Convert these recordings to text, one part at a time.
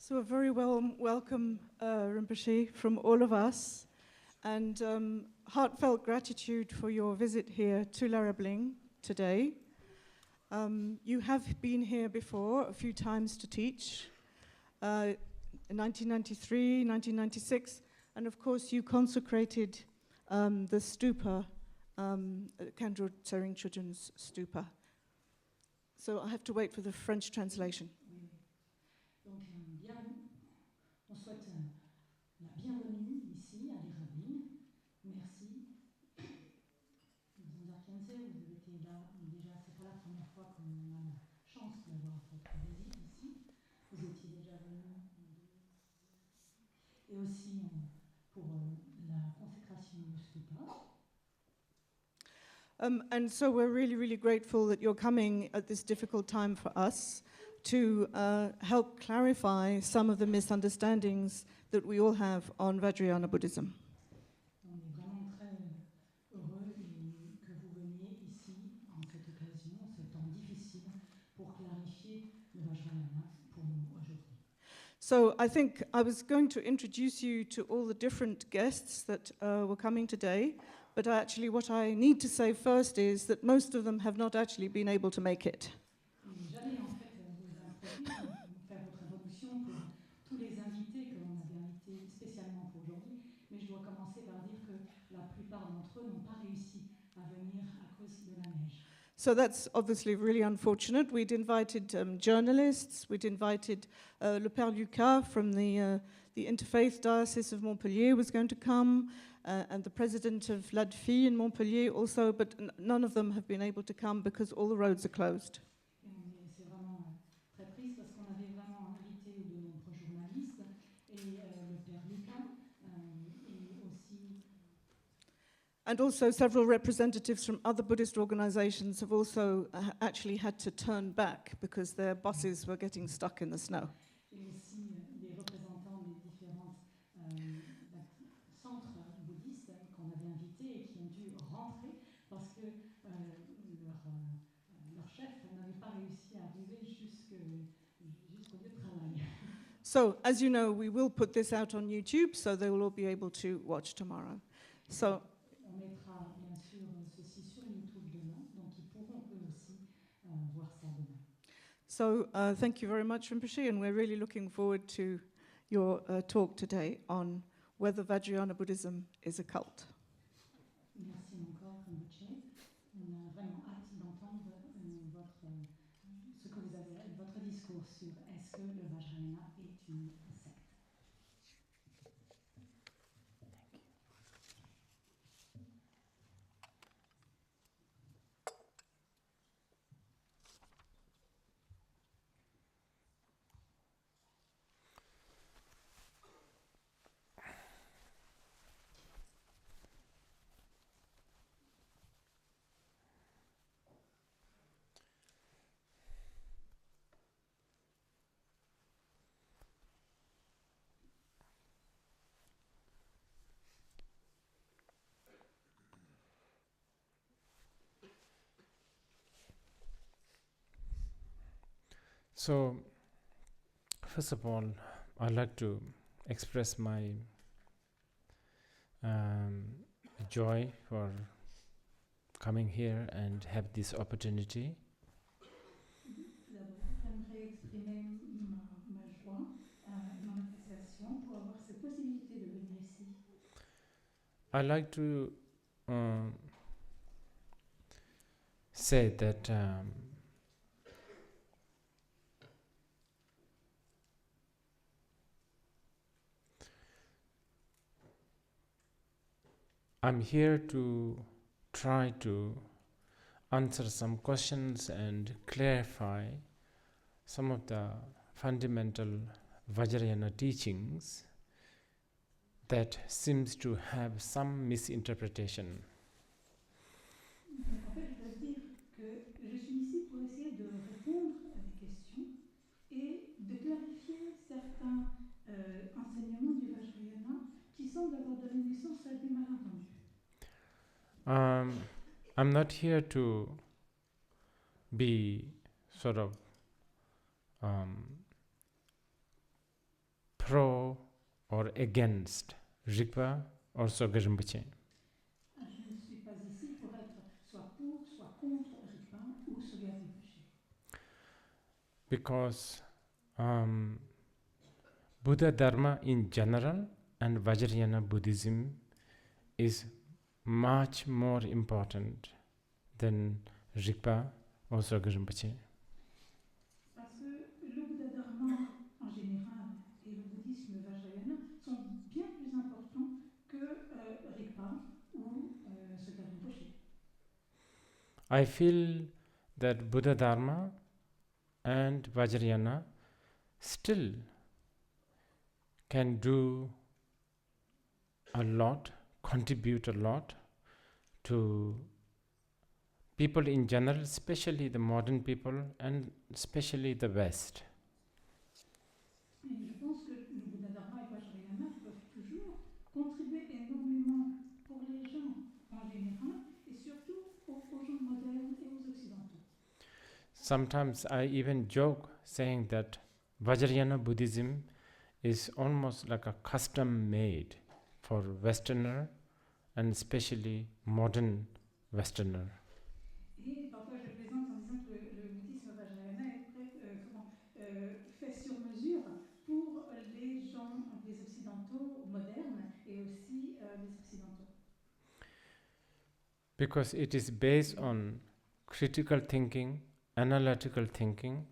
So a very welcome, Rinpoche, from all of us, and heartfelt gratitude for your visit here to Lerab Ling today. You have been here before a few times to teach, in 1993, 1996, and of course you consecrated the stupa, Khyentse Rinpoche's stupa. So I have to wait for the French translation. Donc, on souhaite la bienvenue ici à Lerab Ling. Merci. Dzongsar Khyentse, vous avez été là déjà, c'est pas la première fois qu'on a la chance d'avoir votre visite ici. Vous étiez déjà venu. Et aussi pour la consécration du stupa. And so we're really grateful that you're coming at this difficult time for us to help clarify some of the misunderstandings that we all have on Vajrayana Buddhism. On est vraiment très heureux que vous veniez ici en cette occasion, en ce temps difficile, pour clarifier le Vajrayana pour nous aujourd'hui. So I think I was going to introduce you to all the different guests that were coming today, but actually what I need to say first is that most of them have not actually been able to make it. J'allais en fait vous introduire, faire votre introduction pour tous les invités que l'on avait invités spécialement pour aujourd'hui, mais je dois commencer par dire que la plupart d'entre eux n'ont pas réussi à venir à cause de la neige. So that's obviously really unfortunate. We'd invited journalists, we'd invited Le Père Lucas from the Interfaith Diocese of Montpellier was going to come, and the president of l'ADFI in Montpellier also, but none of them have been able to come because all the roads are closed. C'est vraiment très triste parce qu'on avait vraiment invité de nombreux journalistes et le Père Lucas et aussi. And also several representatives from other Buddhist organizations have also actually had to turn back because their buses were getting stuck in the snow. Et aussi les représentants des différents centres bouddhistes qu'on avait invités et qui ont dû rentrer parce que leur chef n'avait pas réussi à arriver jusqu'au lieu de travail. So, as you know, we will put this out on YouTube, so they will all be able to watch tomorrow. So. On mettra bien sûr ceci sur YouTube demain, donc ils pourront eux aussi voir ça demain. So thank you very much, Rinpoche, and we're really looking forward to your talk today on whether Vajrayana Buddhism is a cult. Merci encore, Rinpoche. On a vraiment hâte d'entendre ce que vous avez, votre discours sur est-ce que le Vajrayana est une secte. So, first of all, I'd like to express my joy for coming here and have this opportunity. J'aimerais exprimer ma joie et mon appréciation pour avoir cette possibilité de venir ici. I'd like to say that I'm here to try to answer some questions and clarify some of the fundamental Vajrayana teachings that seems to have some misinterpretation. En fait, je dois dire que je suis ici pour essayer de répondre à des questions et de clarifier certains enseignements du Vajrayana qui semblent avoir donné naissance à des malentendus. I'm not here to be sort of or against Rigpa or Soga Rinpoche. Je ne suis pas ici pour être soit pour, soit contre Rigpa ou Sogyal Rinpoche. Because Buddha Dharma in general and Vajrayana Buddhism is much more important than Rigpa or Soga Rinpoche. Parce que le Bouddha Dharma en général et le bouddhisme Vajrayana sont bien plus importants que Rigpa ou Sogyal Rinpoche. I feel that Buddha Dharma and Vajrayana still can do a lot, contribute a lot to people in general, especially the modern people and especially the West. Et je pense que le Bouddha Dharma et le Vajrayana peuvent toujours contribuer énormément pour les gens en général et surtout aux gens modernes et aux occidentaux. Sometimes I even joke saying that Vajrayana Buddhism is almost like a custom made for Westerner and especially modern Westerner. Et parfois je plaisante en disant que le bouddhisme Vajrayana est fait sur mesure pour les gens, les occidentaux modernes et aussi les occidentaux. Because it is based on critical thinking, analytical thinking,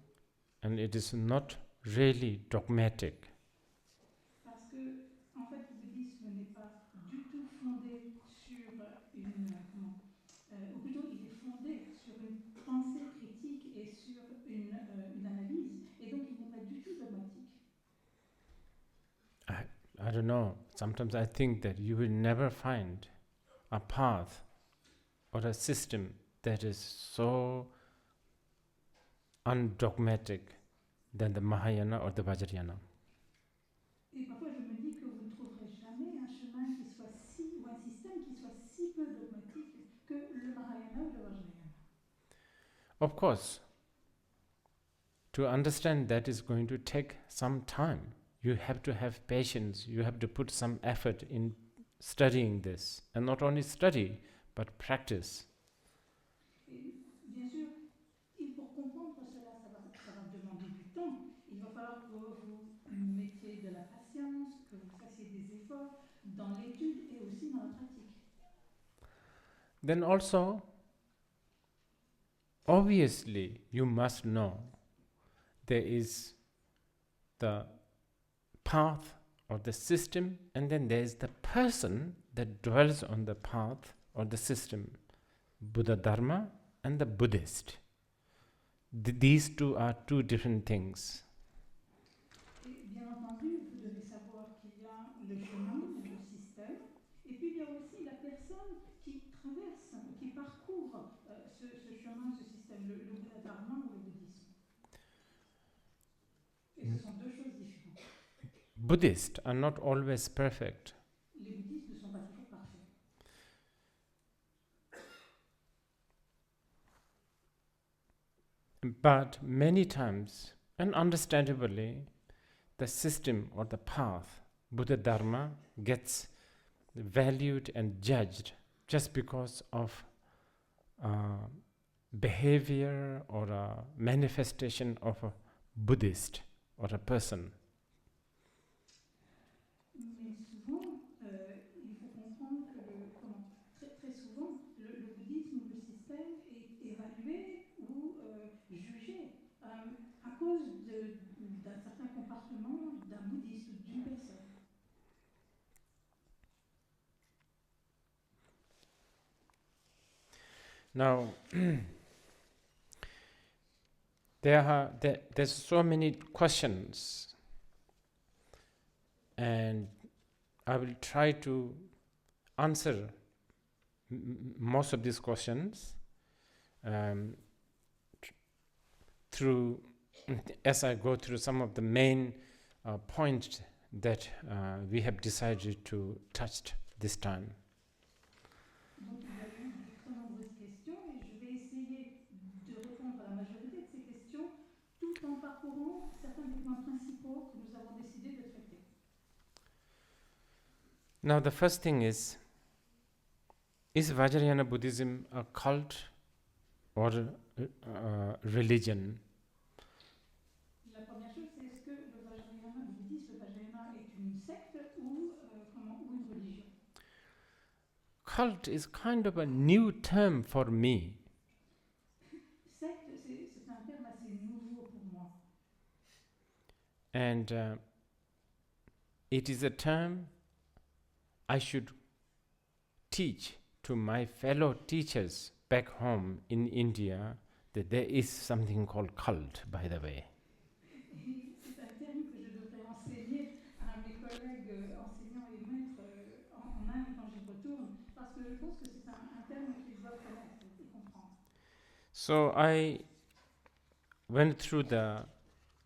and it is not really dogmatic. Parce que, en fait, le bouddhisme n'est pas du tout fondé sur ou plutôt il est fondé sur une pensée critique et sur une analyse, et donc il n'est pas du tout dogmatique. I don't know, sometimes I think that you will never find a path or a system that is so undogmatic than the Mahayana or the Vajrayana. Et parfois je me dis que vous ne trouverez jamais un chemin qui soit ou un système qui soit si peu dogmatique que le Mahayana ou le Vajrayana. Of course, to understand that is going to take some time. You have to have patience, you have to put some effort in studying this. And not only study, but practice. Et bien sûr, pour comprendre cela, ça va demander du temps. Il va falloir que vous mettiez de la patience, que vous fassiez des efforts dans l'étude et aussi dans la pratique. Then also, obviously, you must know there is the path or the system, and then there is the person that dwells on the path or the system, Buddha Dharma and the Buddhist. These two are two different things. Et bien entendu, vous devez savoir qu'il y a le chemin ou le système, et puis il y a aussi la personne qui traverse, qui parcourt ce chemin, ce système, le Bouddha Dharma ou le bouddhisme. Et ce sont deux choses différentes. Buddhists are not always perfect. Les bouddhistes ne sont pas toujours parfaits. But many times, and understandably, the system or the path, Buddha Dharma, gets valued and judged just because of behavior or a manifestation of a Buddhist or a person. Mais souvent, il faut comprendre que très souvent, le bouddhisme ou le système est évalué ou jugé à cause d'un certain comportement d'un bouddhiste ou d'une personne. Now, there's so many questions, and I will try to answer most of these questions through as I go through some of the main points that we have decided to touch this time. Donc il y a eu de très nombreuses questions et je vais essayer de répondre à la majorité de ces questions tout en parcourant certains des points principaux que nous avons décidé de traiter. Now the first thing is Vajrayana Buddhism a cult or religion? La première chose, c'est est-ce que le Vajrayana, le bouddhisme, le Vajrayana est une secte ou, ou une religion? Cult is kind of a new term for me. Secte, c'est un terme assez nouveau pour moi. And it is a term I should teach to my fellow teachers back home in India that there is something called cult, by the way. C'est un terme que je devrais enseigner à mes collègues enseignants et maîtres en Inde quand j'y retourne, parce que je pense que c'est un terme qu'ils doivent connaître et comprendre. So I went through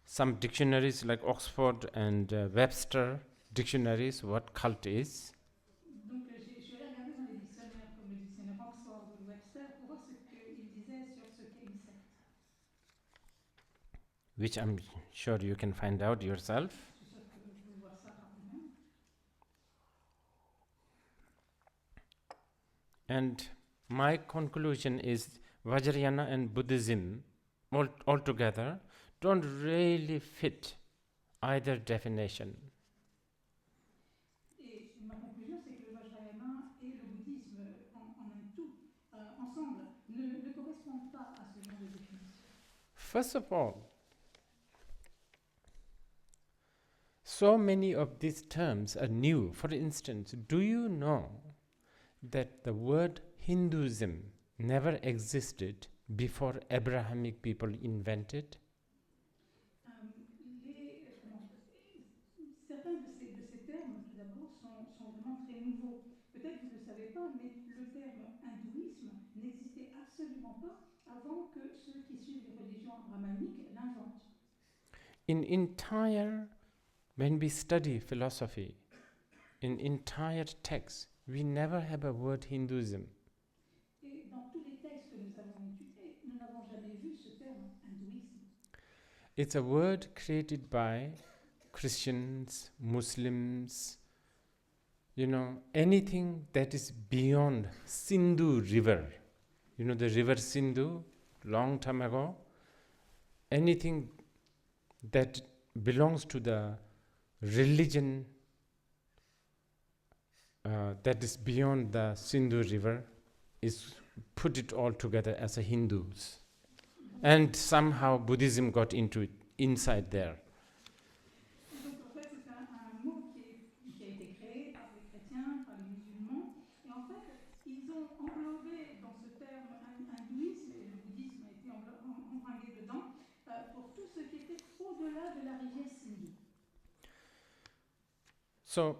some dictionaries like Oxford and Webster dictionaries, what cult is. Donc je suis allée regarder dans les dictionnaires comme le dictionnaire Oxford ou le Webster pour voir ce qu'ils disaient sur ce qu'est une secte. Which I'm sure you can find out yourself. Je suis sûre que vous pouvez voir ça par vous-même. And my conclusion is Vajrayana and Buddhism altogether don't really fit either definition. Et ma conclusion, c'est que le Vajrayana et le bouddhisme en un tout, ensemble, ne correspondent pas à ce genre de définition. First of all, so many of these terms are new. For instance, do you know that the word Hinduism never existed before Abrahamic people invented? Certains de ces termes, tout d'abord, sont vraiment très nouveaux. Peut-être vous ne le savez pas, mais le terme hindouisme n'existait absolument pas avant que ceux qui suivent les religions abrahamiques l'inventent. When we study philosophy, in entire text, we never have a word Hinduism. Et dans tous les textes que nous avons étudiés, nous n'avons jamais vu ce terme hindouisme. It's a word created by Christians, Muslims, anything that is beyond Sindhu river. You know the river Sindhu, long time ago? Anything that belongs to the religion that is beyond the Sindhu river is put it all together as a Hindus. And somehow Buddhism got inside there. Donc en fait c'est un mot qui a été créé par les chrétiens, par les musulmans, et en fait ils ont englobé dans ce terme hindouisme, et le bouddhisme a été embringué dedans, pour tout ce qui était au-delà de la rivière Sindhu. So,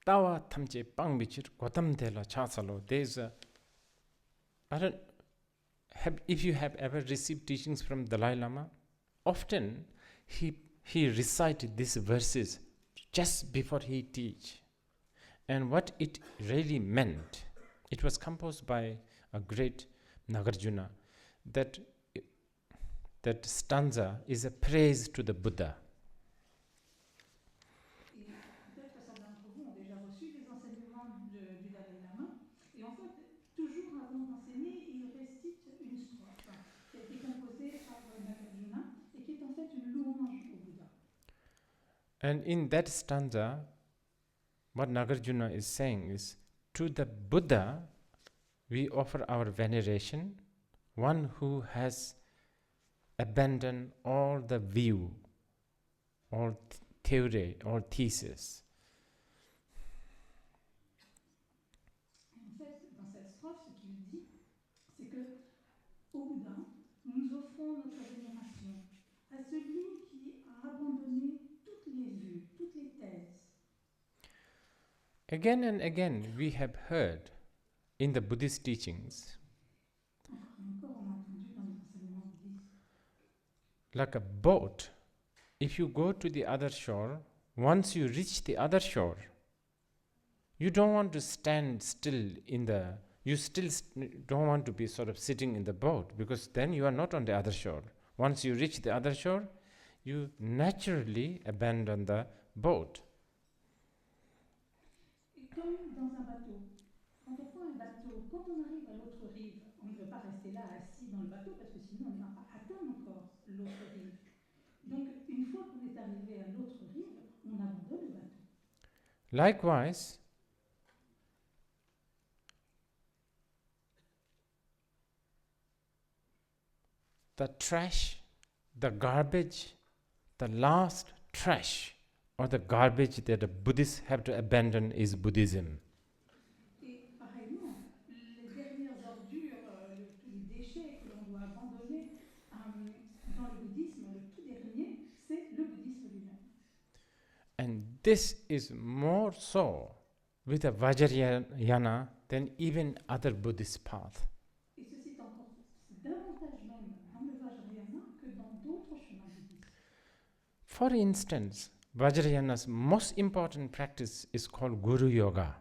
Tawa Tamche Pangbichir Gotam Dela Chasalo, if you have ever received teachings from Dalai Lama, often he recited these verses just before he teach. And what it really meant, it was composed by a great Nagarjuna, that stanza is a praise to the Buddha. Et peut-être que certains d'entre vous ont déjà reçu des enseignements du Dalai Lama. Et en fait, toujours avant d'enseigner, il récite une strophe qui a été composée par Nagarjuna et qui est en fait une louange au Bouddha. And in that stanza, what Nagarjuna is saying is, to the Buddha, we offer our veneration, one who has abandoned all the view, all theory, all thesis. En fait, dans cette strophe, ce qu'il dit, c'est que au Bouddha, nous offrons notre vénération à celui qui a abandonné toutes les vues, toutes les thèses. Again and again, we have heard in the Buddhist teachings, Encore, on a entendu dans les enseignements bouddhistes. like a boat, if you go to the other shore, once you reach the other shore, you don't want to stand still you still don't want to be sort of sitting in the boat, because then you are not on the other shore. Once you reach the other shore, you naturally abandon the boat. Et comme dans un bateau, quand on prend un bateau, quand on arrive à l'autre rive, on ne veut pas rester là assis dans le bateau parce que sinon on n'a pas atteint encore l'autre rive. Donc une fois qu'on est arrivé à l'autre rive, on abandonne le bateau. Likewise, the trash, the garbage, the last trash or the garbage that the Buddhists have to abandon is Buddhism. Et pareillement, les dernières ordures, tous les déchets que l'on doit abandonner dans le bouddhisme, le tout dernier, c'est le bouddhisme lui-même. And this is more so with the Vajrayana than even other Buddhist paths. Et ceci est encore davantage même dans le Vajrayana que dans d'autres chemins bouddhistes. For instance, Vajrayana's most important practice is called Guru Yoga.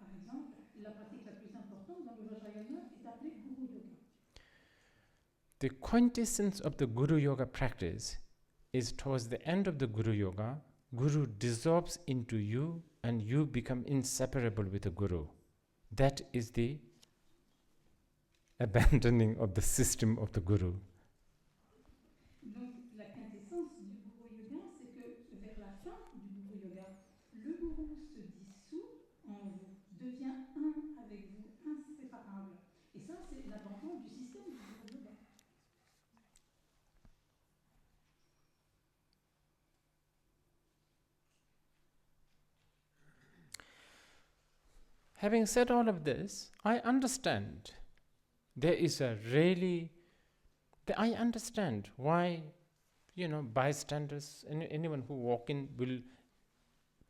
Par exemple, la pratique la plus importante dans le Vajrayana est appelée Guru Yoga. The quintessence of the Guru Yoga practice is towards the end of the Guru Yoga, Guru dissolves into you and you become inseparable with the Guru. That is the abandoning of the system of the Guru. Donc, la quintessence du Guru Yoga, c'est que vers la fin du Guru Yoga, le Guru se dissout en vous, devient un avec vous, inséparable. Et ça, c'est l'abandon du système du Guru Yoga. Having said all of this, I understand there is a really, I understand why, bystanders, anyone who walk in will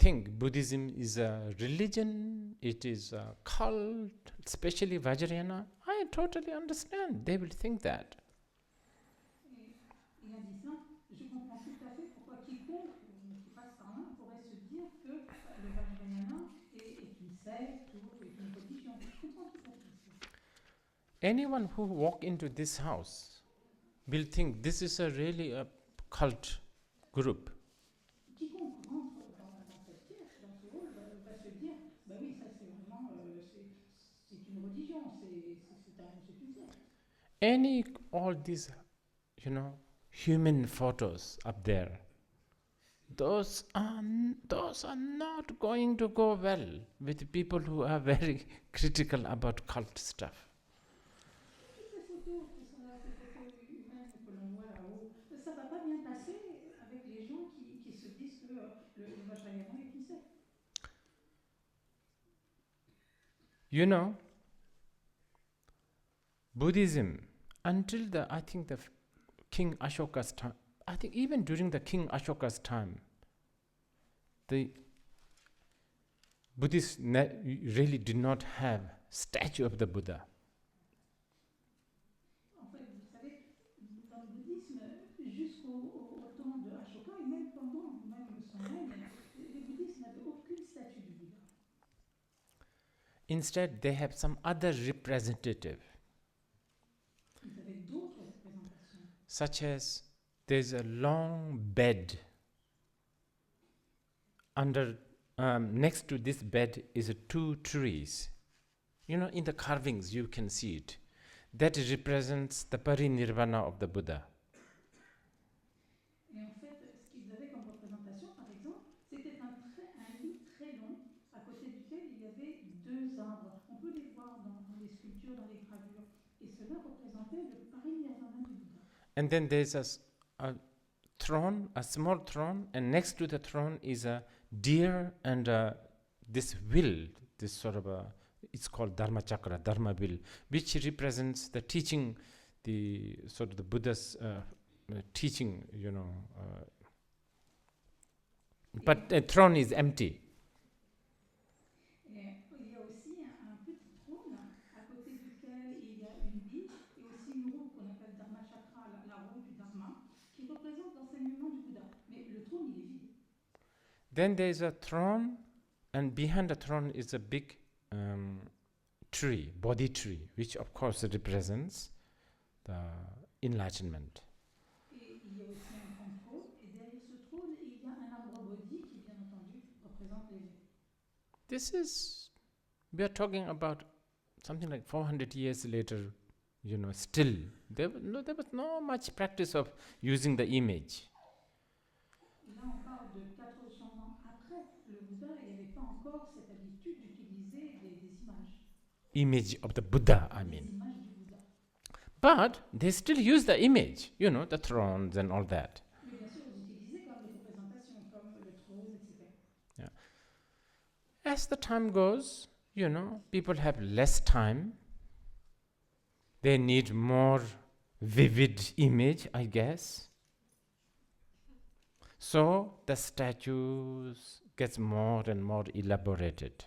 think Buddhism is a religion, it is a cult, especially Vajrayana. I totally understand. They will think that. Et en disant, je comprends tout à fait pourquoi quiconque qui passe par là pourrait se dire que le Vajrayana est une secte ou est une religion. Je comprends tout à fait cela. Anyone who walk into this house will think this is a really a cult group. Quiconque rentre dans cette pièce, dans ce hall, va se dire, bah oui, ça c'est vraiment, c'est une religion, c'est une secte. All these, human photos up there, those are not going to go well with people who are very critical about cult stuff. Toutes ces photos humaines que l'on voit là-haut, ça va pas bien passer avec les gens qui se disent que le Vajrayana est une secte. Buddhism, until I think the King Ashoka's time, I think even during the King Ashoka's time, the Buddhists really did not have statue of the Buddha. En fait, vous savez, dans le bouddhisme, jusqu'au temps de Ashoka et même pendant même son règne, les bouddhistes n'avaient aucune statue du Bouddha. Instead, they have some other representative, Ils avaient d'autres représentations. such as there's a long bed. Next to this bed is 2 trees. In the carvings you can see it. That represents the parinirvana of the Buddha. Et en fait, ce qu'ils avaient comme représentation, par exemple, c'était un lit très long, à côté duquel il y avait 2 arbres. On peut les voir dans les sculptures, dans les gravures. Et cela représentait le parinirvana du Bouddha. And then there's a throne, a small throne, and next to the throne is a deer and this will, this sort of it's called Dharma Chakra, Dharma will, which represents the teaching, the sort of the Buddha's teaching, but the throne is empty. Et il y a aussi un petit trône à côté duquel il y a une biche et aussi une roue qu'on appelle Dharma Chakra, la roue du Dharma, qui représente l'enseignement du Bouddha. Mais le trône, il est vide. Then there is a throne, and behind the throne is a big tree, Bodhi tree, which of course represents the enlightenment. Et il y a aussi un This is, we are talking about something like 400 years later, still. There was no much practice of using the image. Là, on parle de 400 ans après le Bouddha, il n'y avait pas encore cette habitude d'utiliser des images. Image of the Buddha, I mean. Des images du Bouddha. But they still use the image, the thrones and all that. Mais bien sûr, ils utilisaient quand même les représentations comme le trône, etc. Yeah. As the time goes, people have less time. They need more vivid image, I guess. So the statues gets more and more elaborated.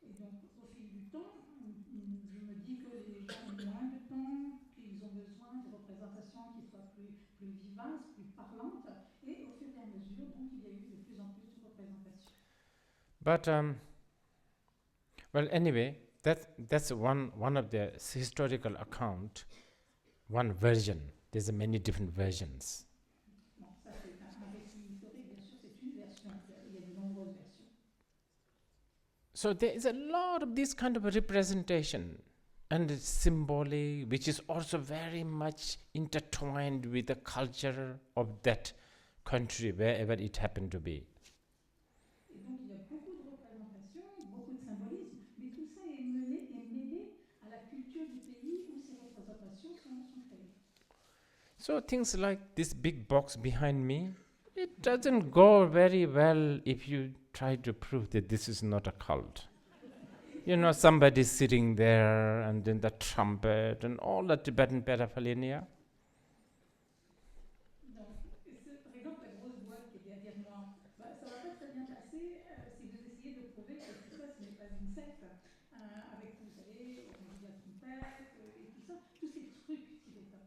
Et donc, au fil du temps, je me dis que les gens ont moins de temps, qu'ils ont besoin de représentations qui soient plus vivaces, plus parlantes, et au fur et à mesure, donc, il y a eu de plus en plus de représentations. But well, anyway, that's one of the historical account, one version. There's many different versions. Bon, ça c'est un récit historique, bien sûr, c'est une version. Il y a de nombreuses versions. So there is a lot of this kind of representation and symbolic, which is also very much intertwined with the culture of that country, wherever it happened to be. Et donc il y a beaucoup de représentations, beaucoup de symbolisme, mais tout ça est mêlé à la culture du pays où ces représentations sont créées. So things like this big box behind me, it doesn't go very well if you try to prove that this is not a cult. Somebody sitting there and then the trumpet and all the Tibetan paraphernalia. Donc, par exemple, la grosse boîte qui est derrière moi, ça va pas très bien passer si vous essayez de prouver que tout ça, ce n'est pas une secte, avec, vous savez, on dit la trompette et tout ça, tous ces trucs tibétains.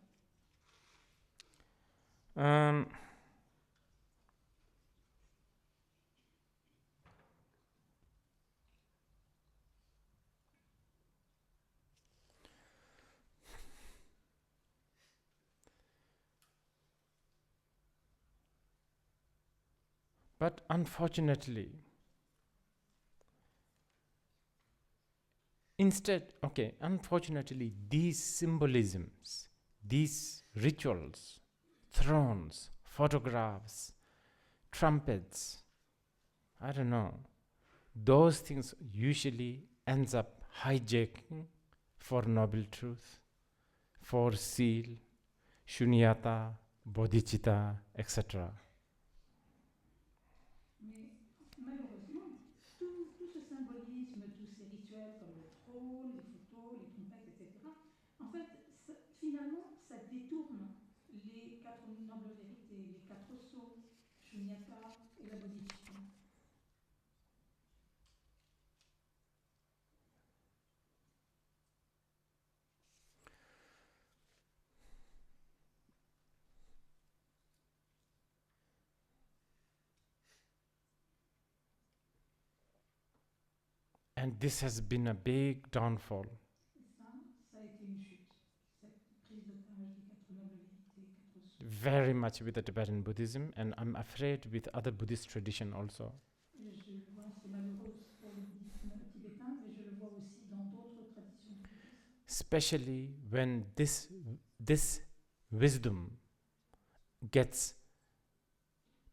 But unfortunately, unfortunately, these symbolisms, these rituals, thrones, photographs, trumpets, I don't know, those things usually ends up hijacking for noble truth, for seal, shunyata, bodhicitta, etc. Mais malheureusement, tout ce symbolisme, tous ces rituels comme le trône, les photos, les trompettes, etc., en fait, finalement, ça détourne les quatre nobles vérités, les quatre sceaux, shunyata et la bodhicitta. And this has been a big downfall. Ça a été une chute, cette prise d'otage des quatre nobles vérités, quatre sceaux. Very much with the Tibetan Buddhism, and I'm afraid with other Buddhist tradition also. Je le vois, c'est malheureux pour le bouddhisme tibétain, mais je le vois aussi dans d'autres traditions du bouddhisme. Especially when this wisdom gets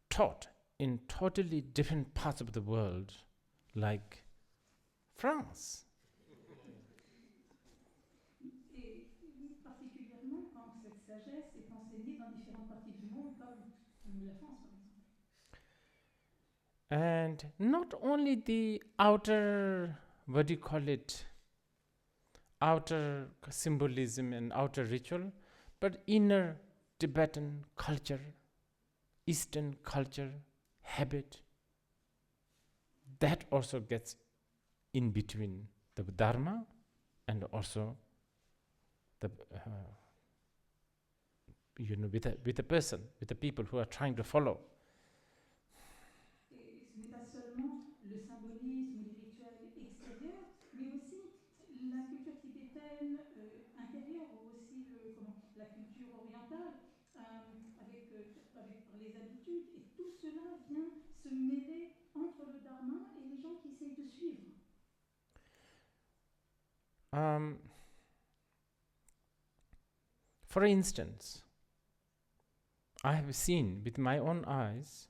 taught in totally different parts of the world, like France. Et particulièrement quand cette sagesse est enseignée dans différentes parties du monde, comme la France par exemple. And not only the outer, outer symbolism and outer ritual, but inner Tibetan culture, Eastern culture, habit, that also gets in between the Dharma and also the with the person, with the people who are trying to follow. Et ce n'est pas seulement le symbolisme, les rituels extérieurs, mais aussi la culture tibétaine intérieure, ou aussi la culture orientale, avec par les habitudes. Et tout cela vient se mêler entre le dharma et For instance, I have seen with my own eyes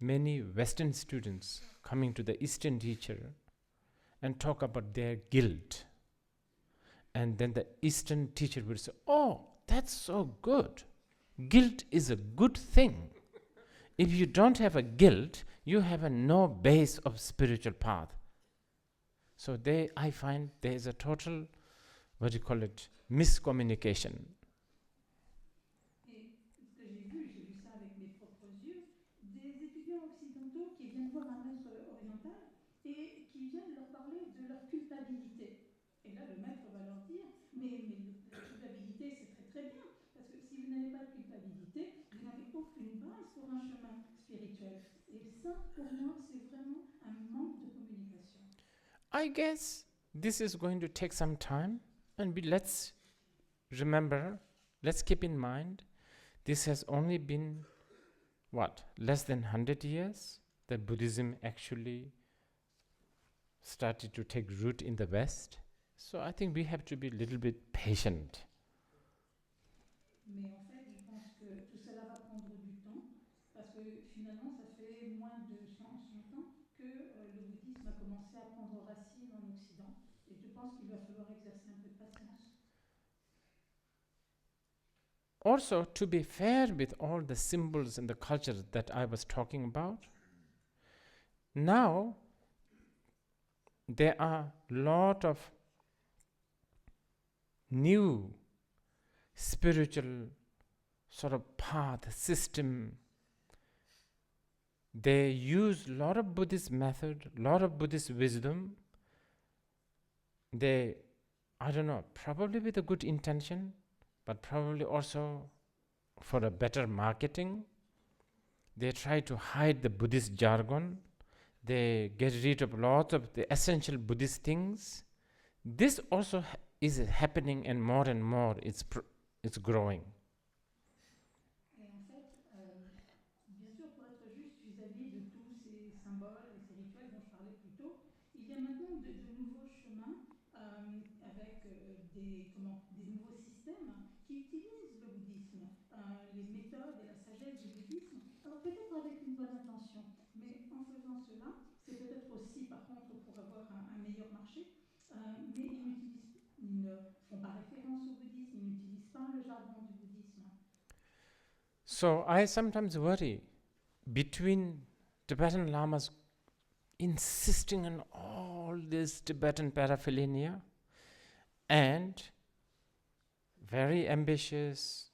many Western students coming to the Eastern teacher and talk about their guilt. And then the Eastern teacher would say, "Oh, that's so good. Guilt is a good thing. If you don't have a guilt, you have no base of spiritual path." So I find there is a total, miscommunication. Et ce que j'ai vu ça avec mes propres yeux, des étudiants occidentaux qui viennent voir un maître oriental et qui viennent leur parler de leur culpabilité. Et là, le maître va leur dire, mais la culpabilité, c'est très très bien, parce que si vous n'avez pas de culpabilité, vous n'avez aucune base pour un chemin spirituel. Et ça, pour moi, c'est vraiment un manque de communication. I guess this is going to take some time, and let's keep in mind, this has only been, less than 100 years that Buddhism actually started to take root in the West. So I think we have to be a little bit patient. Mais en fait, je pense que tout cela va prendre du temps, parce que finalement, ça fait moins de 100 ans que le bouddhisme a commencé à prendre racine en Occident. Et je pense qu'il va falloir exercer un peu de patience. Also, to be fair with all the symbols and the cultures that I was talking about, now there are a lot of new spiritual sort of path, system. They use a lot of Buddhist method, a lot of Buddhist wisdom. They, I don't know, probably with a good intention, but probably also for a better marketing. They try to hide the Buddhist jargon. They get rid of lots of the essential Buddhist things. This also is happening, and more it's growing. Et en fait, bien sûr, pour être juste vis-à-vis de tous ces symboles et ces rituels dont je parlais plus tôt, il y a maintenant de nouveaux chemins avec des nouveaux systèmes qui utilisent le bouddhisme, les méthodes et la sagesse du bouddhisme. Alors peut-être avec une bonne intention, mais en faisant cela, c'est peut-être aussi par contre pour avoir un meilleur marché, mais ils ne font pas référence au bouddhisme, ils n'utilisent pas le jargon du bouddhisme. So I sometimes worry between Tibetan Lamas insisting on all this Tibetan paraphernalia and very ambitious,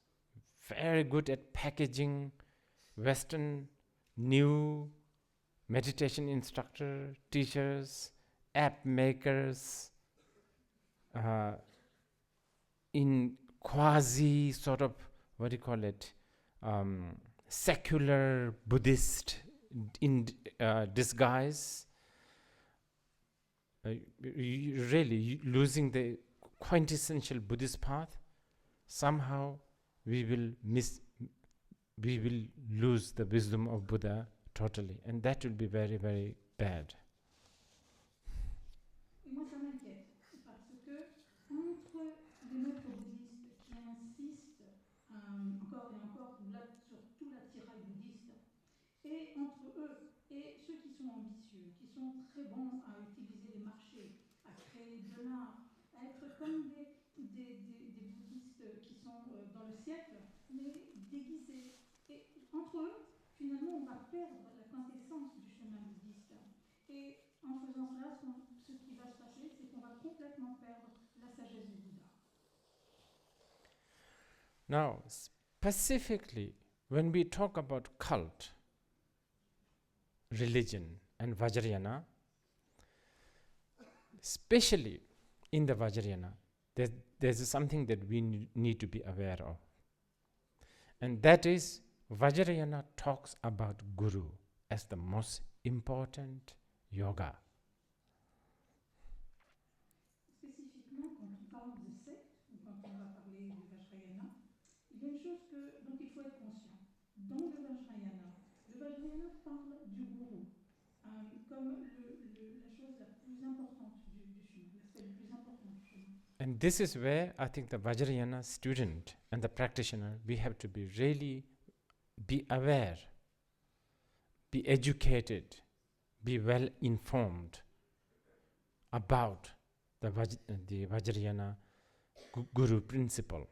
very good at packaging Western new meditation instructor, teachers, app makers, in quasi sort of, secular Buddhist in disguise, really losing the quintessential Buddhist path. Somehow we will lose the wisdom of Buddha totally, and that will be very, very bad. Et moi, ça m'inquiète, parce que entre les maîtres bouddhistes qui insistent encore et encore sur tout l'attirail bouddhiste, et entre eux et ceux qui sont ambitieux, qui sont très bons à utiliser les marchés, à créer de l'art, à être comme des bouddhistes qui sont dans le siècle, mais déguisés. Et entre eux, finalement, on va perdre la quintessence du chemin bouddhiste. Et en faisant cela, ce qui va se passer, c'est qu'on va complètement perdre la sagesse du Bouddha. Now, specifically, when we talk about cult, religion, and Vajrayana, especially in the Vajrayana, there's something that we need to be aware of. And that is, Vajrayana talks about Guru as the most important yoga. Spécifiquement, quand on parle de secte, ou quand on va parler du Vajrayana, il y a une chose dont il faut être conscient. Dans le Vajrayana parle du gourou comme la chose la plus importante du chemin, l'aspect le plus important du chemin. And this is where I think the Vajrayana student and the practitioner, we have to be really be aware, be educated, be well informed about the Vajrayana Guru principle.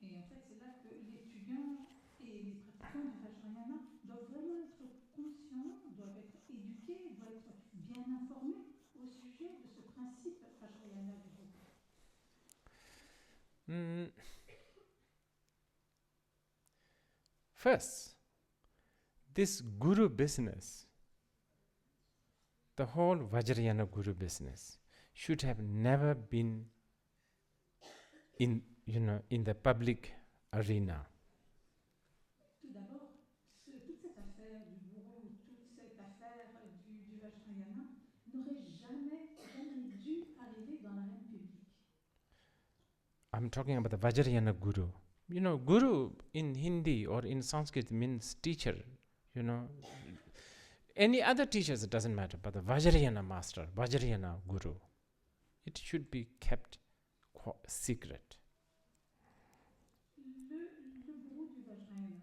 Et en fait, c'est là que l'étudiant et les pratiquants du Vajrayana doivent vraiment être conscients, doivent être éduqués, doivent être bien informés au sujet de ce principe Vajrayana du guru. First, this guru business, the whole Vajrayana guru business, should have never been in the public arena. Tout d'abord, toute cette affaire du gourou, toute cette affaire du Vajrayana n'aurait jamais dû arriver dans l'arène publique. I'm talking about the Vajrayana guru. Guru in Hindi or in Sanskrit means teacher. Any other teachers, it doesn't matter, but the Vajrayana master, Vajrayana guru, it should be kept secret. Le gourou du Vajrayana.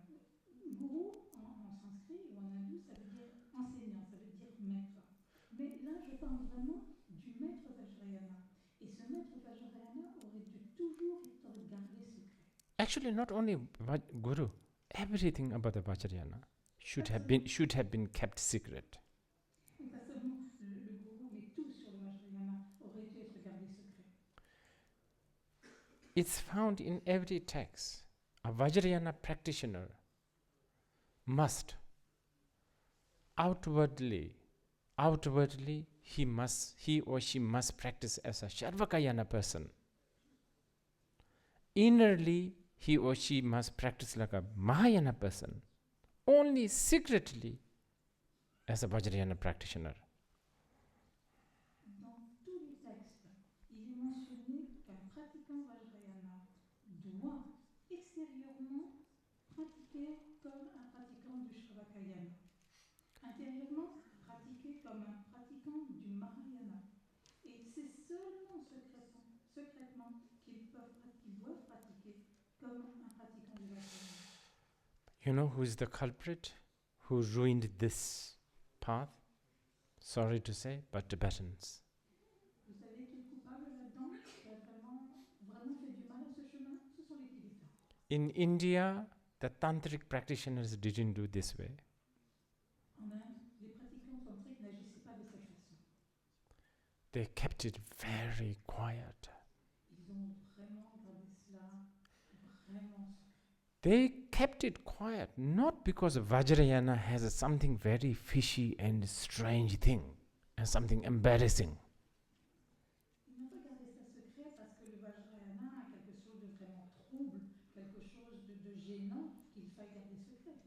Gourou en sanskrit ou en hindou, ça veut dire enseignant, ça veut dire maître. Mais là, je parle vraiment du maître Vajrayana. Et ce maître Vajrayana aurait dû toujours être gardé secret. Actually, not only guru, everything about the Vajrayana should have been kept secret. Pas seulement le gourou, mais tout sur le Vajrayana aurait dû être gardé secret. It's found in every text. A Vajrayana practitioner must outwardly, he or she must practice as a Sarvakayana person. Innerly, he or she must practice like a Mahayana person. Only secretly as a Vajrayana practitioner. Dans tous les textes, il est mentionné qu'un pratiquant Vajrayana doit extérieurement pratiquer comme un pratiquant du Shravakayana. Intérieurement, pratiquer comme un pratiquant du Mahayana. Et c'est seulement secrètement qu'ils doivent pratiquer comme un pratiquant du Vajrayana. You know who is the culprit who ruined this path? Sorry to say, but Tibetans. Vous savez qui est coupable là-dedans, qui a vraiment fait du mal à ce chemin? Ce sont les Tibétains. In India, the tantric practitioners didn't do this way. En Inde, les pratiquants tantriques n'agissaient pas de cette façon. They kept it very quiet. Ils ont vraiment gardé cela vraiment secret. They kept it quiet, not because Vajrayana has something very fishy and strange thing, and something embarrassing. Ils n'ont pas gardé ça secret parce que le Vajrayana a quelque chose de vraiment trouble, quelque chose de gênant qu'il faille garder secret.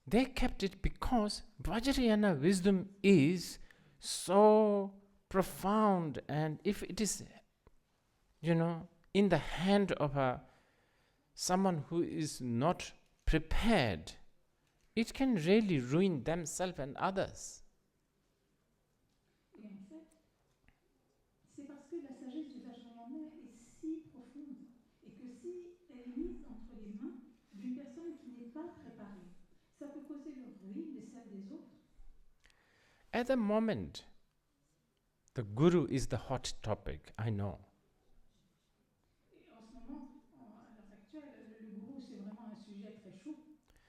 They kept it because Vajrayana wisdom is so profound, and if it is, in the hand of someone who is not prepared, it can really ruin themselves and others. Et en fait, c'est parce que la sagesse du Vajrayana est si profonde et que si elle est mise entre les mains d'une personne qui n'est pas préparée, ça peut causer leur ruine et celle des autres. At the moment, the guru is the hot topic, I know. Et en ce moment, à l'heure actuelle, le gourou, c'est vraiment un sujet très chaud.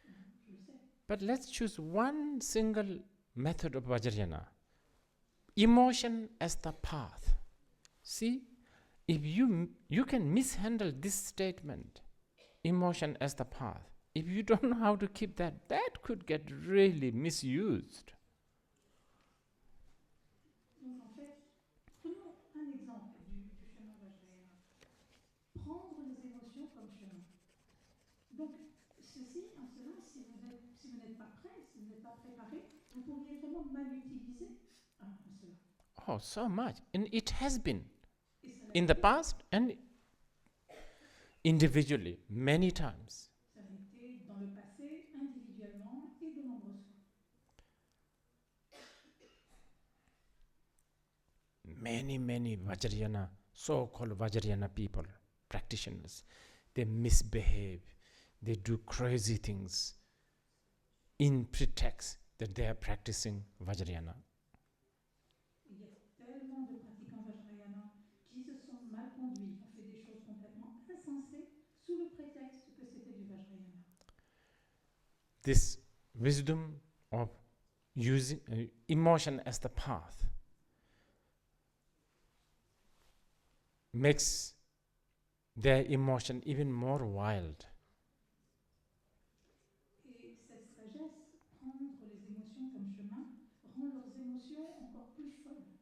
Je le sais. But let's choose one single method of Vajrayana. Emotion as the path. See, if you can mishandle this statement, emotion as the path. If you don't know how to keep that could get really misused. Donc en fait, prenons un exemple du chemin Vajrayana. Prendre les émotions comme chemin. Donc, en cela, si vous n'êtes pas prêt, si vous n'êtes pas préparé, vous pourriez vraiment mal utiliser cela. Oh, so much. And it has been Et ça l'a in the past and individually, many times. Ça a été dans le passé, individuellement et de nombreuses fois. many Vajrayana, so-called Vajrayana people, practitioners, they misbehave, they do crazy things in pretext that they are practicing Vajrayana. Il y a tellement de pratiquants Vajrayana qui se sont mal conduits, qui ont fait des choses complètement insensées sous le prétexte que c'était du Vajrayana. This wisdom of using emotion as the path makes their emotion even more wild. Et cette sagesse, prendre les émotions comme chemin, rend leurs émotions encore plus folles.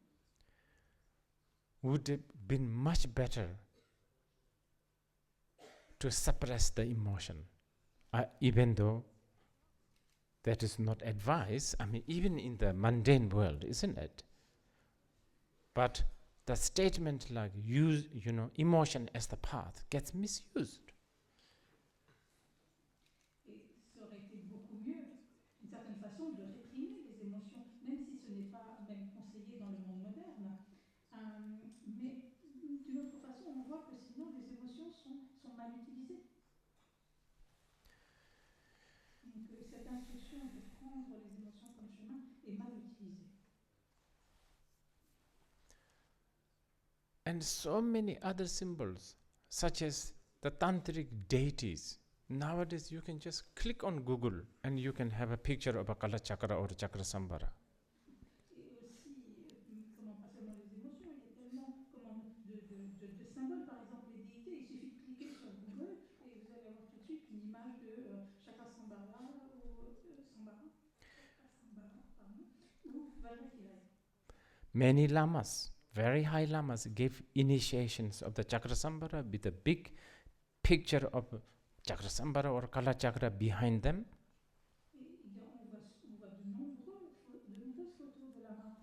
Would have been much better to suppress the emotion, even though that is not advice. I mean, even in the mundane world, isn't it? But the statement like use, emotion as the path gets misused. Et ça aurait été beaucoup mieux, d'une certaine façon, de réprimer les émotions, même si ce n'est pas même conseillé dans le monde moderne. Mais d'une autre façon, on voit que sinon les émotions sont mal utilisées. Donc cette instruction de prendre les émotions comme chemin est mal utilisée. And so many other symbols, such as the tantric deities. Nowadays, you can just click on Google and you can have a picture of a Kala Chakra or a Chakra Sambhara. Et aussi, comment pas seulement les émotions, il y a tellement de symboles, par exemple les déités, il suffit de cliquer sur Google et vous allez avoir tout de suite une image de Chakra Sambhara ou Chakra Sambhara, pardon, ou Vajrayana. Many lamas, very high lamas, gave initiations of the Chakra Sambhara with a big picture of Chakra Sambhara or Kala Chakra behind them. On voit de nombreuses photos de Lama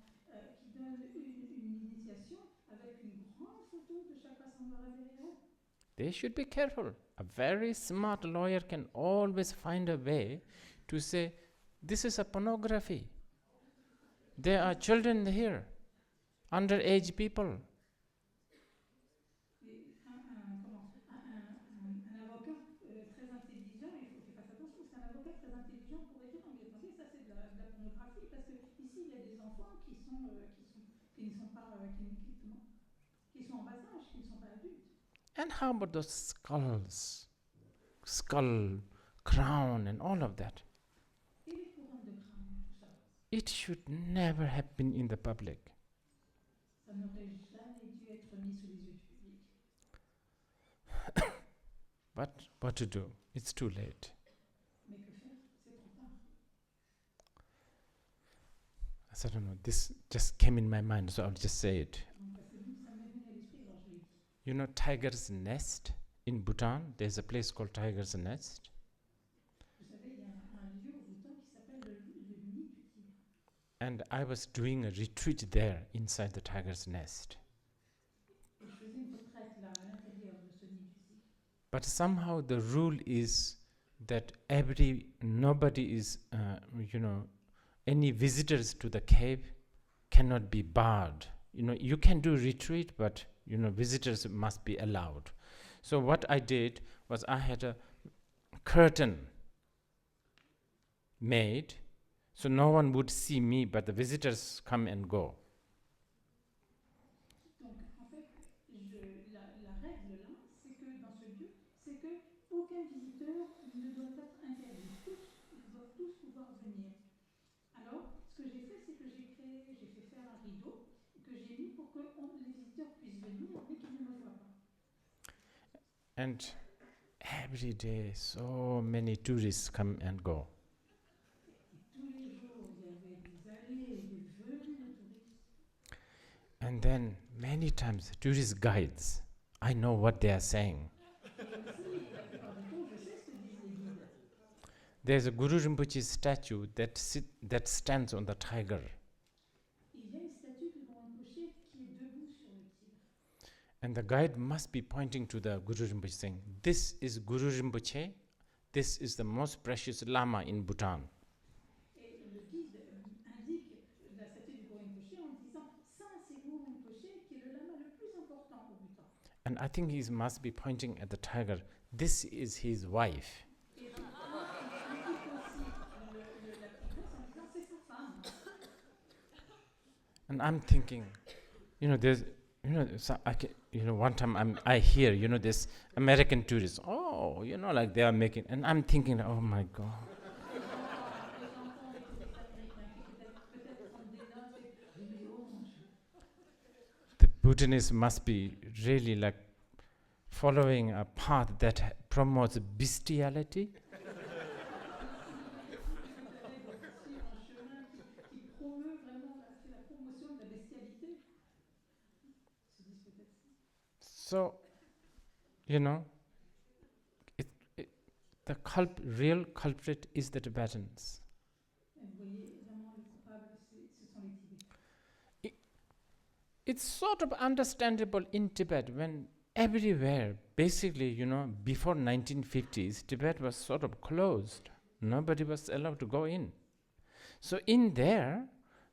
qui donnent une initiation avec une grande photo de Chakra Sambhara derrière eux. They should be careful. A very smart lawyer can always find a way to say, this is a pornography. There are children here, underage people. Un avocat très intelligent, il faut qu'il fasse attention, parce qu'un avocat très intelligent pourrait dire non mais attendez, ça c'est de la pornographie, parce que ici il y a des enfants qui ne sont pas qui sont en bas âge, qui ne sont pas adultes. And how about those skulls, skull, crown, and all of that? Et les couronnes de crâne, tout ça, It should never have been in the public. ça n'aurait jamais dû être mis sous les yeux du public. But what to do? It's too late. Mais que faire? C'est trop tard. I don't know, this just came in my mind, so I'll just say it. Donc, ça m'est venu à l'esprit, alors je l'ai dit. You know Tiger's Nest in Bhutan? There's a place called Tiger's Nest. Vous savez, il y a un lieu au Bhoutan qui s'appelle le nid du tigre. And I was doing a retreat there inside the Tiger's Nest. Et je faisais une retraite là, à l'intérieur de ce nid du tigre. But somehow the rule is that nobody is, any visitors to the cave cannot be barred. You can do retreat, but visitors must be allowed. So what I did was I had a curtain made, so no one would see me, but the visitors come and go. Donc en fait, la règle là, c'est que dans ce lieu, c'est que aucun visiteur ne doit être interdit. Ils doivent tous pouvoir venir. Alors, ce que j'ai fait, c'est que j'ai fait faire un rideau que j'ai mis pour que les visiteurs puissent venir, mais qu'ils ne me voient pas. And every day, so many tourists come and go. Et tous les jours, il y avait des allées et des venues de touristes. And then many times tourist guides, I know what they are saying. Et aussi, la plupart du temps, je sais ce que disent les guides. There's a Guru Rinpoche statue that stands on the tiger. Il y a une statue de Guru Rinpoche qui est debout sur le tigre. And the guide must be pointing to the Guru Rinpoche saying, this is Guru Rinpoche, this is the most precious Lama in Bhutan. Et le guide indique la statue du Guru Rinpoche en disant ça c'est Guru Rinpoche And I think he must be pointing at the tiger. This is his wife. Et donc, il critique aussi la tigresse en disant c'est sa femme. And I'm thinking, there's, one time I hear, this American tourists, like they are making, and I'm thinking, oh my God. Et j'entends les touristes américains qui peut-être prennent des notes et mais oh mon Dieu. The Buddhists must be really like following a path that promotes bestiality. So, the real culprit is the Tibetans. It's sort of understandable in Tibet when everywhere, basically, before 1950s, Tibet was sort of closed. Nobody was allowed to go in. So in there,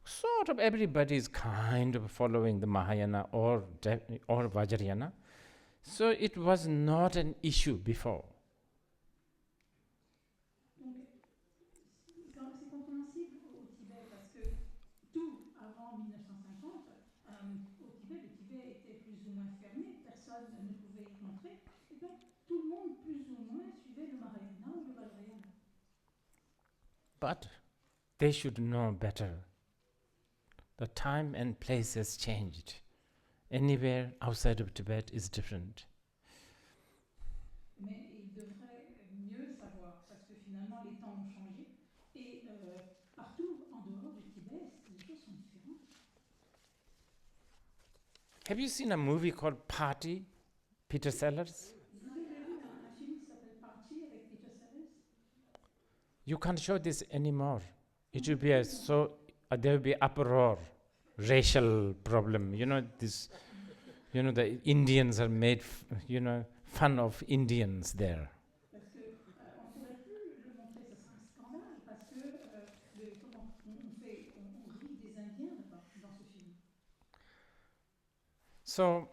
sort of everybody is kind of following the Mahayana or Vajrayana. So it was not an issue before. Donc, c'est compréhensible au Tibet parce que tout avant 1950, au Tibet, le Tibet était plus ou moins fermé, personne ne pouvait y rentrer, et donc tout le monde plus ou moins suivait le Mahayana ou le Vajrayana. But they should know better. The time and place has changed. Anywhere outside of Tibet is different. Mais ils devraient mieux savoir, parce que finalement les temps ont changé, et partout en dehors du Tibet, les choses sont différentes. Have you seen a movie called Party, Peter Sellers? Vous avez vu un film qui s'appelle Party avec Peter Sellers? You can't show this anymore. It will be there will be uproar, racial problem. The Indians are made, fun of Indians there. Parce que on ne pourrait plus le montrer, ce serait un scandale, parce que on rit des Indiens dans ce film. So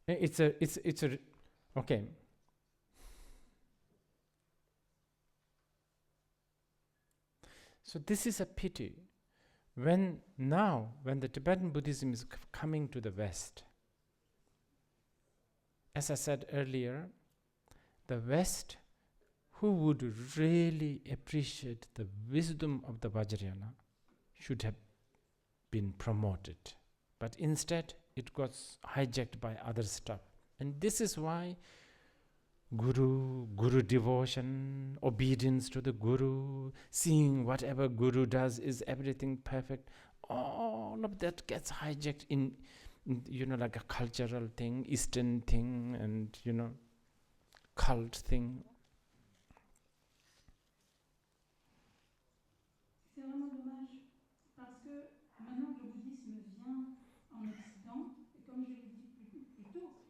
it's a okay. So this is a pity. When the Tibetan Buddhism is coming to the West, as I said earlier, the West, who would really appreciate the wisdom of the Vajrayana, should have been promoted. But instead, it got hijacked by other stuff. And this is why Guru devotion, obedience to the Guru, seeing whatever Guru does is everything perfect. All of that gets hijacked in like a cultural thing, Eastern thing, and cult thing. C'est vraiment dommage, parce que maintenant que le bouddhisme vient en Occident, et comme je l'ai dit plus tôt,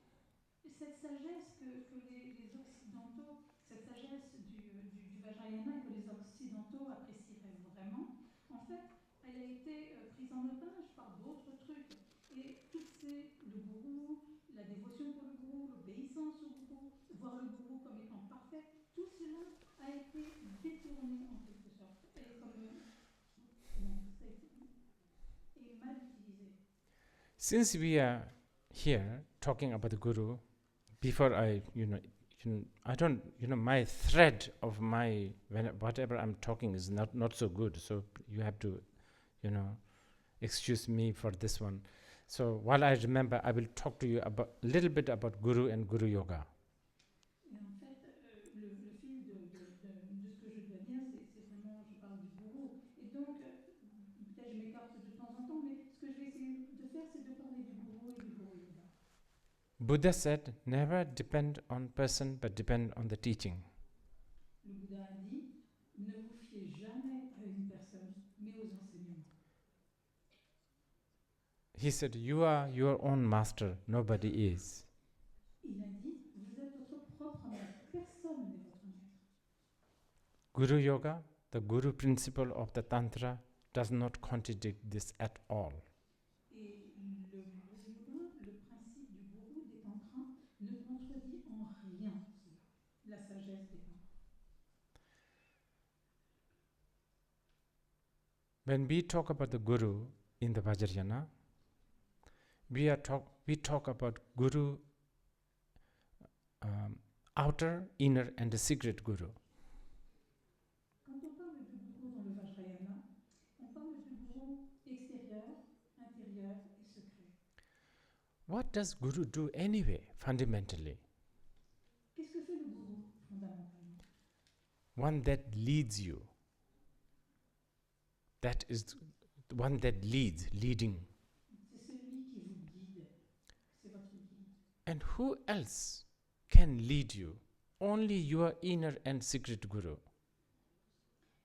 cette sagesse que les Occidentaux, cette sagesse du Vajrayana que les Occidentaux apprécieraient vraiment, en fait, elle a été prise en otage par d'autres trucs. Et le gourou, la dévotion pour le gourou, l'obéissance au gourou, voir le gourou comme étant parfait, tout cela a été détourné en quelque sorte, et et mal utilisé. Since we are here talking about the Guru, before I don't, my thread of whatever I'm talking is not so good. So you have to, excuse me for this one. So while I remember, I will talk to you a little bit about Guru and Guru Yoga. Et en fait, le fil de ce que je dois dire, c'est vraiment, je parle du gourou. Et donc, peut-être je m'écarte de temps en temps, mais ce que je vais essayer de faire, c'est de parler du gourou et du Guru Yoga. Buddha said, never depend on person, but depend on the teaching. Le Bouddha a dit, ne vous fiez jamais à une personne, mais aux enseignements. He said, you are your own master, nobody is. Il a dit, vous êtes votre propre maître, personne n'est votre maître. Guru Yoga, the Guru principle of the Tantra, does not contradict this at all. Et le Guru Yoga, le principe du When we talk about the Guru in the Vajrayana, we talk about Guru, outer, inner, and the secret Guru. Quand on parle de gourou dans le Vajrayana, on parle de gourou extérieur, intérieur et secret. What does Guru do anyway, fundamentally? Qu'est-ce que fait le gourou, fondamentalement? One that leads you. That is the one that leads, leading. C'est celui qui vous guide. C'est votre guide. And who else can lead you? Only your inner and secret Guru.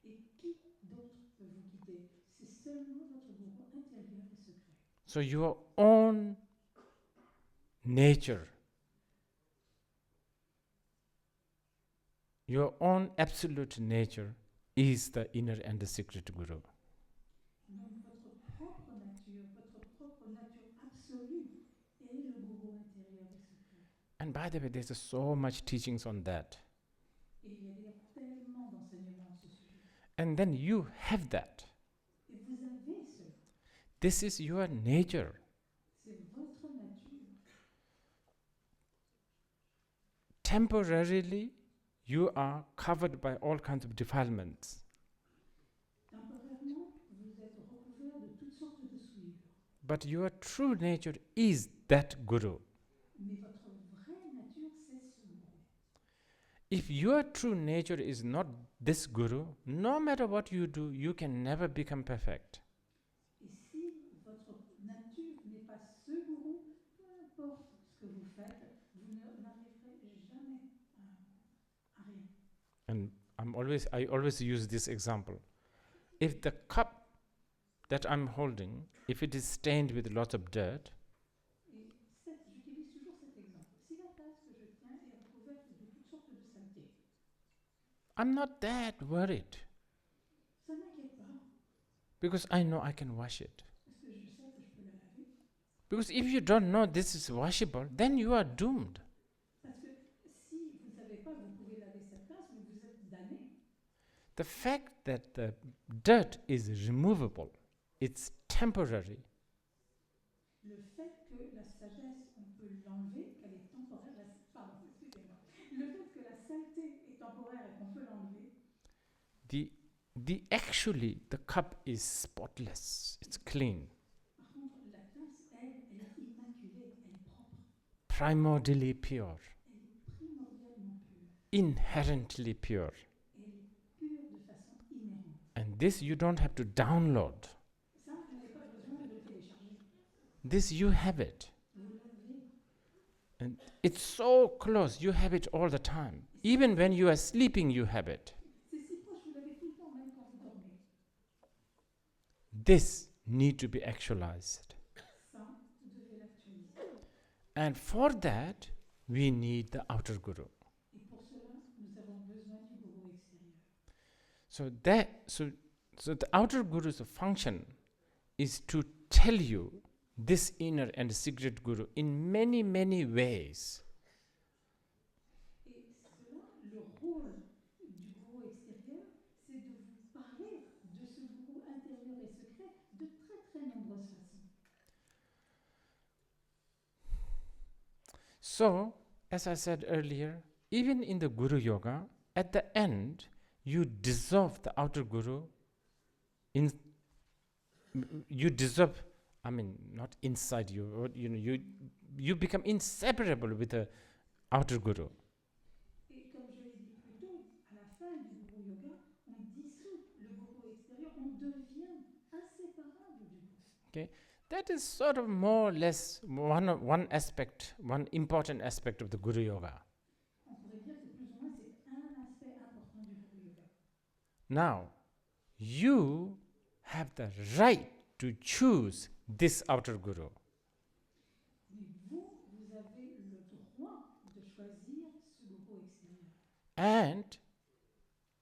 Et qui d'autre peut vous guider? C'est seulement votre gourou intérieur et secret. So your own nature, your own absolute nature is the inner and the secret Guru. Donc votre propre nature absolue est le gourou intérieur et secret. And by the way, there's so much teachings on that. Et il y a d'ailleurs tellement d'enseignements à ce sujet. And then you have that. Et vous avez cela. This is your nature. C'est votre nature. Temporarily, you are covered by all kinds of defilements. Temporairement, vous êtes recouvert de toutes sortes de souillures. But your true nature is that Guru. Mais votre vraie nature, c'est ce gourou. If your true nature is not this Guru, no matter what you do, you can never become perfect. Et si votre nature n'est pas ce gourou, peu importe ce que vous faites, vous n'arriverez jamais à rien. And I always use this example. If the cup that I'm holding, if it is stained with lots of dirt, Et j'utilise toujours cet exemple. Si la tasse que je tiens est recouverte de toutes sortes de saletés, I'm not that worried ça ne m'inquiète pas, because I know I can wash it. parce que je sais que je peux la laver. Because if you don't know this is washable, then you are doomed. Parce que si vous ne savez pas que vous pouvez laver cette tasse, mais vous êtes damné. The fact that the dirt is removable, it's temporary, Le fait que la sagesse, on peut l'enlever, qu'elle est temporaire, pardon, excusez-moi. Le fait que la saleté est temporaire et qu'on peut l'enlever, the cup is spotless, it's clean, par contre, la tasse, elle est immaculée, elle est propre, primordially pure, elle est primordialement pure, inherently pure. elle est pure de façon inhérente. And this you don't have to download. Ça, vous n'avez pas besoin de le télécharger. This you have it. Vous l'avez. And it's so close, you have it all the time. Even when you are sleeping, you have it. C'est si proche, vous l'avez tout le temps, même quand vous dormez. This need to be actualized. Ça, vous devez l'actualiser. And for that, we need the outer Guru. Et pour cela, nous avons besoin du gourou extérieur. So the outer Guru's function is to tell you this inner and secret Guru in many, many ways. Et cela, le rôle du gourou extérieur, c'est de vous parler de ce gourou intérieur et secret de très très nombreuses façons. So, as I said earlier, even in the Guru Yoga, at the end, you dissolve the outer Guru. Not inside you, or, you become inseparable with the outer Guru. Et comme je l'ai dit plus tôt, à la fin du gourou yoga, on dissout le gourou extérieur, on devient inséparable du gourou. Okay, that is sort of more or less one aspect, one important aspect of the Guru Yoga. On pourrait dire que plus ou moins c'est un aspect important du gourou yoga. Now, you have the right to choose this outer Guru. Mais vous avez le droit de choisir ce gourou extérieur. And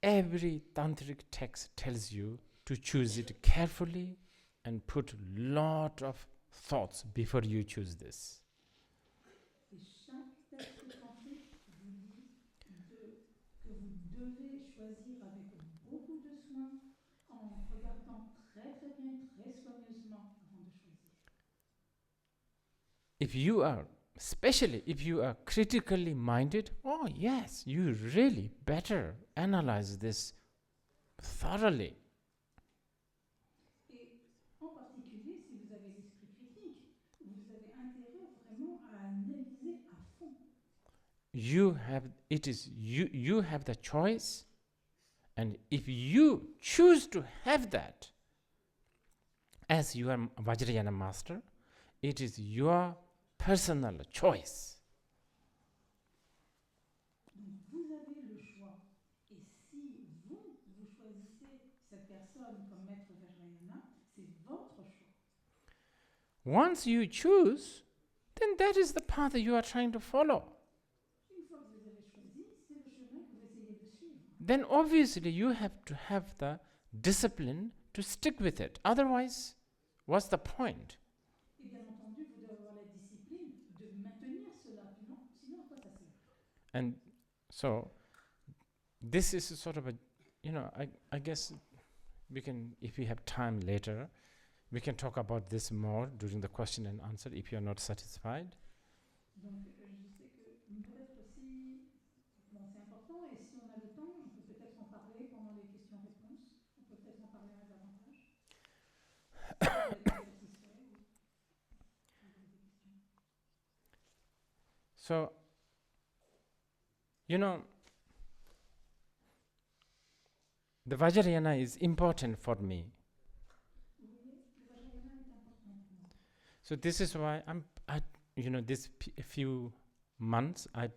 every tantric text tells you to choose it carefully and put lot of thoughts before you choose this. Et chaque texte tantrique vous dit que vous devez choisir avec beaucoup de soin, en regardant très très bien, très soigneusement avant de choisir. If you are, especially if you are critically minded, oh yes, you really better analyze this thoroughly. Et en particulier, si vous avez l'esprit critique, vous avez intérêt vraiment à analyser à fond. You have you have the choice, and if you choose to have that as your Vajrayana master, it is your personal choice. Donc vous avez le choix. Et si vous choisissez cette personne comme maître Vajrayana, c'est votre choix. Once you choose, then that is the path you are trying to follow. Une fois que vous avez choisi, c'est le chemin que vous essayez de suivre. Then obviously you have to have the discipline to stick with it. Otherwise, what's the point? Et bien entendu, vous devez avoir la discipline de maintenir cela. Sinon, à quoi ça sert? And so, this is a sort of a, I guess we can, if we have time later, we can talk about this more during the question and answer if you are not satisfied. Donc, je sais que peut-être si, bon, c'est important, et si on a le temps, on peut peut-être en parler pendant les questions-réponses. On peut peut-être en parler davantage. Si vous n'êtes pas satisfait ou vous avez des questions. So, the Vajrayana is important for me. Vous voyez, le Vajrayana est important pour moi. So this is why this few months I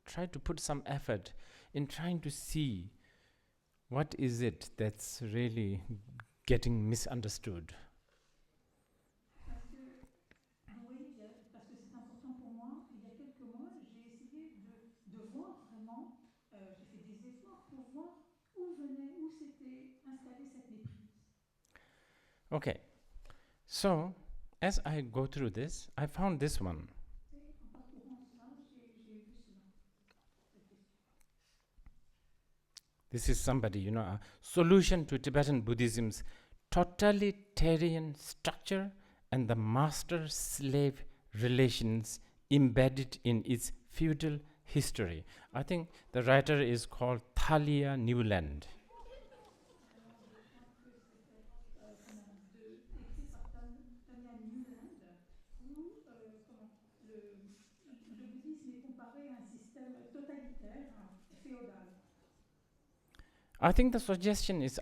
try to put some effort in trying to see what is it that's really getting misunderstood. Parce que, vous voyez, parce que c'est important pour moi, il y a quelques mois, j'ai essayé de voir vraiment, j'ai fait des efforts pour voir où s'était installée cette méprise. Okay, so as I go through this, I found this one. Et en parcourant cela, j'ai vu cela, cette question. This is somebody, a solution to Tibetan Buddhism's totalitarian structure and the master-slave relations embedded in its feudal history. I think the writer is called Thalia Newland. Écrit par Tanya Newland, où le bouddhisme est comparé à un système totalitaire, féodal. I think the suggestion is,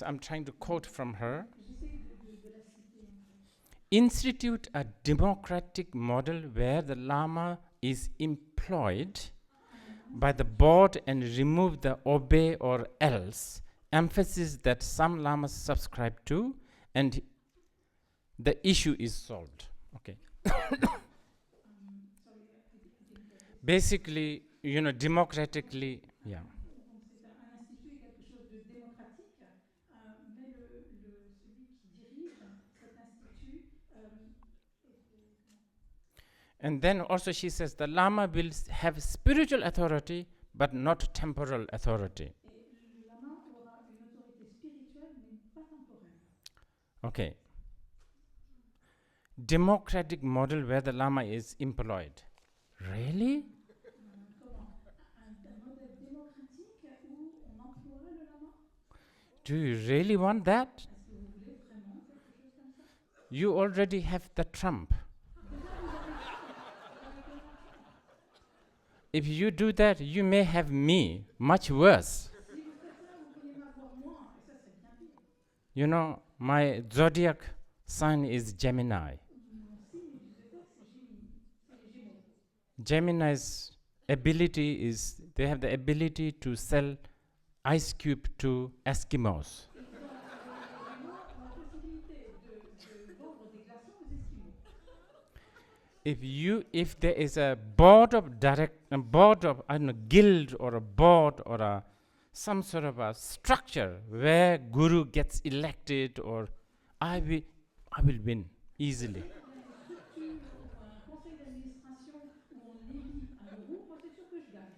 I'm trying to quote from her. J'essaie de la citer en fait. Institute a democratic model where the Llama is employed by the board and remove the obey or else emphasis that some Lamas subscribe to, and the issue is solved. Okay. Basically, democratically, yeah. Donc c'est un institut est quelque chose de démocratique, mais celui qui dirige cet institut And then also she says the Lama will have spiritual authority but not temporal authority. et le lama aura une autorité spirituelle mais pas temporelle. Okay. Democratic model where the Lama is employed. Really? Comment? Un modèle démocratique où on emploie le lama? Do you really want that? Est-ce que vous voulez vraiment quelque chose comme ça? You already have the Trump. If you do that, you may have me, much worse. Si vous faites ça, vous pourriez m'avoir moi, et ça serait bien pire. My zodiac sign is Gemini. Mon signe du zodiaque, c'est Gémini, c'est les Gémeaux. Gemini's ability is, they have the ability to sell ice cube to Eskimos. Les Gémeaux ont la possibilité de vendre des glaçons aux Esquimaux. If there is a board of guild or a board or some sort of a structure where guru gets elected, or I will win easily. Une structure ou un conseil d'administration où on élit un gourou, moi c'est sûr que je gagne.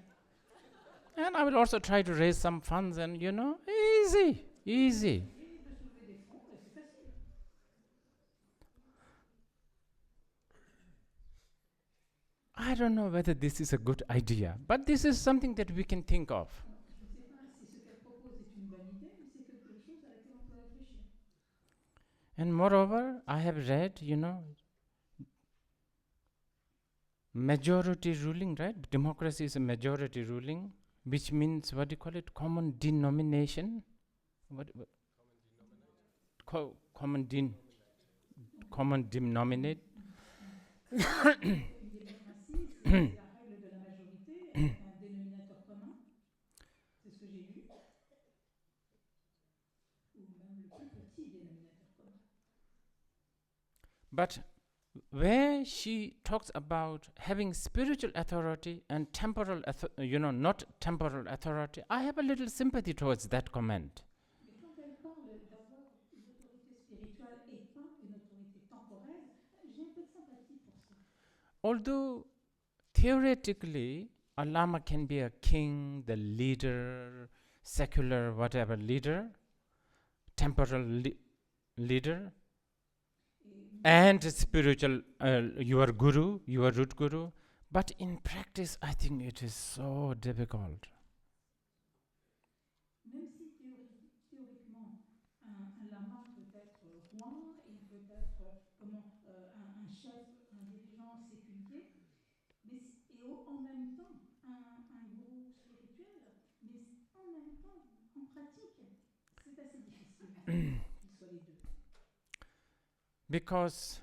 And I will also try to raise some funds and easy. Essayer de soulever des fonds, et c'est facile. I don't know whether this is a good idea, but this is something that we can think of. Je ne sais pas si ce qu'elle propose est une bonne idée, mais c'est quelque chose à laquelle on peut réfléchir. And moreover, I have read, majority ruling, right? Democracy is a majority ruling, which means, what do you call it? Common denomination? Common denominate. Une démocratie, c'est la règle de la majorité avec un dénominateur commun. C'est ce que j'ai lu. Ou même le plus petit dénominateur commun. But where she talks about having spiritual authority and temporal, not temporal authority, I have a little sympathy towards that comment. Mais quand elle parle d'avoir une autorité spirituelle et pas une autorité temporelle, j'ai un peu de sympathie pour ça. Although theoretically, a Lama can be a king, the leader, secular, whatever leader, temporal leader, and spiritual, your guru, your root guru. But in practice, I think it is so difficult. Même si théoriquement, un lama peut être roi, il peut être un chef, un dirigeant séculier, mais en même temps un gourou spirituel, mais en même temps, en pratique, c'est assez difficile en fait, qu'il soit les deux. Because,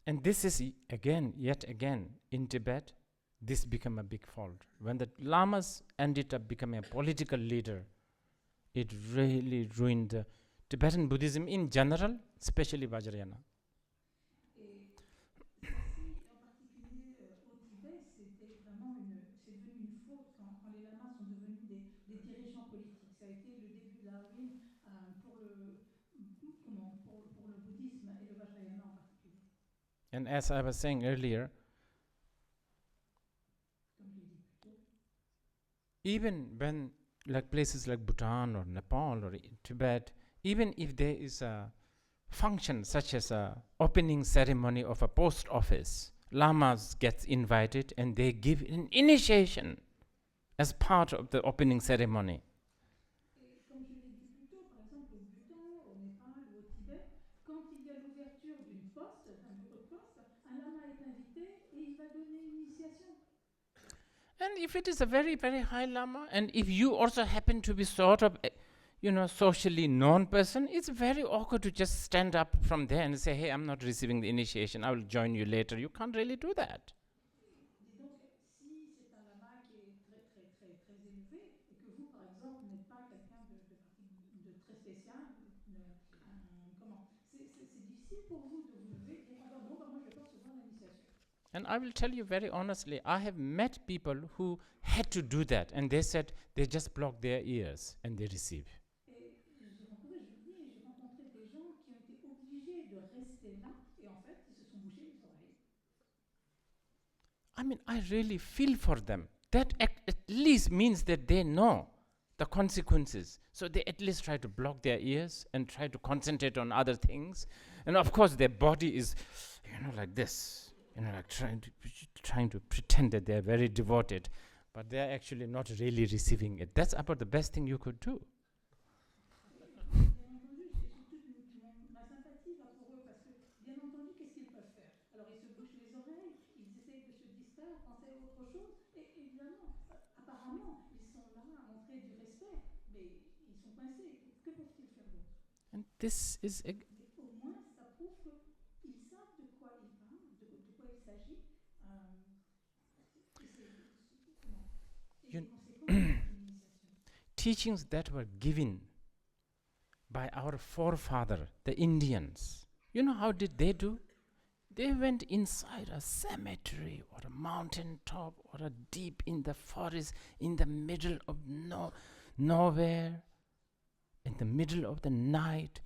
and this is yet again, in Tibet, this became a big fault. When the lamas ended up becoming a political leader, it really ruined Tibetan Buddhism in general, especially Vajrayana. Et ceci, en particulier au Tibet, c'est devenu une faute quand les lamas sont devenus des dirigeants politiques. Ça a été le début de la ruine pour le bouddhisme et le Vajrayana en particulier. And as I was saying earlier, even when places like Bhutan or Nepal or Tibet, even if there is a function such as a opening ceremony of a post office, lamas gets invited and they give an initiation as part of the opening ceremony. Et comme je l'ai dit plus tôt, par exemple au Bhutan, au Népal ou au Tibet, quand il y a l'ouverture d'une poste, d'un bureau de poste, un lama est invité et il va donner une initiation. And if it is a very, very high lama, and if you also happen to be sort of, socially known person, it's very awkward to just stand up from there and say, hey, I'm not receiving the initiation, I will join you later. You can't really do that. Et donc, si c'est un lama qui est très, très, très, très élevé, et que vous, par exemple, n'êtes pas quelqu'un de très spécial, c'est difficile pour vous de vous lever et de dire, ah ben non, moi je ne vais pas recevoir l'initiation. And I will tell you very honestly, I have met people who had to do that, and they said they just block their ears and they receive. Et j'ai rencontré des gens qui ont été obligés de rester là, et en fait, ils se sont bouchés les oreilles. I mean, I really feel for them. That at least means that they know the consequences. So they at least try to block their ears and try to concentrate on other things. And of course, their body is, like this. Like trying to pretend that they're very devoted, but they're actually not really receiving it. That's about the best thing you could do. Bien entendu, ma sympathie va pour eux parce que, bien entendu, qu'est-ce qu'ils peuvent faire? Alors, ils se bouchent les oreilles, ils essayent de se distraire, penser à autre chose, et évidemment, apparemment, ils sont là à montrer du respect, mais ils sont coincés. Que peuvent-ils faire d'autre? And this is Mais au moins, ça prouve qu'ils savent de quoi ils parlent, de quoi il s'agit, et les conséquences de l'initiation. teachings that were given by our forefather, the Indians. You know how did they do? They went inside a cemetery or a mountain top or a deep in the forest in the middle of nowhere, in the middle of the night,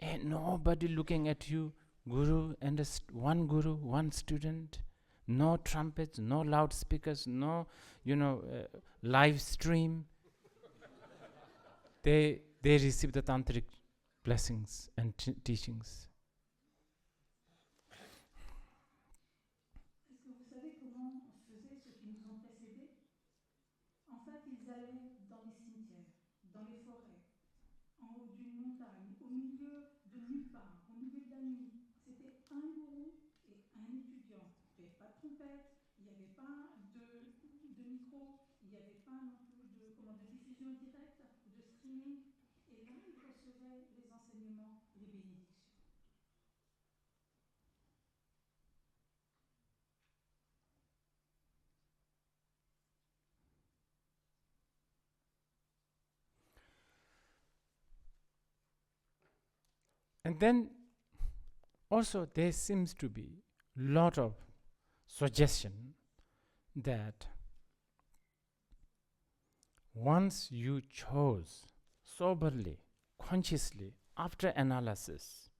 and nobody looking at you, guru and one guru, one student, no trumpets, no loudspeakers, no, live stream. They receive the tantric blessings and teachings. gens faisaient, ceux qui nous ont précédés, en fait, ils allaient dans les cimetières, dans les forêts, en haut d'une montagne, au milieu de nulle part, au milieu de la nuit. C'était un gourou et un étudiant. Il n'y avait pas de trompette, il n'y avait pas de micro, il n'y avait pas non plus de diffusion directe ou de streaming. Et là, ils recevaient les enseignements, les bénédictions. And then also there seems to be a lot of suggestion that once you chose soberly, consciously, after analysis,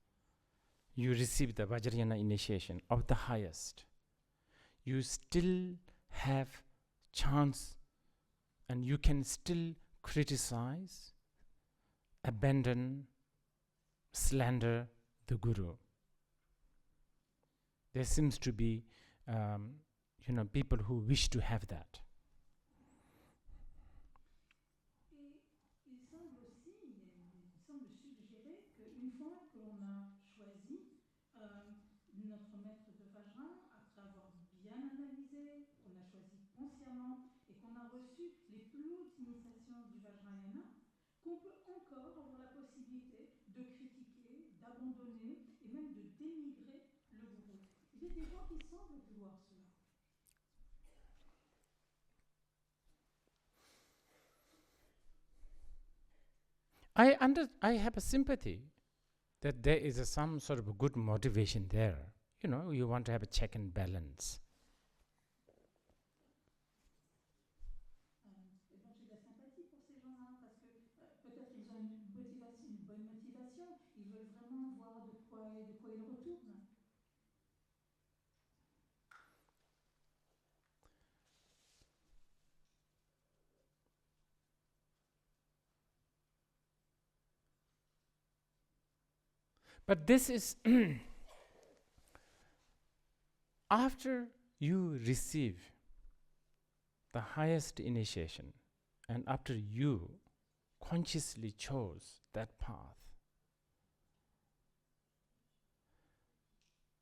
you receive the Vajrayana initiation of the highest, you still have chance and you can still criticize, abandon, slander the Guru. There seems to be people who wish to have that. Et il semble aussi, il semble suggérer qu'une fois que l'on a choisi notre maître de Vajra, après avoir bien analysé, qu'on a choisi consciemment et qu'on a reçu les plus hautes initiations du Vajrayana, qu'on peut encore avoir la possibilité de critiquer, d'abandonner et même de dénigrer le gourou. Il y a des gens qui semblent vouloir cela. I have a sympathy that there is some sort of a good motivation there. You want to have a check and balance. Et donc j'ai de la sympathie pour ces gens-là, parce que peut-être qu'ils ont une bonne motivation, ils veulent vraiment voir de quoi ils retournent. But this is after you receive the highest initiation and after you consciously chose that path.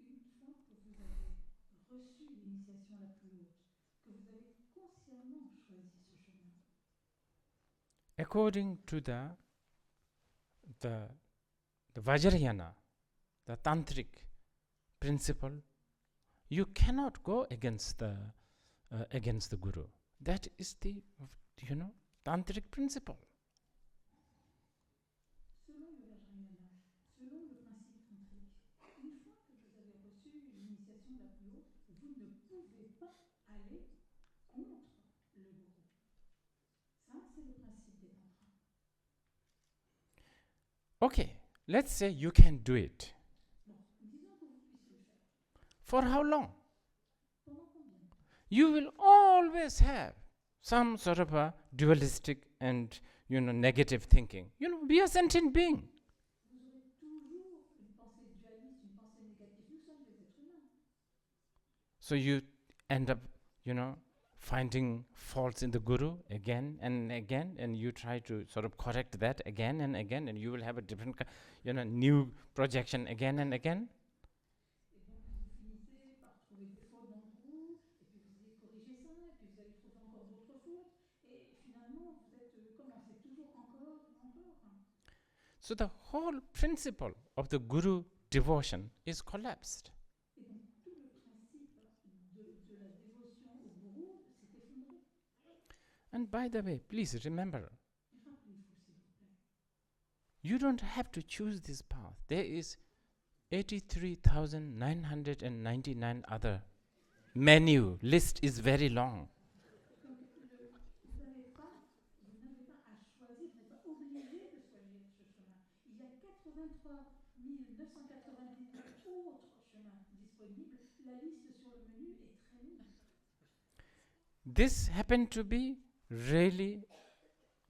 Une fois que vous avez reçu l'initiation la plus haute, que vous avez consciemment choisi ce chemin, According to the Vajrayana, the tantric principle, you cannot go against the Guru. That is the tantric principle. selon le Vajrayana, selon le principe tantrique, une fois que vous avez reçu l'initiation la plus haute, vous ne pouvez pas aller contre le gourou. Ça, c'est le principe des tantras. Okay, let's say you can do it. Bon, disons que vous puissiez le faire. For how long? Pendant combien de temps? You will always have some sort of a dualistic and negative thinking. Be a sentient being. Vous aurez toujours une pensée dualiste, une pensée négative. Nous sommes des êtres humains. So you end up, finding faults in the Guru again and again, and you try to sort of correct that again, and you will have a different, new projection again and again. Et donc vous finissez par trouver des fautes dans le gourou, et puis vous allez corriger ça, et puis vous allez trouver encore d'autres fautes, et finalement vous êtes commencez toujours encore et encore. So the whole principle of the Guru devotion is collapsed. Et donc tout le principe de la dévotion au gourou s'est effondré. And by the way, please remember, Et rappelez-vous s'il vous plaît, you don't have to choose this path. There is 83,999 other menu. List is very long. donc vous n'avez pas à choisir, vous n'êtes pas obligé de choisir ce chemin. Il y a 83 999 autres chemins disponibles. La liste sur le menu est très longue. This happened to be really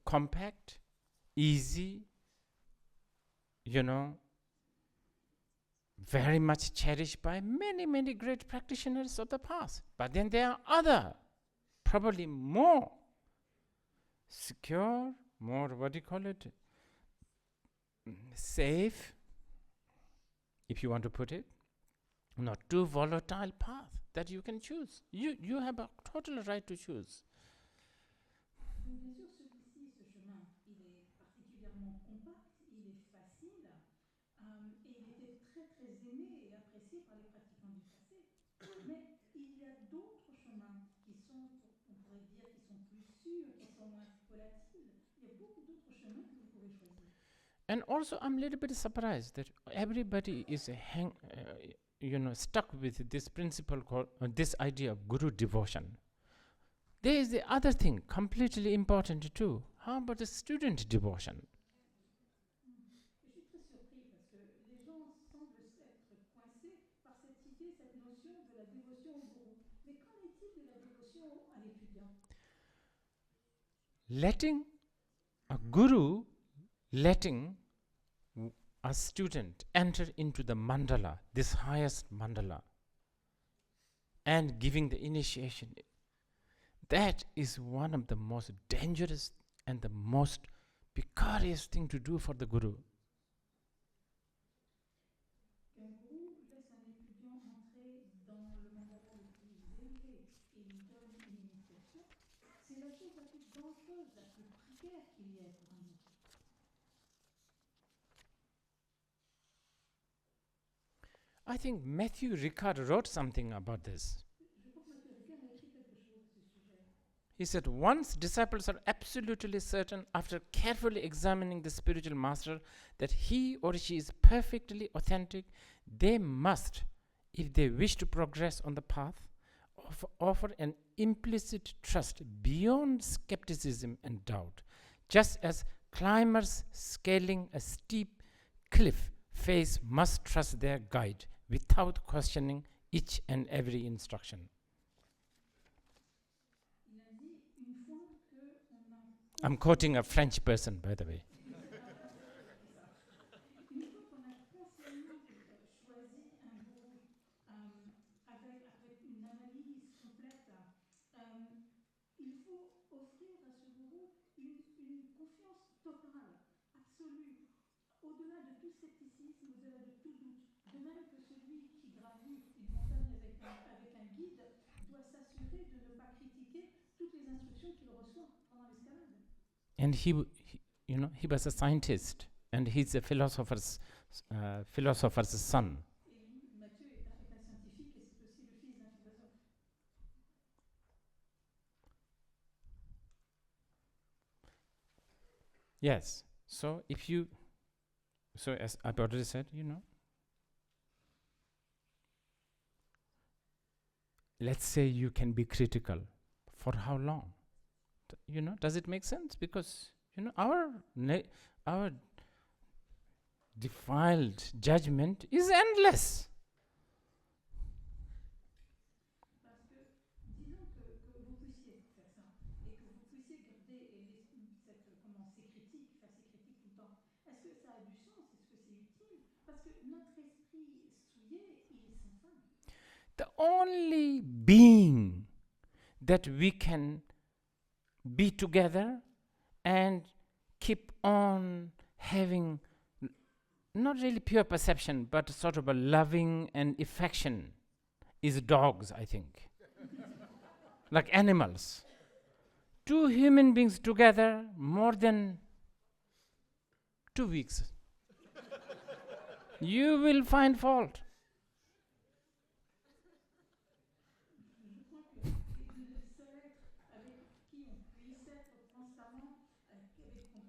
compact, easy, very much cherished by many, many great practitioners of the past. But then there are other, probably more secure, more, what do you call it, safe, if you want to put it, not too volatile path that you can choose. You have a total right to choose. Donc bien sûr, celui-ci, ce chemin, il est particulièrement compact, il est facile, et il était très très aimé et apprécié par les pratiquants du passé. Mais il y a d'autres chemins qui sont, on pourrait dire, qui sont plus sûrs, qui sont moins volatiles. Il y a beaucoup d'autres chemins que vous pouvez choisir. And also, I'm a little bit surprised that everybody is stuck with this principle called this idea of guru devotion. There is the other thing, completely important too. How about the student devotion? Je suis très surpris parce que les gens semblent être coincés par cette idée, cette notion de la dévotion au gourou. Mais qu'en est-il de la dévotion à l'étudiant? Letting a student enter into the mandala, this highest mandala, and giving the initiation, that is one of the most dangerous and the most precarious thing to do for the guru. Qu'un gourou laisse un étudiant entrer dans le mandala le plus élevé et lui donne une initiation, c'est la chose la plus dangereuse, la plus précaire qu'il y ait pour un gourou. I think Matthew Ricard wrote something about this. Je crois que Mathieu Ricard a écrit quelque chose à ce sujet. He said, once disciples are absolutely certain, after carefully examining the spiritual master, that he or she is perfectly authentic, they must, if they wish to progress on the path, offer an implicit trust beyond skepticism and doubt, just as climbers scaling a steep cliff face must trust their guide without questioning each and every instruction. Il a dit une fois que on a I'm quoting a French person, by the way. Une fois qu'on a consciemment choisi un gourou après une analyse complète, il faut offrir à ce gourou une confiance totale, absolue, au-delà de tout scepticisme, au-delà de tout doute. De même que celui qui gravit une montagne avec un guide doit s'assurer de ne pas critiquer toutes les instructions qu'il reçoit pendant l'escalade. And he was a scientist, and he's a philosopher's son. Et lui, Mathieu est un scientifique et c'est aussi le fils d'un philosophe. Yes. So as I've already said, let's say you can be critical. For how long? Does it make sense? Because, our defiled judgment is endless. Parce que, disons que vous puissiez faire ça et que vous puissiez garder cette ces critiques, faire ces critiques tout le temps. Est-ce que ça a du sens? Est-ce que c'est utile? Parce que notre esprit souillé, il est sans fin. The only being that we can be together and keep on having not really pure perception, but sort of a loving and affection is dogs, I think. Like animals. Two human beings together more than 2 weeks. You will find fault. Je crois que le seul être avec qui on puisse être transparent, qu'on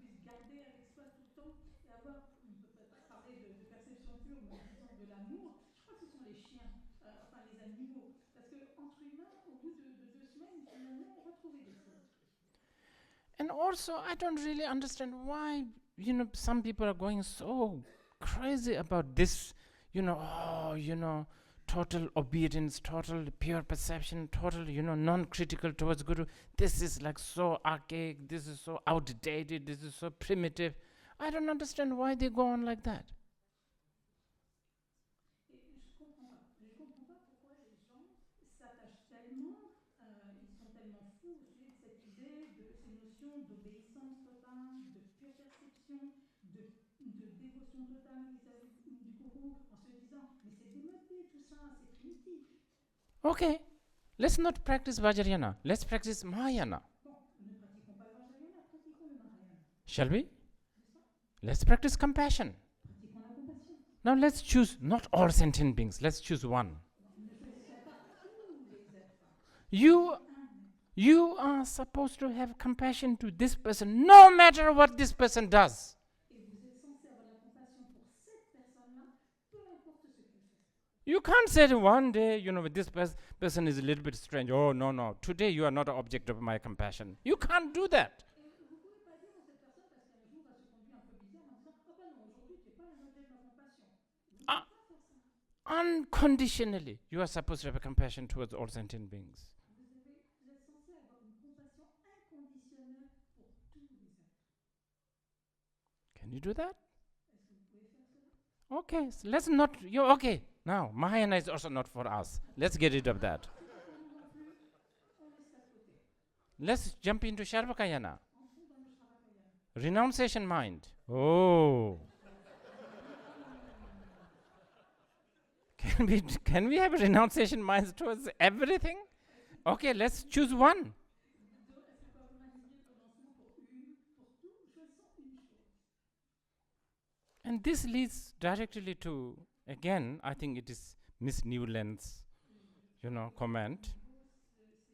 puisse garder avec soi tout le temps et avoir, on ne peut pas parler de perception pure, mais disons de l'amour, je crois que ce sont les chiens, enfin les animaux. Parce qu'entre humains, au bout de 2 semaines, finalement, on va trouver des fautes. And also, I don't really understand why, some people are going so crazy about this, total obedience, total pure perception, total, non-critical towards Guru. This is like so archaic, this is so outdated, this is so primitive. I don't understand why they go on like that. complètement fou, celui de cette idée, de ces notions d'obéissance totale, de pure perception, de dévotion totale vis-à-vis du gourou, en se disant, mais c'est démodé tout ça, c'est primitif. Okay, let's not practice Vajrayana. Let's practice Mahayana. Bon, ne pratiquons pas le Vajrayana, pratiquons le Mahayana. Shall we? N'est-ce pas? Let's practice compassion. Pratiquons la compassion. Now let's choose not all sentient beings. Let's choose one. Ne choisissons pas tous les êtres. You, Un être. you are supposed to have compassion to this person, no matter what this person does. Et vous êtes censé avoir de la compassion pour cette personne-là, peu importe ce qu'elle fait. You can't say that one day, this person is a little bit strange. Oh, no. Today you are not an object of my compassion. You can't do that. Et vous ne pouvez pas dire à cette personne, parce qu'un jour elle se conduit un peu bizarre, en disant, ah ben non, aujourd'hui tu n'es pas l'objet de ma compassion. Vous ne pouvez Ah. pas faire ça. Unconditionally, you are supposed to have compassion towards all sentient beings. Vous êtes censé avoir une compassion inconditionnelle pour tous les êtres. Can you do that? Est-ce que vous pouvez faire cela? Okay, so let's not. Okay, now Mahayana is also not for us. Let's get rid of that. C'est pas pour nous non plus, on laisse ça de côté. Let's jump into Sharvakayana. Entrons dans le Shravakayana. Renunciation mind. Oh. Can we have renunciation minds towards everything? Okay, let's choose one. Est-ce que vous m'indiquez le commencement pour tout, choisissons une chose. And this leads directly to, again, I think it is Miss Newland's, comment. C'est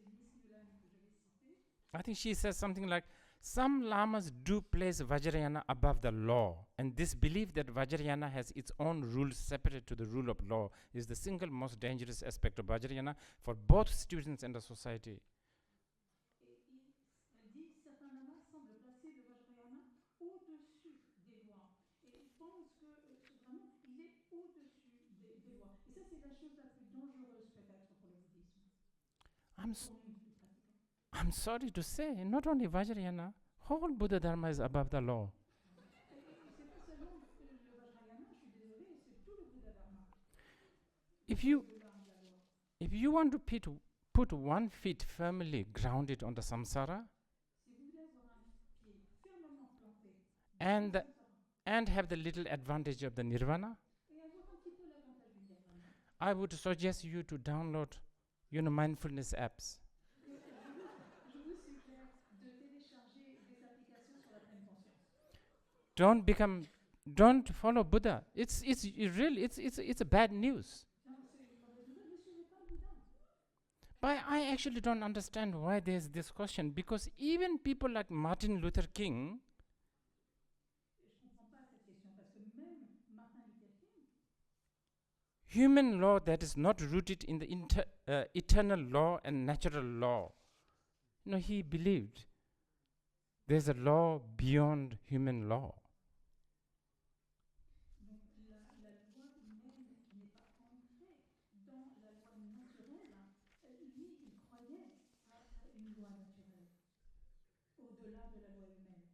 Miss Newland que je vais citer. I think she says something like, some lamas do place Vajrayana above the law, and this belief that Vajrayana has its own rules separate to the rule of law is the single most dangerous aspect of Vajrayana for both students and the society. Et elle dit, certains lamas semblent placer le Vajrayana au-dessus des lois. Et ils pensent que vraiment, il est au-dessus des lois. Et ça, c'est la chose la plus dangereuse peut-être pour le bouddhisme. I'm, Pour nous, les pratiquants. I'm sorry to say, not only Vajrayana, whole Buddha Dharma is above the law. Et c'est pas seulement le Vajrayana, je suis désolée, c'est tout le Bouddha Dharma. If you, Au-delà de la loi. if you want to put one foot firmly grounded on the samsara Si vous voulez avoir un pied fermement planté and, dans le samsara and have the little advantage of the nirvana, et avoir un petit peu l'avantage du nirvana, I would suggest you to download, mindfulness apps. je vous suggère de télécharger des applications sur la pleine conscience. Don't follow Buddha. It's a bad news. Non, c'est une mauvaise nouvelle, ne suivez pas le Bouddha. But I actually don't understand why there's this question, because even people like Martin Luther King, Je ne comprends pas cette question parce que même Martin Luther King, human law that is not rooted in the eternal law and natural law, he believed there's a law beyond human law. donc la loi humaine qui n'est pas ancrée dans la loi naturelle, lui, il croyait à une loi naturelle, au-delà de la loi humaine.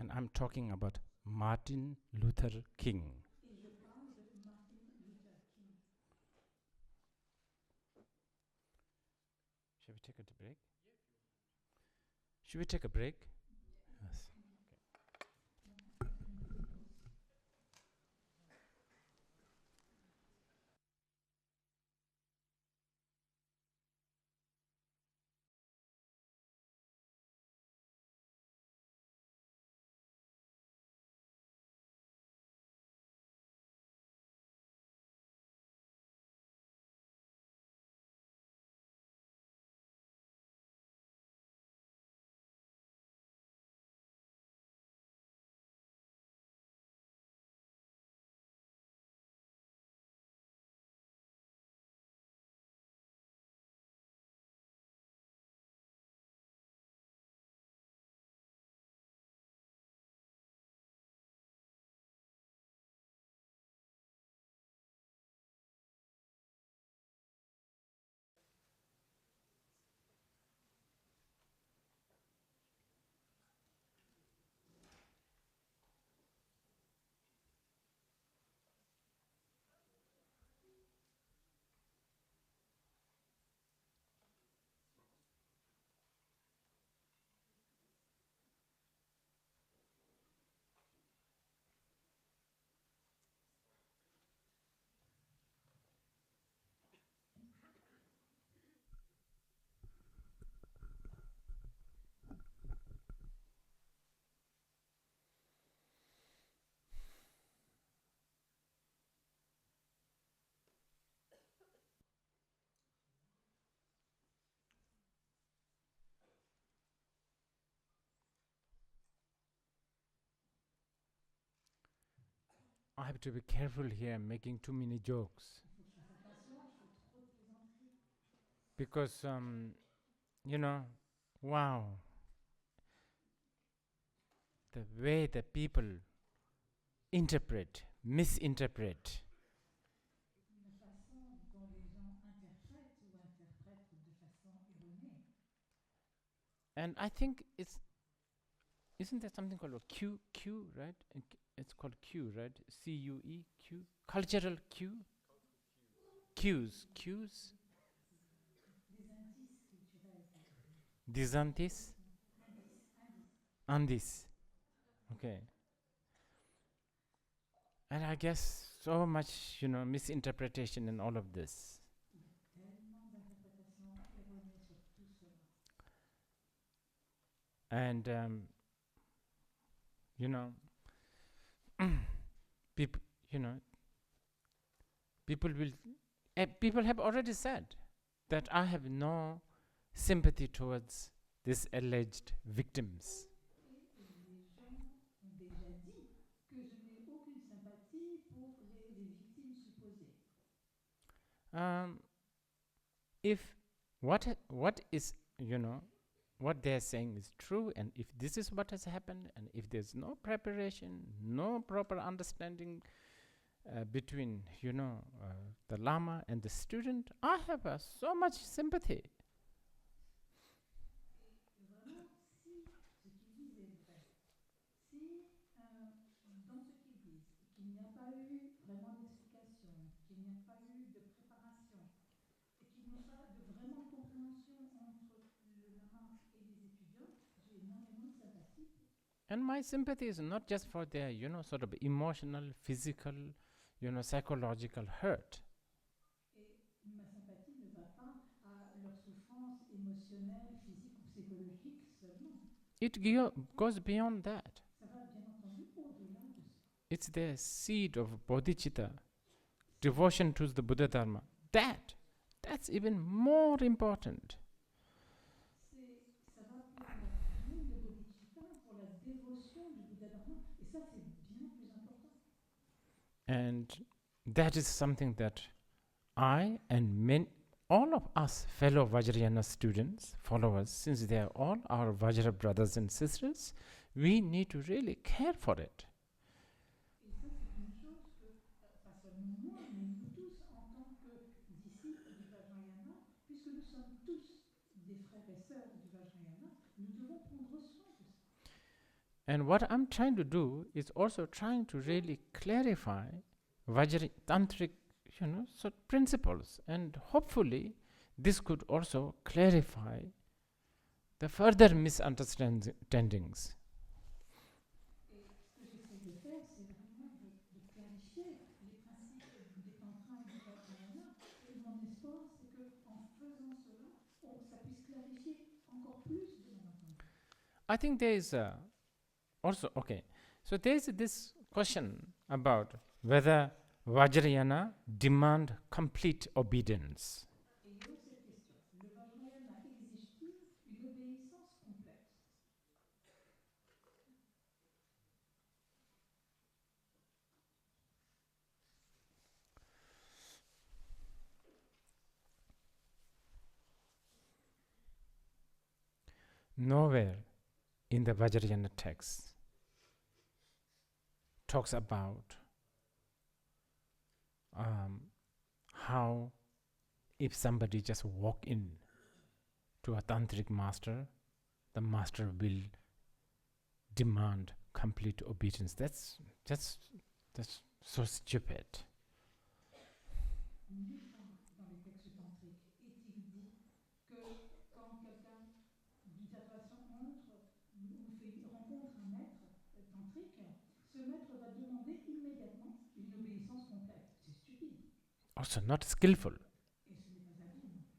And I'm talking about Martin Luther King. Et je parle de Martin Luther King. Shall we take a break? Should we take a break? Yes. I have to be careful here, making too many jokes. Il faut que je fasse attention, je fais trop de plaisanteries. Because, wow, the way the people misinterpret. La façon dont les gens interprètent ou interprètent de façon erronée. And I think isn't there something called a Q, right? It's called Q, right? CUE, Q? Cultural Q? Cues. Des indices culturels. Disantis? Indices. Andis. Okay. And I guess so much, misinterpretation in all of this. Il y a tellement d'interprétations erronées sur tout cela. And, people, people have already said that I have no sympathy towards these alleged victims. Et les gens ont déjà dit que je n'ai aucune sympathie pour les victimes supposées. If what is, what they're saying is true, and if this is what has happened, and if there's no preparation, no proper understanding between, the Lama and the student, I have so much sympathy. Et vraiment, si ce qu'ils disent est vrai, si dans ce qu'ils disent, qu'il n'y a pas eu vraiment d'explication, qu'il n'y a pas eu de préparation, et qu'il n'y a pas de vraiment de compréhension entre le lama et les étudiants, j'ai énormément de sympathie. And my sympathy is not just for their, sort of emotional, physical, psychological hurt. Et ma sympathie ne va pas à leur souffrance émotionnelle, physique ou psychologique seulement. It goes beyond that. Ça va bien entendu au-delà de ça. It's their seed of bodhicitta, devotion to the Buddha Dharma. That's even more important. Ça va pour la graine de bodhicitta, pour la dévotion du Bouddha Dharma. Et ça, c'est bien plus important. And that is something that I and all of us fellow Vajrayana students, followers, since they are all our Vajra brothers and sisters, we need to really care for it. Et ça, c'est une chose que, pas seulement moi, mais nous tous, en tant que disciples du Vajrayana, puisque nous sommes tous des frères et sœurs du Vajrayana, nous devons prendre soin de ça. And what I'm trying to do is also trying to really clarify Tantric, principles, and hopefully this could also clarify the further misunderstandings. Et ce que j'essaie de faire, c'est vraiment de clarifier les principes des tantras et du Vajrayana. Et mon espoir, c'est qu'en faisant cela, ça puisse clarifier encore plus de malentendus. I think there is also, okay, so there is this question about whether Vajrayana demand complete obedience. Et il y a aussi cette question. Le Vajrayana exige-t-il une obéissance complète? Nowhere in the Vajrayana text talks about how if somebody just walk in to a tantric master, the master will demand complete obedience. That's so stupid. Nulle part dans les textes tantriques est-il dit que quand quelqu'un d'une situation rencontre un maître tantrique, ce maître va demander immédiatement une obéissance complète. C'est stupide. Also not skillful. Et ce n'est pas habile non plus.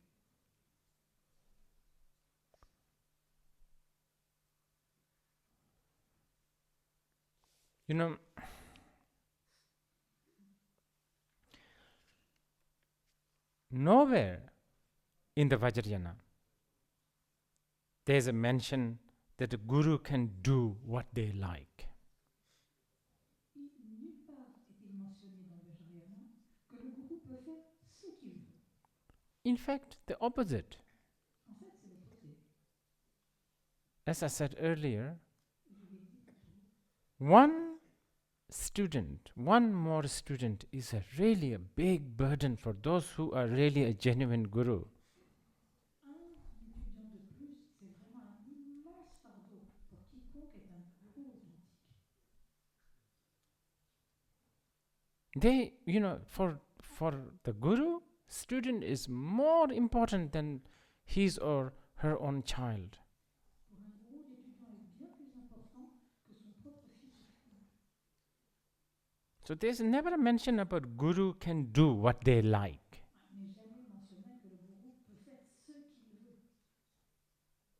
Nowhere in the Vajrayana there is a mention that the guru can do what they like. Nulle part est-il In fact, the opposite. En fait, c'est l'opposé. As I said earlier, Je l'ai dit plus tôt. one student, one more student is really a big burden for those who are really a genuine guru. Un étudiant de plus, c'est vraiment un immense fardeau pour quiconque est un gourou authentique. They, for the guru, student is more important than his or her own child. Pour un gourou, l'étudiant est bien plus important que son propre fils ou fille. So there's never a mention about guru can do what they like. Il n'est jamais mentionné que le gourou peut faire ce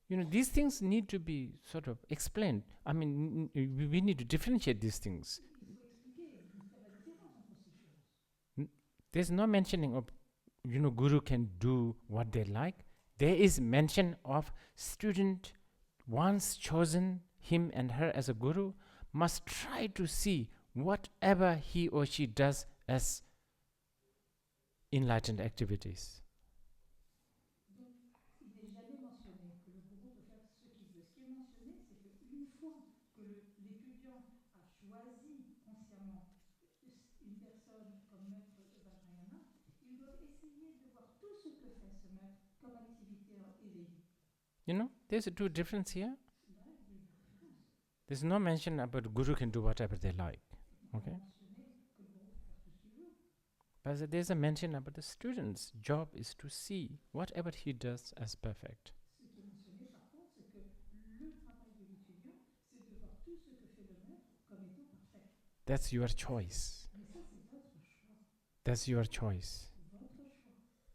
qu'il veut. These things need to be sort of explained. I mean, we need to differentiate these things. Il faut expliquer, faire la différence entre ces choses. There's no mentioning of, guru can do what they like. There is mention of student, once chosen him and her as a guru, must try to see whatever he or she does as enlightened activities. Donc, il n'est jamais mentionné que le gourou peut faire ce qu'il veut. Ce qui est mentionné, c'est qu'une fois que l'étudiant a choisi consciemment une personne comme maître Vajrayana, ils doivent essayer de voir tout ce que fait ce maître comme activité éveillée. There's a two difference here. Là, il y a une différence. There's no mention about guru can do whatever they like. Okay. Mentionner que le gourou peut faire tout ce qu'il veut. But there's a mention about the student's job is to see whatever he does as perfect. Ce qui est mentionné par contre, c'est que le travail de l'étudiant, c'est de voir tout ce que fait le maître comme étant parfait. That's your choice. Mais ça, c'est votre choix. That's your choice. Votre choix.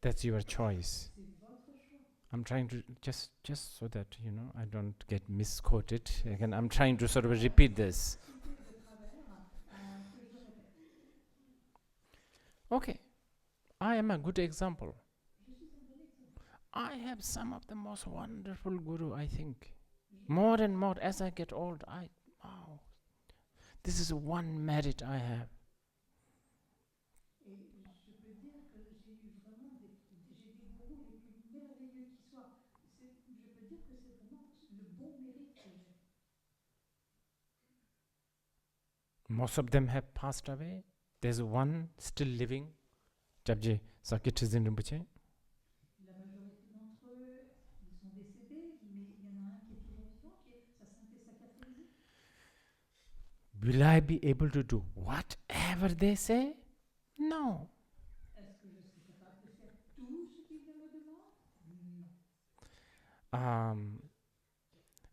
That's your choice. C'est votre choix. I'm trying to just so that I don't get misquoted again. I'm trying to sort of repeat this. Okay, I am a good example. I have some of the most wonderful guru, I think. More and more as I get old, wow, this is one merit I have. Et je peux dire que j'ai eu vraiment j'ai des gourous les plus merveilleux qui soient. Je peux dire que c'est vraiment le bon mérite que j'ai. Most of them have passed away. There's one still living, Dzongsar Khyentse Rinpoche. La majorité d'entre eux, ils sont décédés, mais il y en a un qui est toujours vivant, qui est sa sainteté sacralisée. Will I be able to do whatever they say? No. Est-ce que je serai capable de faire tout ce qu'ils me demandent?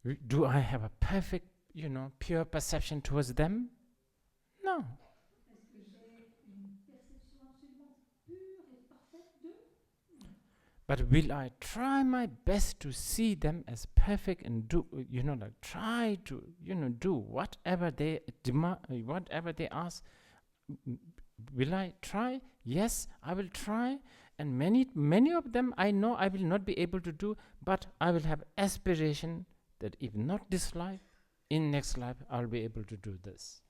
Non. Do I have a perfect, pure perception towards them? No. Est-ce que j'ai une perception absolument pure et parfaite d'eux? Non. But will I try my best to see them as perfect and do, try to, do whatever they demand, whatever they ask? Will I try? Yes, I will try. And many of them I know I will not be able to do, but I will have aspiration that if not this life, in next life I'll be able to do this.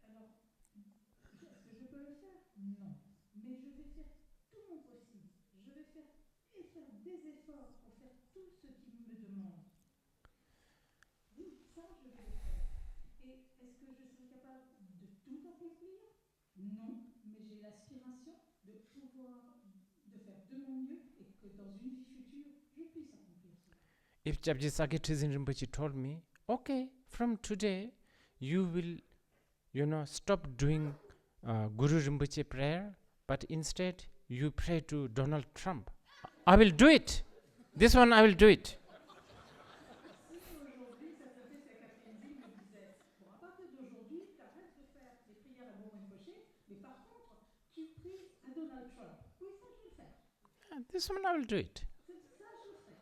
Alors, est-ce que je peux le faire? Non. Mais je vais faire tout mon possible. Je vais faire des efforts pour faire tout ce qu'ils me demandent. Oui, ça, je vais le faire. Et est-ce que je serai capable de tout accomplir? Non, mais j'ai l'aspiration de pouvoir de faire de mon mieux et que dans une vie future, je puisse accomplir cela. If Dzongsar Khyentse Rinpoche told me, okay, from today you will, stop doing Guru Rinpoche prayer, but instead you pray to Donald Trump, I will do it. This one I will do it. Si aujourd'hui, sa sainteté Catherine me disait, bon, à partir d'aujourd'hui, tu arrêtes de faire les prières à Guru Rinpoche, mais par contre, tu pries à Donald Trump. Oui, ça, je vais le faire. This one I will do it. Ça, je le ferai.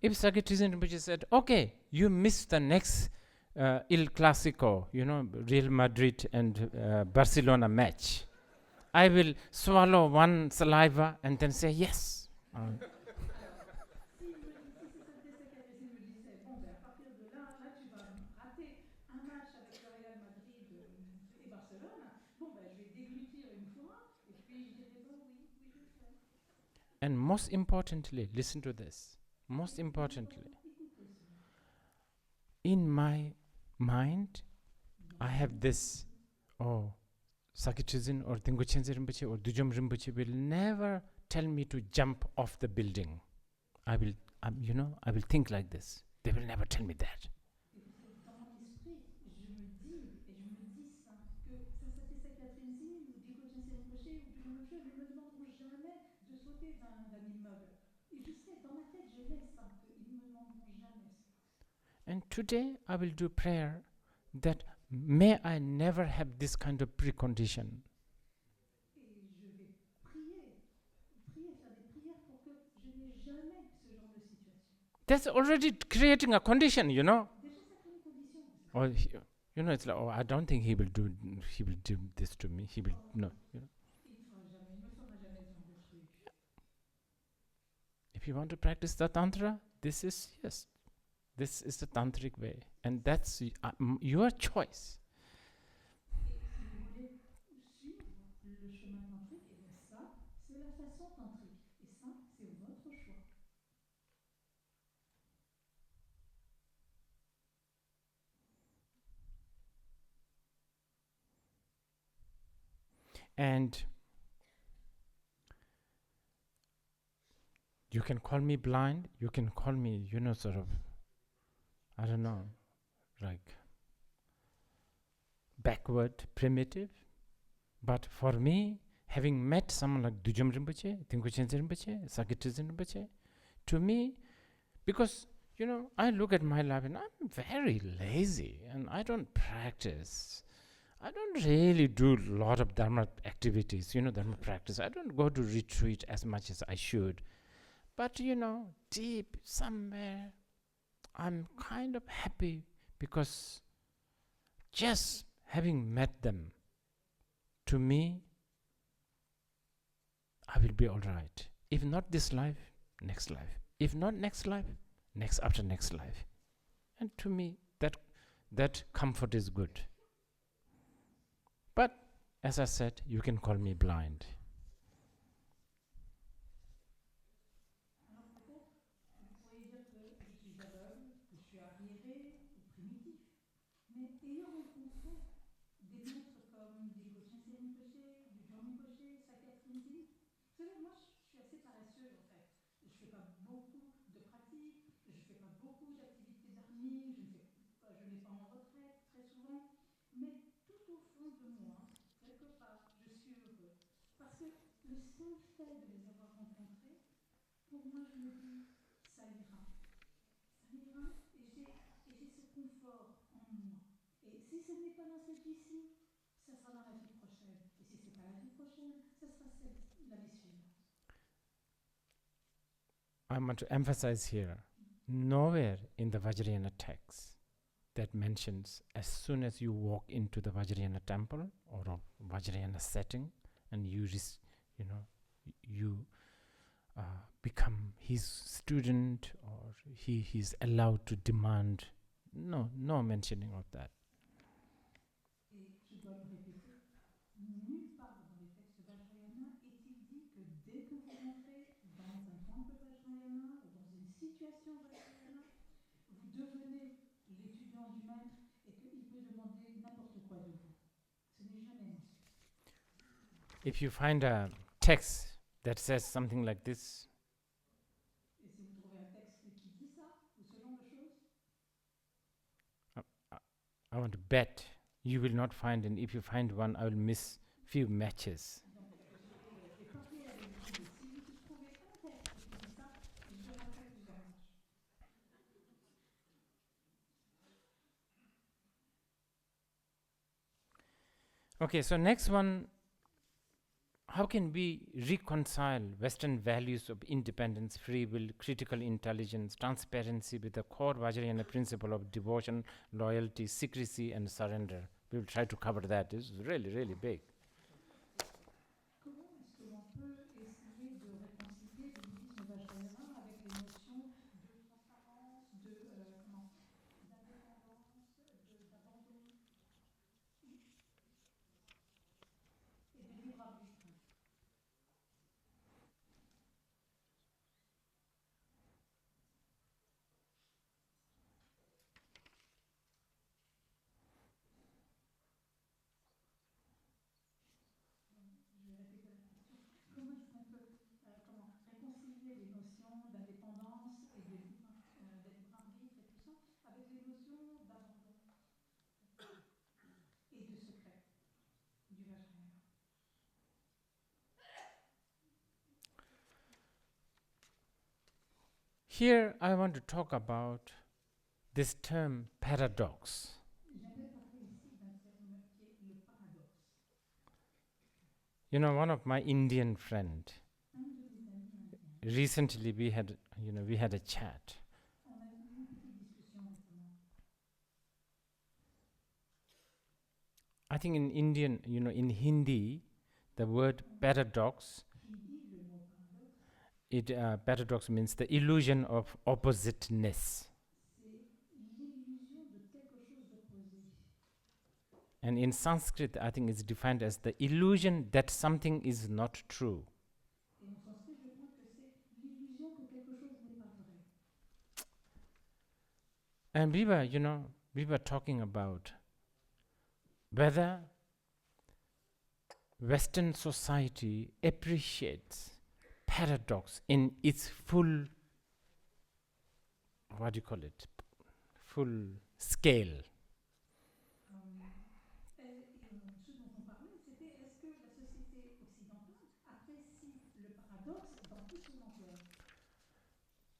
If Khyentse Rinpoche said, okay, you missed the next Il Clasico, Real Madrid and Barcelona match, I will swallow one saliva and then say yes. Si sainteté Catherine me disait, bon, ben, à partir de là, tu vas rater un match avec le Real Madrid et Barcelone, bon, ben, je vais déglutir une fois, et puis je dirais, bon, oui, je le And most importantly, listen to this. Most importantly, in my mind, I have this, Sakitrizin or Khyentse Rinpoche or Dujom Rinpoche will never tell me to jump off the building. I will think like this. They will never tell me that. Et parce que dans mon esprit, je me dis, et je me dis ça, que ça s'appelle Sakatrinzi ou Khyentse Rinpoche ou Dujom Rinpoche ne me demanderont jamais de sauter d'un immeuble. Et je sais, dans ma tête, je l'ai ça, qu'ils ne me demanderont jamais ça. And today I will do prayer that may I never have this kind of precondition. Et je vais prier, faire des prières pour que je n'ai jamais ce genre de situation. That's already creating a condition, you know. Déjà, ça crée une condition. Or it's like, I don't think he will do this to me. He will no. You know. Il ne fera jamais, il me fera jamais ce genre de truc. If you want to practice the tantra, this is the tantric way, and that's your choice. Et si vous voulez suivre le chemin tantrique, et bien ça, c'est la façon tantrique. Et ça, c'est votre choix. And you can call me blind, you can call me, sort of, I don't know, like backward, primitive. But for me, having met someone like Dujom Rinpoche, Khyentse Rinpoche, Sakitrizin Rinpoche, to me, because, I look at my life and I'm very lazy and I don't practice. I don't really do a lot of Dharma activities, Dharma practice. I don't go to retreat as much as I should. But, deep somewhere, I'm kind of happy because just having met them, to me, I will be all right. If not this life, next life. If not next life, next after next life. And to me, that comfort is good. But, as I said, you can call me blind. Alors peut-être, vous pourriez dire que je suis aveugle, que je suis arriéré ou primitif. Mais ayant rencontré des maîtres comme Khyentse Rinpoche, Dujom Rinpoche, Sakatrinzi, vous savez, moi je suis assez paresseuse en fait. Je ne fais pas beaucoup de pratiques, je ne fais pas beaucoup d'activités dharmiques, je n'ai pas en retraite très souvent, mais tout au fond de moi, quelque part, je suis heureux. Parce que le seul fait de les avoir rencontrés, pour moi, je me dis, ça ira. Ça ira et j'ai ce confort en moi. Et si ce n'est pas dans cette vie-ci, ça sera dans la vie prochaine. Et si ce n'est pas la vie prochaine, ça sera la vie suivante. I want to emphasize here, nowhere in the Vajrayana text that mentions as soon as you walk into the Vajrayana temple or a Vajrayana setting and you become his student or he's allowed to demand. No mentioning of that. Et je dois le répéter, nulle part dans les textes Vajrayana est-il dit que dès que vous rentrez dans un temple Vajrayana ou dans une situation Vajrayana, vous devenez l'étudiant du maître et qu'il peut demander n'importe quoi de vous. Ce n'est jamais mentionné. If you find a text that says something like this, et si vous trouvez un texte qui dit ça, ou ce genre de choses, I want to bet you will not find, and if you find one, I will miss few matches. donc je vais parler avec vous, mais si vous trouvez un texte qui dit ça, je raterai plusieurs matchs. Okay, so next one, how can we reconcile Western values of independence, free will, critical intelligence, transparency with the core Vajrayana principle of devotion, loyalty, secrecy, and surrender? We will try to cover that. This is really, really big. Comment est-ce que l'on peut essayer de réconcilier le bouddhisme Vajrayana avec les notions de transparence, d'indépendance, d'abandon et de libre arbitre? Here I want to talk about this term paradox. J'aimerais parler ici d'un terme qui est le paradoxe. You know, one of my Indian friend, Un de mes amis indiens, recently we had a chat. on a eu une petite discussion récemment. I think in Indian, in Hindi, the word paradox, Hindi, le mot paradoxe, paradox means the illusion of oppositeness. c'est l'illusion de quelque chose d'opposé. And in Sanskrit, I think it's defined as the illusion that something is not true. Et en sanskrit, je crois que c'est l'illusion que quelque chose n'est pas vrai. And we were talking about whether Western society appreciates paradox in its full, full scale. Ce dont on parlait, c'était est-ce que la société occidentale apprécie le paradoxe dans toute son ampleur?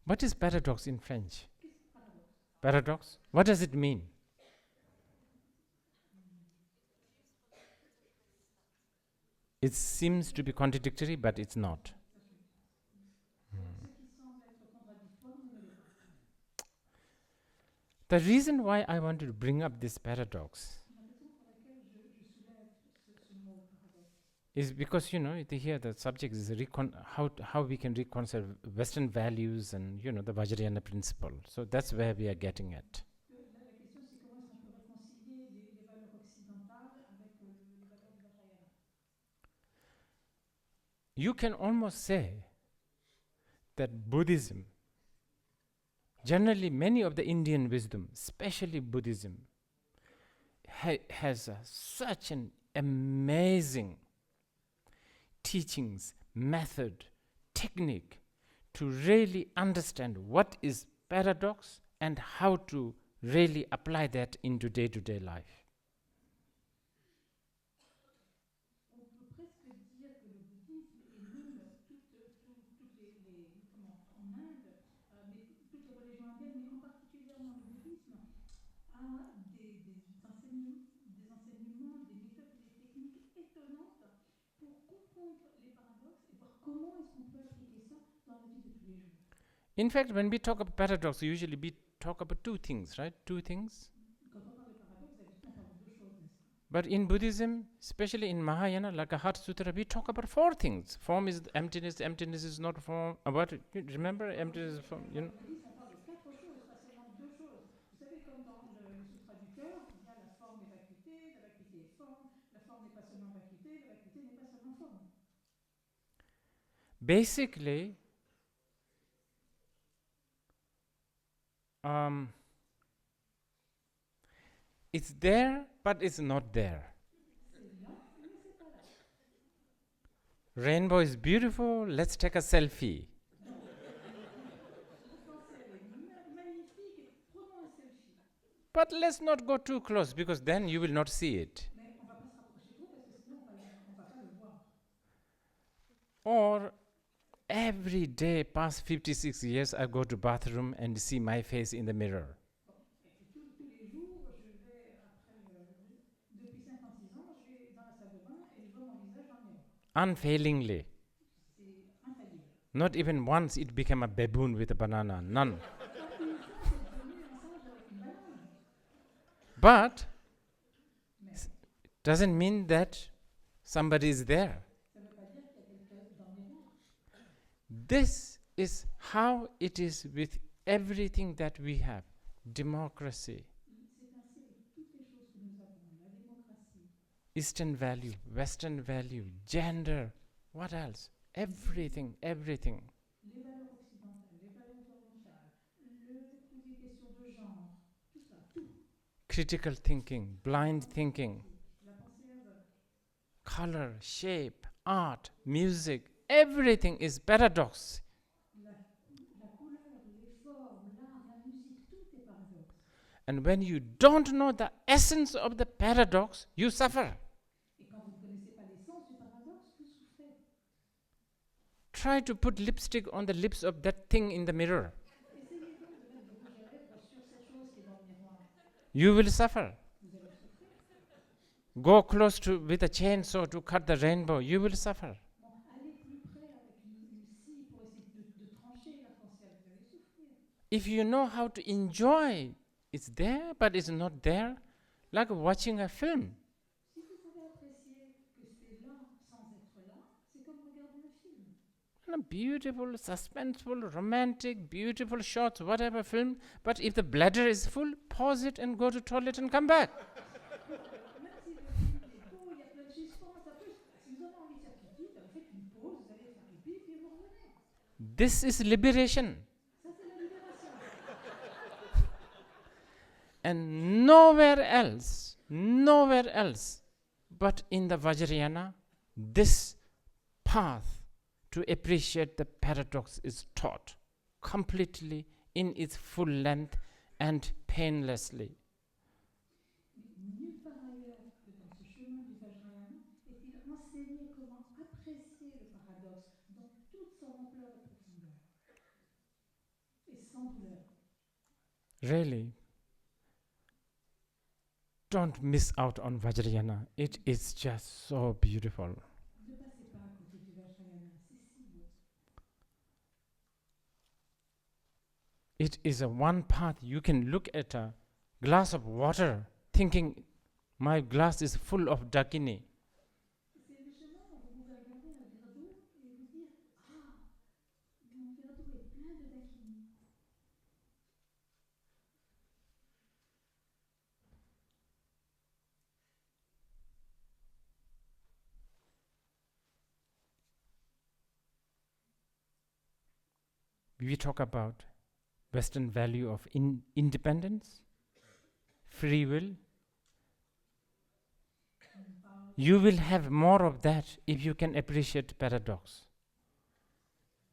What is paradox in French? Qu'est-ce que paradoxe? Paradox? What does it mean? It seems to be contradictory, but it's not. Ce qui semble être contradictoire ne l'est pas. The reason why I wanted to bring up this paradox La raison pour laquelle je soulève ce mot paradoxe, is because, here the subject is how we can reconcile Western values and, the Vajrayana principle. So that's where we are getting at. la question c'est comment est-ce qu'on peut réconcilier les valeurs occidentales avec les valeurs du Vajrayana. You can almost say that Buddhism, generally many of the Indian wisdom, especially Buddhism, has such an amazing teachings, method, technique to really understand what is paradox and how to really apply that into day-to-day life. On peut presque dire que le bouddhisme émule toutes en Inde, mais toutes les religions indiennes, mais en particulièrement le bouddhisme, a des enseignements, des méthodes et des techniques étonnantes pour comprendre les paradoxes et voir comment est-ce qu'on peut appliquer ça dans la vie de tous les jours. In fact, when we talk about paradox, usually we talk about two things, right? Two things. Quand on parle de paradoxe, d'habitude on parle de deux choses, n'est-ce pas? But in Buddhism, especially in Mahayana, like a Heart Sutra, we talk about four things. Form is emptiness, emptiness is not form. You remember emptiness is form, Dans le bouddhisme, on parle de quatre choses, pas seulement deux choses. Vous savez, comme dans le sutra du cœur, il y a la forme et vacuité, la vacuité est forme, la forme n'est pas seulement vacuité, la vacuité n'est pas seulement forme. Basically, it's there, but it's not there. C'est là, mais c'est pas là. Rainbow is beautiful, let's take a selfie. L'arc-en-ciel est magnifique, prenons un selfie. But let's not go too close because then you will not see it. Mais on ne va pas se rapprocher trop parce que sinon on ne va pas le voir. Or every day past 56 years I go to bathroom and see my face in the mirror. Et puis tous les jours, depuis 56 ans, je vais dans la salle de bain et je vois mon visage dans le miroir. Unfailingly. C'est infaillible. Not even once it became a baboon with a banana. None. Pas une fois, c'est devenu un singe avec une banane. But Mais doesn't mean that somebody is there. ça ne veut pas dire qu'il y a quelqu'un dans le miroir. This is how it is with everything that we have. Democracy, C'est ainsi avec toutes les choses que nous avons. La démocratie, Eastern value, Western value, gender, what else? Everything. les valeurs occidentales, les valeurs orientales, toutes les questions de genre, tout ça, tout. Critical thinking, blind thinking, La pensée aveugle, color, shape, art, music, everything is paradox. la couleur, les formes, l'art, la musique, tout est paradoxe. And when you don't know the essence of the paradox, you suffer. Et quand vous ne connaissez pas l'essence du paradoxe, vous souffrez. Try to put lipstick on the lips of that thing in the mirror. You will suffer. vous allez souffrir. Go close to with a chainsaw to cut the rainbow. You will suffer. Bon, allez plus près avec une scie pour essayer de trancher l'arc-en-ciel, vous allez souffrir. If you know how to enjoy, it's there, but it's not there, like watching a film. Si vous savez apprécier que c'est là sans être là, c'est comme regarder un film. And a beautiful, suspenseful, romantic, beautiful shots, whatever film. But if the bladder is full, pause it and go to toilet and come back. Même si le film est beau, il y a plein de suspense, après, si vous avez envie de faire pipi, ben vous faites une pause, vous allez faire pipi, puis vous revenez. This is liberation. Ça, c'est la libération. And nowhere else, but in the Vajrayana, this path to appreciate the paradox is taught completely in its full length and painlessly. Nulle part ailleurs que dans ce chemin du Vajrayana est-il enseigné comment apprécier le paradoxe dans toute son ampleur et profondeur, et sans douleur. Really, don't miss out on Vajrayana. It is just so beautiful. Ne passez pas à côté du Vajrayana, c'est si beau. It is a one path. You can look at a glass of water thinking, my glass is full of dakini. C'est le chemin où vous pouvez regarder un verre d'eau et vous dire « Ah, mon verre d'eau est plein de dakini ». We talk about Western value of independence, free will. You will have more of that if you can appreciate paradox.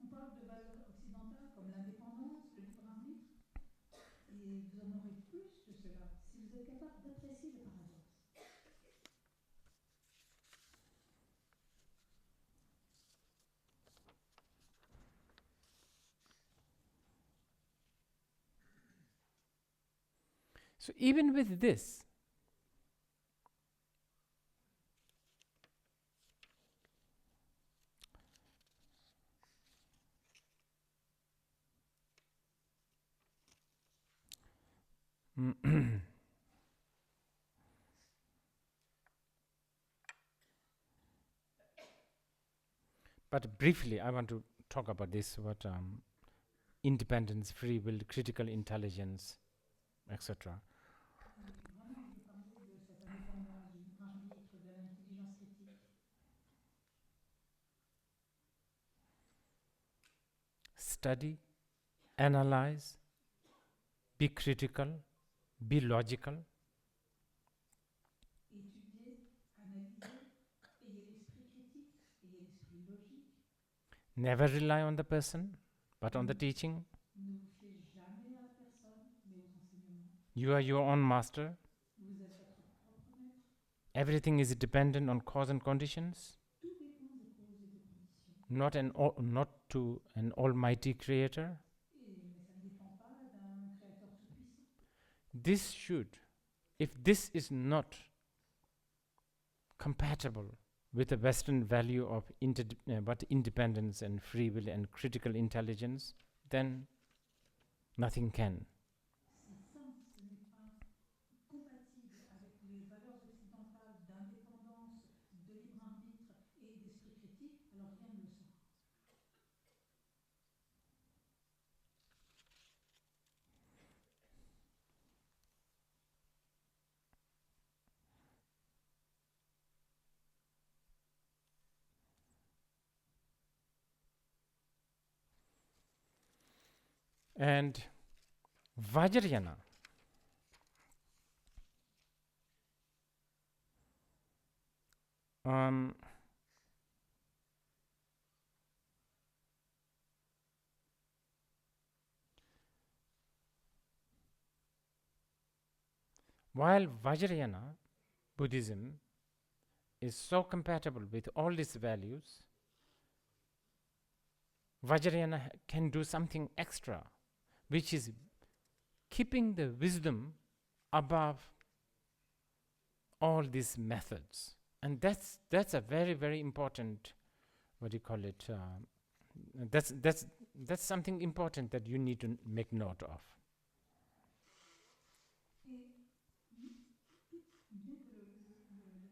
On parle de valeurs occidentales comme l'indépendance, le libre arbitre, et vous en aurez plus de cela si vous êtes capable d'apprécier le paradoxe. So even with this, but briefly, I want to talk about this, what independence, free will, critical intelligence, etc. Vraiment, je vais parler de cette indépendance, du libre arbitre, de l'intelligence critique. Study, analyze, be critical, be logical. Étudier, analyser, ayez l'esprit critique, ayez l'esprit logique. Never rely on the person, but on the teaching. Ne vous fiez jamais à la personne, mais aux enseignements. You are your own master. Vous êtes votre propre maître. Everything is dependent on cause and conditions, Tout dépend des causes et des conditions. not to an almighty creator. Mais ça ne dépend pas d'un créateur tout-puissant. This should, if this is not compatible with the Western value of independence and free will and critical intelligence, then nothing can. Si ça, ce n'est pas compatible avec les valeurs occidentales d'indépendance, de libre arbitre et d'esprit critique, alors rien ne le sera. And Vajrayana while Vajrayana Buddhism is so compatible with all these values, Vajrayana can do something extra, which is keeping the wisdom above all these methods. And that's a very, very important, what do you call it? That's something important that you need to make note of. Bien que le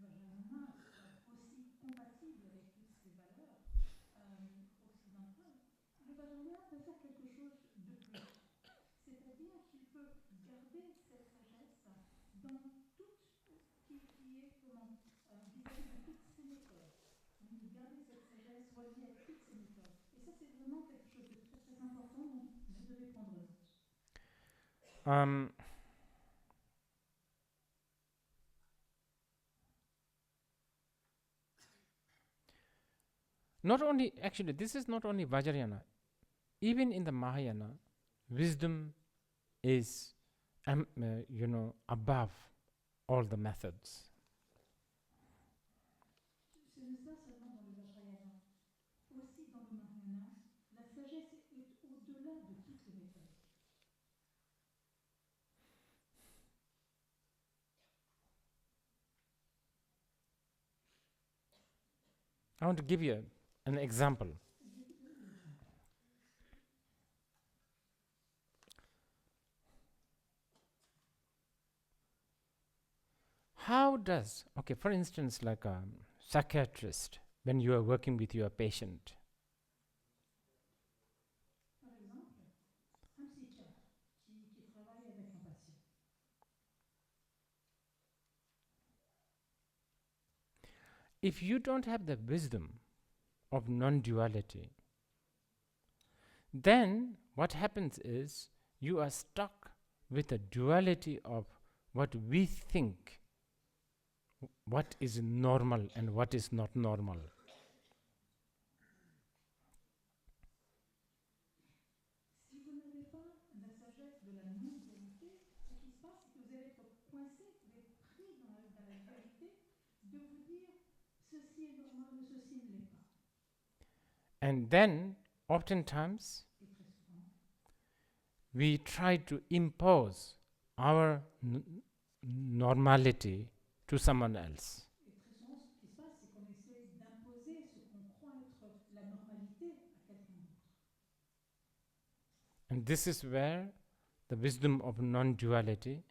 Vajrayana soit aussi compatible avec toutes ces valeurs occidentales, le Vajrayana peut faire quelque chose de plus. C'est-à-dire qu'il peut garder cette sagesse dans toute, qui est comment vis-à-vis de toutes ces méthodes. De garder cette sagesse reliée à toutes ces méthodes. Et ça, c'est vraiment quelque chose de très très important dont vous devez prendre note. Not only, actually, this is not only Vajrayana. Even in the Mahayana, wisdom is, above all the methods. Ce n'est pas seulement dans le Vajrayana, aussi dans le Mahayana, la sagesse est au-delà de toutes les méthodes. I want to give you an example. How does, for instance, like a psychiatrist, when you are working with your patient, Par exemple, un psychiatre qui travaille avec un patient. if you don't have the wisdom of non-duality, then what happens is you are stuck with the duality of what we think what is normal and what is not normal. Si vous n'avez pas la sagesse de la non-dualité, ce qui se passe, c'est que vous allez être coincé, vous allez être pris dans la dualité de vous dire ceci est normal ou ceci ne l'est pas. And then, oftentimes, Et très souvent, we try to impose our normality to someone else. et très souvent, ce qui se passe, c'est qu'on essaie d'imposer ce qu'on croit être la normalité à quelqu'un d'autre. And this is where the wisdom of non-duality,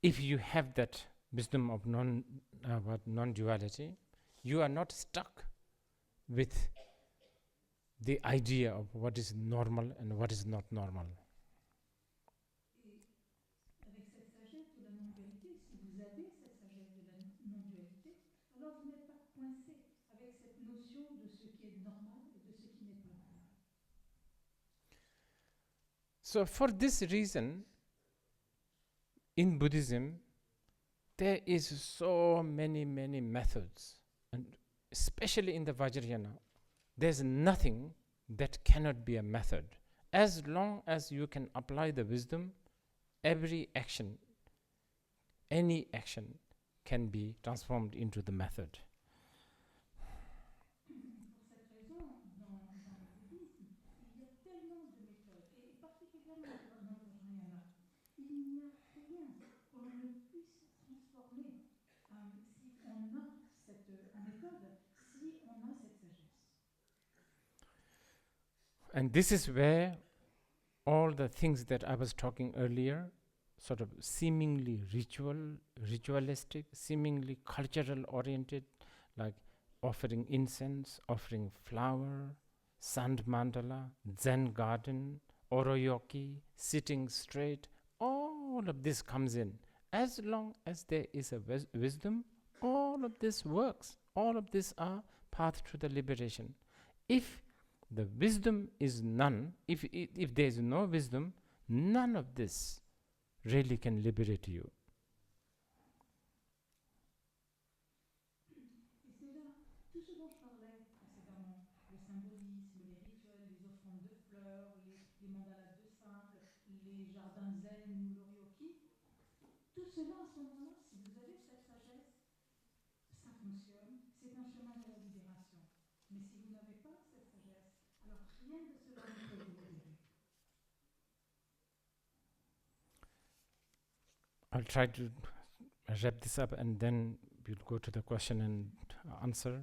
if you have that wisdom of non-duality, you are not stuck with the idea of what is normal and what is not normal. Et avec cette sagesse de la non-dualité, si vous avez cette sagesse de la non-dualité, alors vous n'êtes pas coincé avec cette notion de ce qui est normal et de ce qui n'est pas normal. So for this reason, in Buddhism, there is so many methods, and especially in the Vajrayana, there's nothing that cannot be a method. As long as you can apply the wisdom, every action, any action can be transformed into the method. Pour cette raison, dans le bouddhisme, il y a tellement de méthodes, et particulièrement dans le Vajrayana, il n'y a rien que l'on ne puisse transformer si on a cette méthode, si on a cette sagesse. And this is where all the things that I was talking earlier, sort of seemingly ritualistic, seemingly cultural oriented, like offering incense, offering flower, sand mandala, Zen garden, oroyoki, sitting straight, all of this comes in. As long as there is a wisdom, all of this works. All of this are path to the liberation. If the wisdom is none, if there is no wisdom, none of this really can liberate you. Et c'est là tout ce dont je parlais précédemment, le symbolisme, les rituels, les offrandes de fleurs, les mandalas de sable, les jardins zen ou l'oryoki. Tout cela, à ce moment-là, si vous avez cette sagesse, ça fonctionne, c'est un chemin vers la libération. Mais si vous n'avez pas cette sagesse, alors rien de cela ne peut vous libérer. I'll try to wrap this up and then we'll go to the question and answer.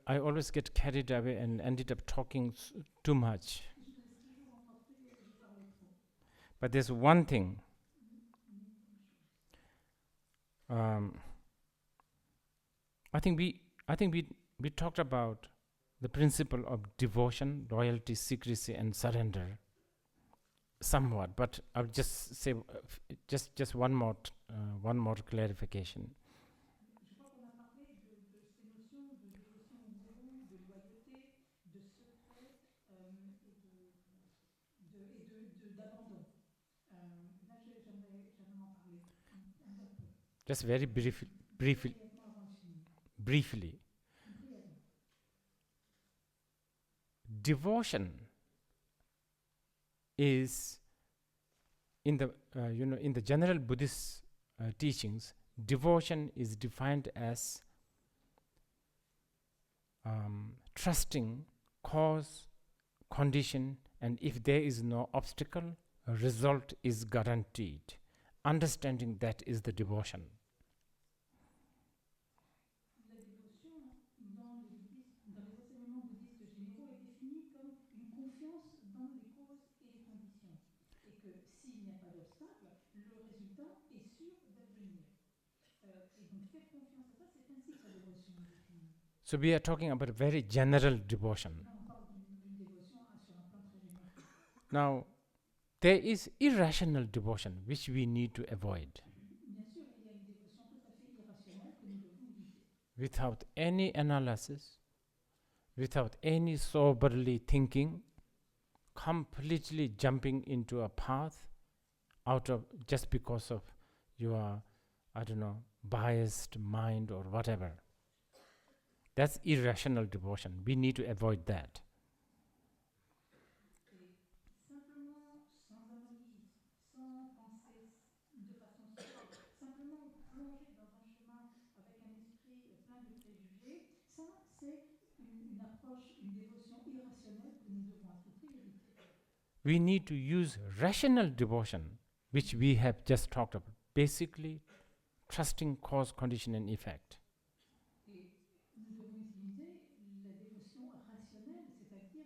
I always get carried away and ended up talking too much. But there's one thing. I think we talked about the principle of devotion, loyalty, secrecy, and surrender somewhat. But I'll just say just one more clarification. Je crois qu'on a parlé de ces notions de dévotion au gourou, de loyauté, de secret et d'abandon. Là, j'aimerais en parler un peu. Just very briefly. Brièvement avant de finir. Briefly. Brièvement. Devotion is in the general Buddhist teachings. Devotion is defined as trusting cause, condition, and if there is no obstacle, a result is guaranteed. Understanding that is the devotion. La dévotion dans les enseignements bouddhistes généraux est définie comme une confiance dans les causes et les conditions. Et que s'il n'y a pas d'obstacle, le résultat est sûr d'advenir. Et donc faire confiance à ça, c'est ainsi que la dévotion est définie. So we are talking about a very general devotion. Là, on parle d'une dévotion sur un plan très général. Now, there is irrational devotion which we need to avoid. Bien sûr, il y a une dévotion tout à fait irrationnelle que nous devons éviter. Without any analysis, without any soberly thinking, completely jumping into a path out of just because of your, biased mind or whatever. That's irrational devotion. We need to avoid that. Et simplement, sans analyse, sans penser de façon sobre, simplement plonger dans un chemin avec un esprit plein de préjugés, ça, c'est une approche, une dévotion irrationnelle que nous devons à tout prix éviter. We need to use rational devotion, which we have just talked about. Basically, trusting cause, condition, and effect. Et nous devons utiliser la dévotion rationnelle, c'est-à-dire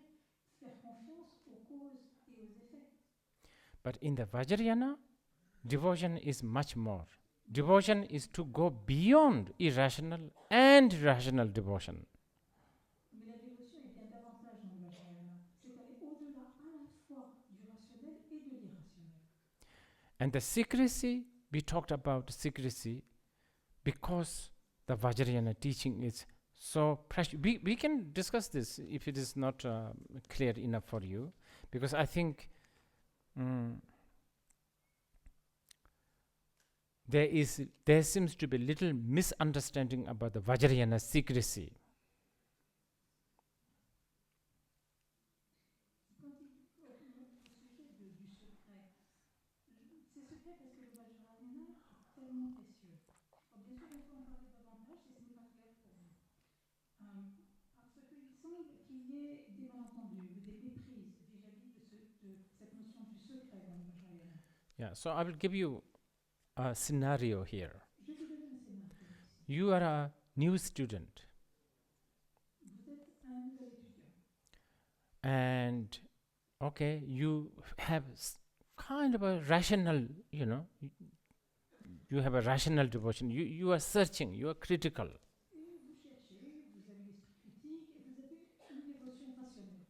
faire confiance aux causes et aux effets. But in the Vajrayana, devotion is much more. Devotion is to go beyond irrational and rational devotion. Mais la dévotion est bien davantage dans le Vajrayana. C'est aller au-delà à la fois du rationnel et de l'irrationnel. And the secrecy, we talked about secrecy because the Vajrayana teaching is so precious. We can discuss this if it is not clear enough for you, because I think there seems to be little misunderstanding about the Vajrayana secrecy. Quand au sujet du secret, c'est secret parce que le Vajrayana est tellement précieux. Alors bien sûr, on peut en parler davantage si ce n'est pas clair pour vous. Parce qu'il semble qu'il y ait des malentendus ou des méprises vis-à-vis de cette notion du secret dans le Vajrayana. Yeah, so I will give you a scenario here. Je vais vous donner un scénario ici. You are a new student, Vous êtes un nouvel étudiant. and okay, you have kind of a rational, you have a rational devotion. You are searching, you are critical. Et vous cherchez, vous avez l'esprit critique et vous avez une dévotion rationnelle.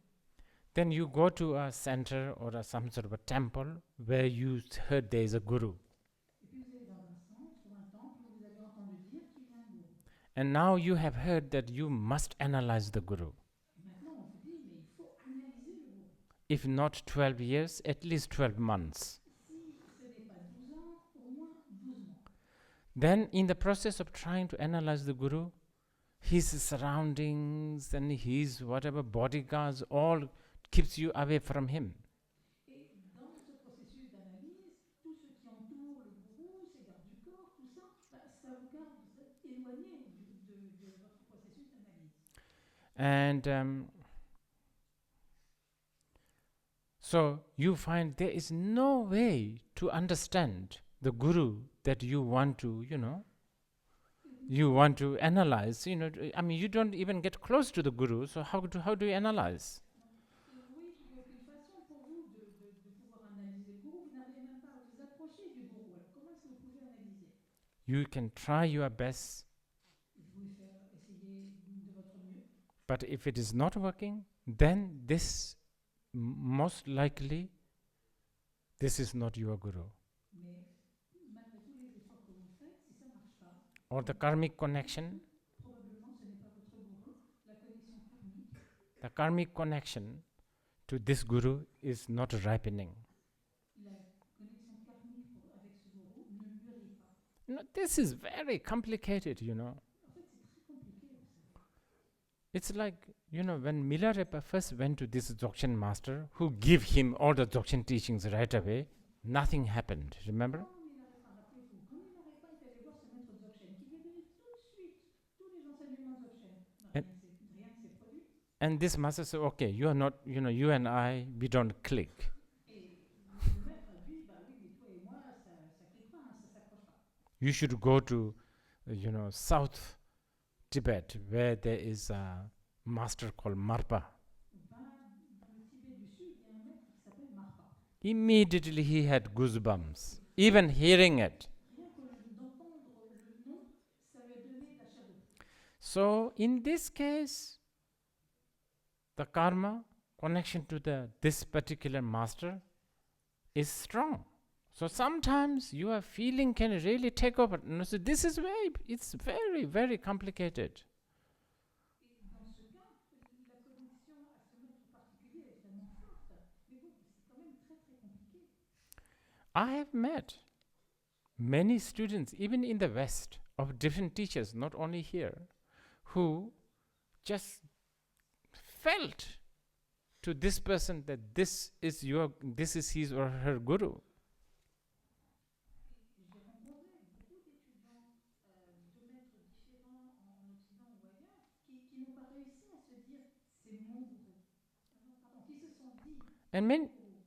Then you go to a center or some sort of a temple where you heard there is a guru. Et puis vous allez dans un centre ou un temple où vous avez entendu dire qu'il y a un gourou. And now you have heard that you must analyze the guru. Et maintenant on vous dit, mais il faut analyser le gourou. If not 12 years, at least 12 months. Si ce n'est pas 12 ans, au moins 12 mois. Then in the process of trying to analyze the guru, his surroundings and his whatever bodyguards all keeps you away from him. Et dans ce processus d'analyse, tout ce qui entoure le gourou, ses gardes du corps, tout ça, ça vous garde éloigné de votre processus d'analyse. And So you find there is no way to understand the guru that you want to, you want to analyze. I mean, you don't even get close to the guru, so how do you analyze? Oui, il n'y a aucune façon pour vous de pouvoir analyser le gourou. Vous n'arrivez même pas à vous approcher du gourou. Alors comment est-ce que vous pouvez analyser? You can try your best, Vous pouvez essayer de votre mieux. but if it is not working, then most likely, this is not your guru. Mais malgré tous les efforts que vous faites, si ça ne marche pas, Or the karmic connection, probablement ce n'est pas votre gourou. La connexion karmique, the karmic connection to this guru is not ripening. la connexion karmique avec ce gourou ne mûrit pas. This is very complicated, En fait, c'est très compliqué, vous savez. It's like, when Milarepa first went to this Dzogchen master who gave him all the Dzogchen teachings right away, nothing happened. Remember? Quand Milarepa est allé voir ce maître Dzogchen, qui lui a donné tout de suite tous les enseignements Dzogchen, rien ne s'est produit. And this master said, okay, you are not, you and I, we don't click. Et le maître a dit, bah oui, mais toi et moi, ça clique pas, ça s'accroche pas. You should go to, South Tibet, where there is a master called Marpa. Dans le Tibet du Sud, il y a un maître qui s'appelle Marpa. Immediately he had goosebumps, even hearing it. Rien que d'entendre le nom, ça lui a donné la chair de poule. So in this case, the karma connection to this particular master is strong. So sometimes your feeling can really take over. So this is it's very, very complicated. Et dans ce cas, la connexion à ce maître particulier est vraiment forte. Mais bon, c'est quand même très très compliqué. I have met many students, even in the West, of different teachers, not only here, who just felt to this person that this is his or her guru. J'ai rencontré beaucoup d'étudiants de maîtres différents en Occident ou ailleurs qui n'ont pas réussi à se dire c'est mon gourou. Pardon, qui se sont dit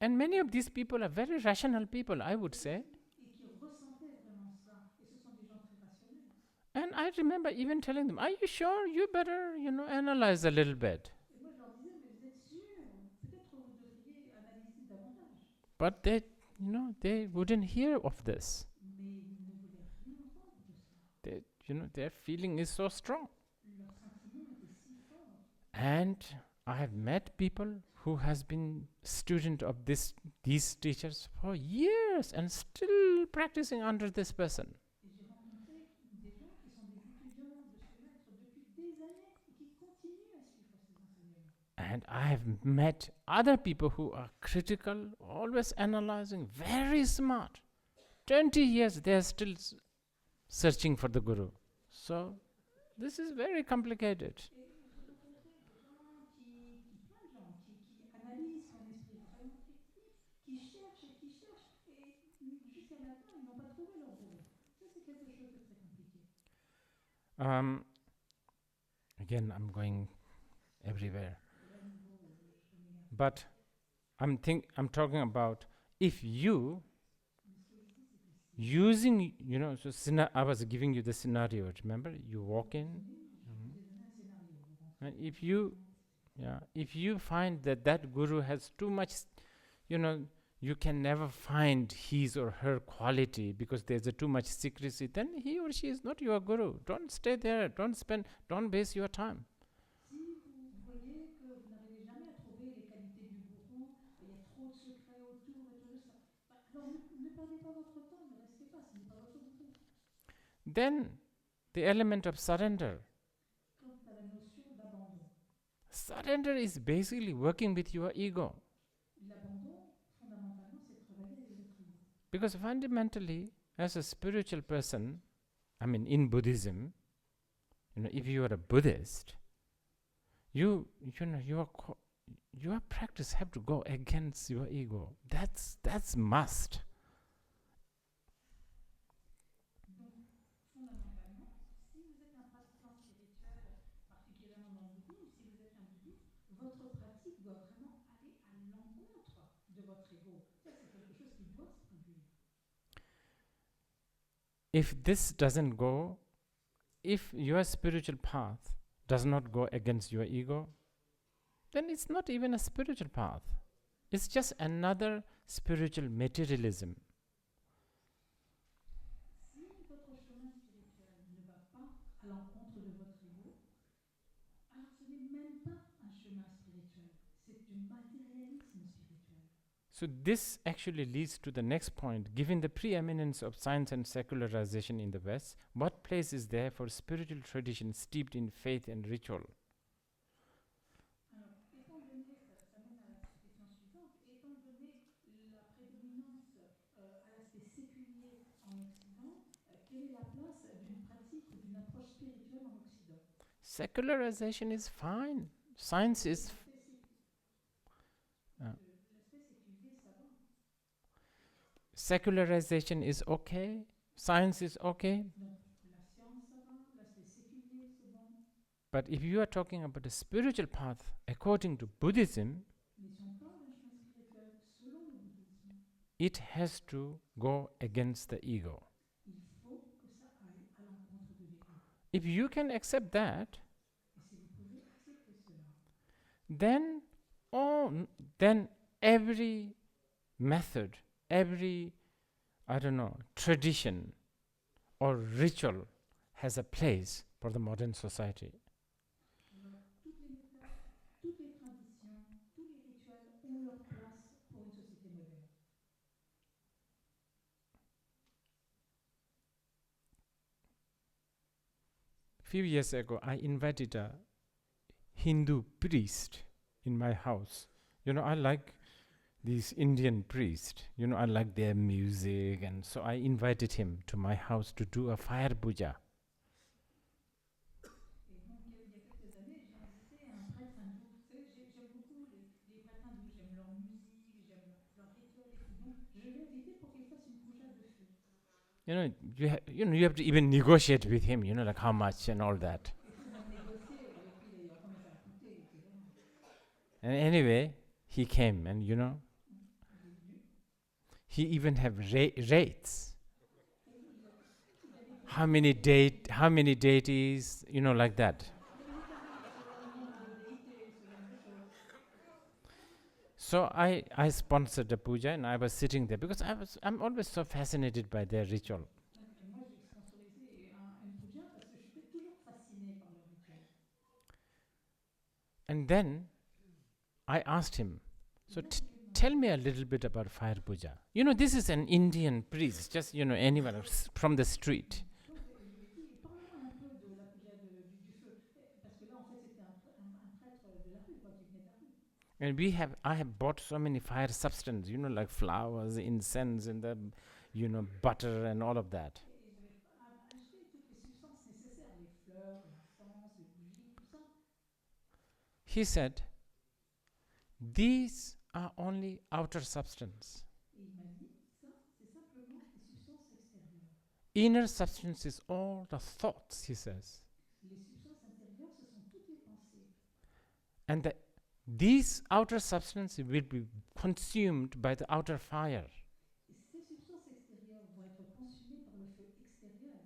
And many of these people are very rational people, I would say. et qui ressentaient vraiment cela. Et ce sont des gens très rationnels. And I remember even telling them, are you sure? You better, analyze a little bit. Et moi je leur disais mais vous êtes sûrs? Peut-être vous devriez analyser davantage. But they wouldn't hear of this. Mais ils ne voulaient rien entendre de cela. Their feeling is so strong. Leur sentiment était si fort. And I have met people who has been student of these teachers for years and still practicing under this person. Et j'ai rencontré des gens qui sont des étudiants de ce maître depuis des années et qui continuent à suivre ses enseignements. And I have met other people who are critical, always analyzing, very smart. 20 years they are still searching for the Guru. So this is very complicated. Et j'ai rencontré des gens plein de gens qui analysent son esprit vraiment critique, qui cherchent et jusqu'à la fin, ils n'ont pas trouvé leur gourou. Ça, c'est quelque chose de très compliqué. Again, I'm going everywhere. But I'm talking about if you using, so I was giving you the scenario, remember? You walk in, and if you find that guru has too much, you can never find his or her quality because there's too much secrecy, then he or she is not your guru. Don't stay there. Don't waste your time. Si vous voyez que vous n'arrivez jamais à trouver les qualités du gourou, il y a trop de secrets autour et tout ça, alors ne perdez pas votre temps, ne restez pas, ce n'est pas votre gourou. Then the element of surrender. Quant à la notion d'abandon. Surrender is basically working with your ego. L'abandon, fondamentalement, c'est travailler avec votre ego. Because fundamentally, as a spiritual person, in Buddhism, if you are a Buddhist, your practice have to go against your ego. That's must. Donc, fondamentalement, si vous êtes un pratiquant spirituel, particulièrement dans le bouddhisme, si vous êtes un bouddhiste, votre pratique doit vraiment aller à l'encontre de niveau. Ça, c'est quelque chose qui doit se produire. If this doesn't go, if your spiritual path does not go against your ego, then it's not even a spiritual path. It's just another spiritual materialism. Si votre chemin spirituel ne va pas à l'encontre de votre ego, alors ce n'est même pas un chemin spirituel, c'est du matérialisme spirituel. So this actually leads to the next point. Given the preeminence of science and secularization in the West, what place is there for spiritual tradition steeped in faith and ritual? Alors, étant donné, ça mène à la question suivante, étant donné la prédominance à l'aspect séculier en Occident, quelle est la place d'une pratique ou d'une approche spirituelle en Occident? Secularization is fine. Science is... L'aspect séculier, ça va. Secularization is okay. Science is okay. Donc, la science, ça va. L'aspect séculier, c'est bon. But if you are talking about a spiritual path according to Buddhism, Mais si on parle d'un chemin spirituel selon le bouddhisme, it has to go against the ego. il faut que ça aille à l'encontre de l'ego. If you can accept that, Et si vous pouvez accepter cela, then then every method, every, I don't know, tradition or ritual has a place for the modern society. alors, toutes les méthodes, toutes les traditions, tous les rituels ont leur place pour une société moderne. Few years ago, I invited a Hindu priest in my house. You know, I like these Indian priests. You know, I like their music, and so I invited him to my house to do a fire puja. Et donc, il y a quelques années, j'ai invité un prêtre hindou. Vous savez, j'aime beaucoup les prêtres hindous, j'aime leur musique, j'aime leur rituel et tout. Donc, je l'ai invité pour qu'il fasse une puja de feu. You know, you have to even negotiate with him. You know, like how much and all that. Il faut même négocier avec lui d'ailleurs, combien ça va coûter, etc. And anyway, he came, and you know, Il est venu. he even have rates. Et il avait How many deities, you know, like that. selon le nombre de déités, ce genre de choses. So I sponsored the puja, and I was sitting there because I'm always so fascinated by their ritual. Donc, moi, j'ai sponsorisé une puja parce que j'étais toujours fascinée par leur rituel. And then I asked him, so tell me a little bit about fire puja. You know, this is an Indian priest, just, you know, anyone from the street. Donc, je lui ai dit, parle-moi un peu de la puja du feu. Parce que là, en fait, c'était un prêtre de la rue, quoi, qui venait de la rue. And I have bought so many fire substances, you know, like flowers, incense, and the, you know, butter and all of that. Et j'avais acheté toutes les substances nécessaires, les fleurs, l'encens, les bougies, tout ça. He said, these are only outer substance. Et il m'a dit, ça, c'est simplement des substances extérieures. Inner substance is all the thoughts, he says. Les substances intérieures, ce sont toutes les pensées. And these outer substances will be consumed by the outer fire. Et ces substances extérieures vont être consumées par le feu extérieur.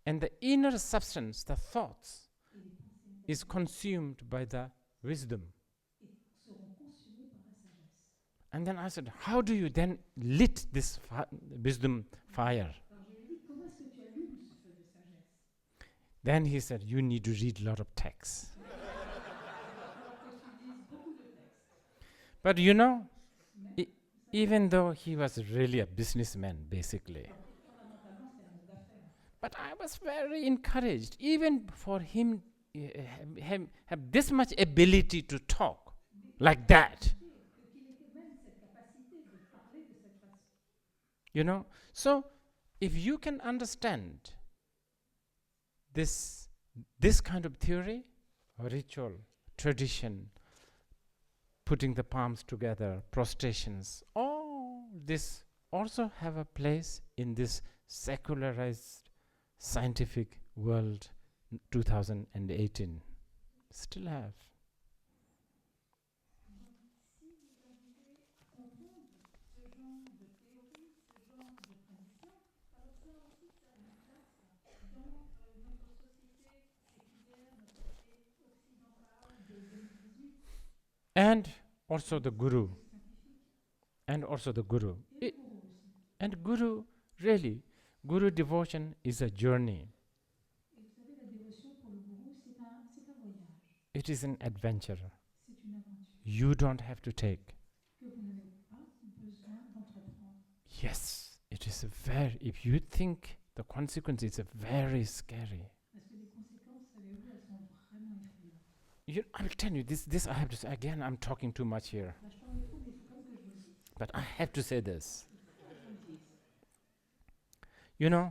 And the inner substance, the thoughts, Et les pensées is intérieures consumed by the wisdom. seront consumées par la sagesse. And then I said, how do you then lit this wisdom fire? Alors je lui ai dit, comment est-ce que tu allumes ce feu de sagesse? Then he said, you need to read a lot of texts. Alors que tu lises beaucoup de textes. But you know, Mais, even though he was really a businessman, basically, fondamentalement, c'est un homme d'affaires. but I was very encouraged, even for him have this much ability to talk like that. Qu'il ait même cette capacité de parler de cette façon. You know, so if you can understand this kind of theory, ritual, tradition, putting the palms together, prostrations, all this also have a place in this secularized scientific world 2018. Still have. Donc, si vous arrivez à comprendre And also the Guru. And also the Guru. And Guru, really, Guru devotion is a journey. Et vous savez, la dévotion pour le gourou, c'est un voyage, It is an adventure. c'est une aventure You don't have to take. que vous n'avez pas besoin d'entreprendre. Yes, it is a very, if you think the consequence is a very scary. Parce que les conséquences, savez-vous, elles sont vraiment effrayantes. I will tell you, this I have to say, again, I'm talking too much here. Là, je parle beaucoup, mais il faut quand même que je vous le dise. But I have to say this. Il faut que je vous le dise. You know,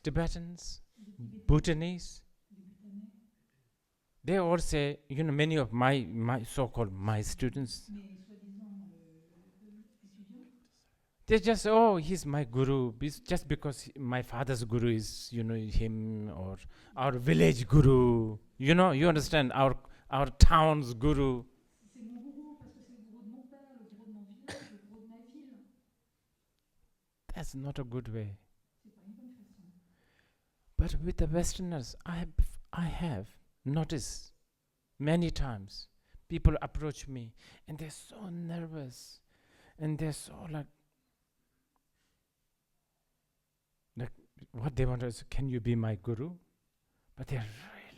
Tibetans, Les Tibétains, Bhutanese, les Bhutanais, they all say, you know, many of my so-called my students, mais soi-disant étudiants, they just, oh, he's my guru, just because my father's guru is, you know, him, or our village guru, you know, you understand, our town's guru. c'est mon gourou parce que c'est le gourou de mon père, le gourou de mon village, le gourou de ma ville. That's not a good way. C'est pas une bonne façon. But with the Westerners, I have noticed many times people approach me and they're so nervous and they're so like what they want is, can you be my guru? But they're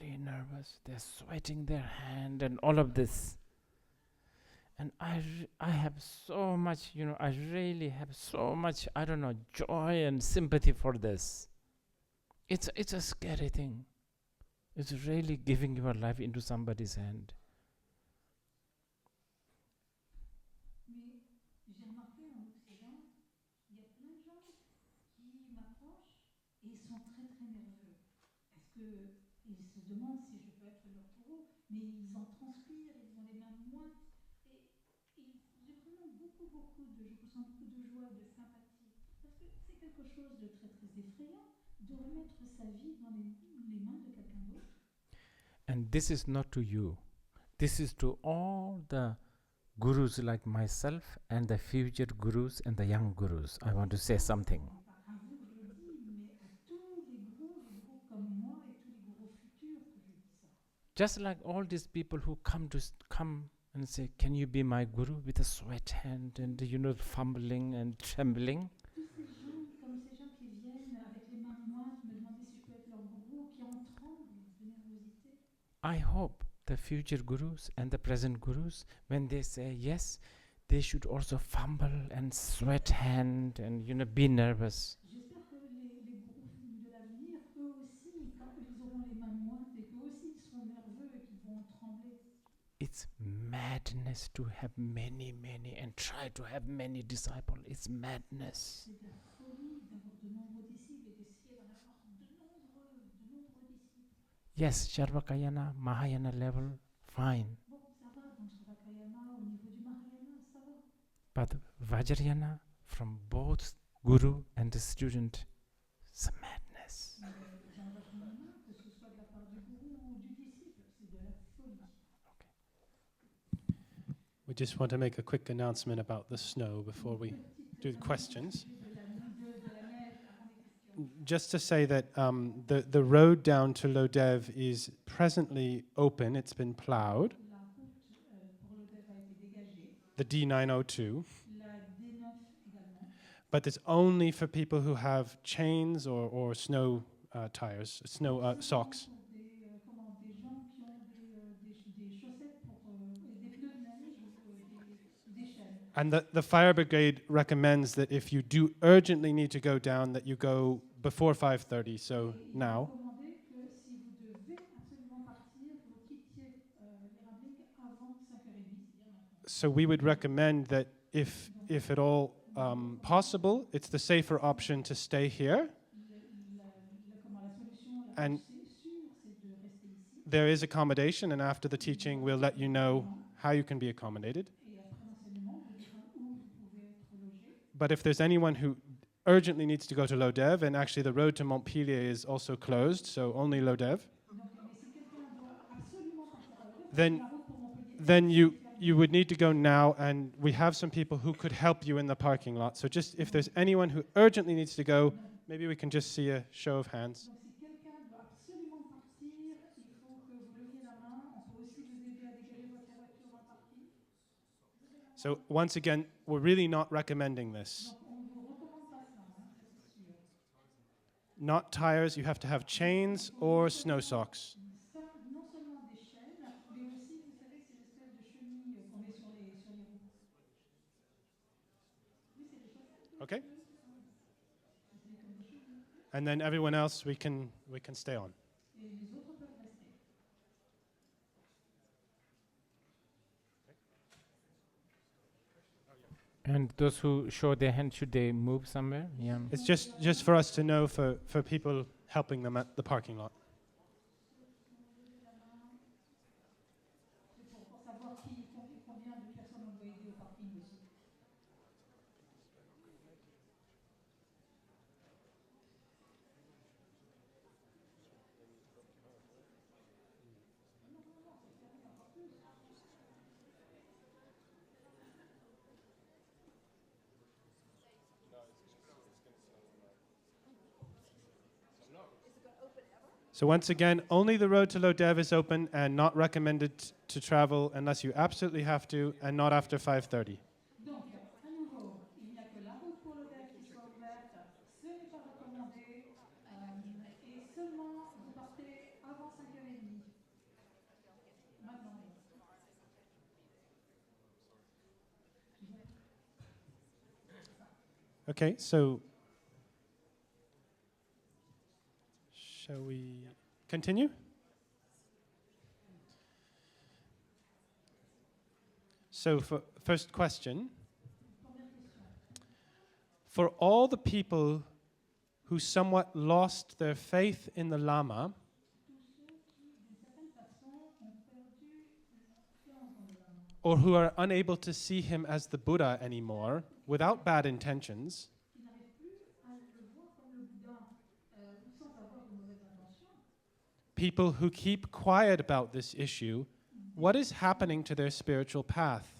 really nervous. They're sweating their hand and all of this. And I have so much, you know, I really have so much, I don't know, joy and sympathy for this. It's a scary thing. It's really giving your life into somebody's hand. Mais j'ai remarqué en Occident, il y a plein de gens qui m'approchent et ils sont très très nerveux. Est-ce qu'ils se demandent si je peux être leur gourou, mais ils en transpirent, ils ont les mains moites. Et j'ai vraiment je ressens beaucoup de joie et de sympathie. Parce que c'est quelque chose de très très effrayant de remettre sa vie dans les mains de quelqu'un d'autre. And this is not to you. This is to all the gurus like myself and the future gurus and the young gurus. I want to say something. À vous que je le dis, mais à tous les gourous comme moi et tous les gourous futurs que je dis ça. Just like all these people who come and say, can you be my guru, with a sweat hand and, you know, fumbling and trembling. Tous ces gens, comme ces gens qui viennent avec les mains moites, me demander si je peux être leur gourou, qui en tremblent de nervosité. I hope the future gurus and the present gurus, when they say yes, they should also fumble and sweat hand and, you know, be nervous. J'espère que les gourous de l'avenir, eux aussi, quand ils auront les mains moites et qu'eux aussi ils seront nerveux et qu'ils vont trembler. It's madness to have many and try to have many disciples. It's madness. C'est de la folie d'avoir de nombreux disciples et d'essayer d'en avoir de nombreux disciples. Yes, Sarvakayana, Mahayana level, fine. Bon, ça va, dans le Sarvakayana, au niveau du Mahayana, ça va. But Vajrayana, from both guru and the student, it's a madness. Mais dans le Vajrayana, que ce soit de la part du gourou ou du disciple, c'est de la folie. We just want to make a quick announcement about the snow before we do the questions. Just to say that the road down to Lodev is presently open. It's been plowed. La route pour Lodev a été dégagée, The D902. la D9 également. But it's only for people who have chains or snow tires, snow socks. Pour des gens qui ont des chaussettes et des pneus de neige ou des chaînes. And the fire brigade recommends that if you do urgently need to go down, that you go before 5:30, so now. Recommandez que si vous devez absolument partir, que vous quittiez Lerab Ling avant 5h30, c'est-à-dire maintenant. So we would recommend that if at all possible, it's the safer option to stay here. La solution la And plus sûre, c'est de rester ici. there is accommodation, and after the teaching, we'll let you know how you can be accommodated. Et après l'enseignement, on vous dira où vous pouvez être logé. But if there's anyone who urgently needs to go to Lodev, and actually the road to Montpellier is also closed, so only Lodev, Donc, mais si quelqu'un doit absolument partir à Lodève, Then- la route pour Montpellier, then c'est you fermé. would need to go now, and we have some people who could help you in the parking lot. So just if there's anyone who urgently needs to go, maybe we can just see a show of hands. Donc si quelqu'un doit absolument partir, il faut que vous leviez la main. On peut aussi vous aider à dégager So once again, we're really not recommending this. Donc on ne vous recommande pas cela, hein, ça c'est sûr. Not tires, you have to have chains or snow socks. Non seulement des chaînes, mais aussi, vous savez, ces espèces de chenilles qu'on met sur les roues. Oui, c'est des chaussettes. Okay? And then everyone else we can stay on. Et les autres peuvent rester. And those who show their hand, should they move somewhere? Yeah. It's just for us to know for people helping them at the parking lot. C'est pour savoir combien de personnes on doit aider au parking aussi. So once again, only the road to Lodev is open and not recommended to travel unless you absolutely have to, and not after 5:30. Donc, à nouveau, il n'y a que la route pour le dev qui soit ouverte. Ce n'est pas recommandé. Et seulement, vous partez avant 5h30. Maintenant. Okay, so shall we continue? So for first question, for all the people who somewhat lost their faith in the Llama, or who are unable to see him as the Buddha anymore without bad intentions, people who keep quiet about this issue, what is happening to their spiritual path?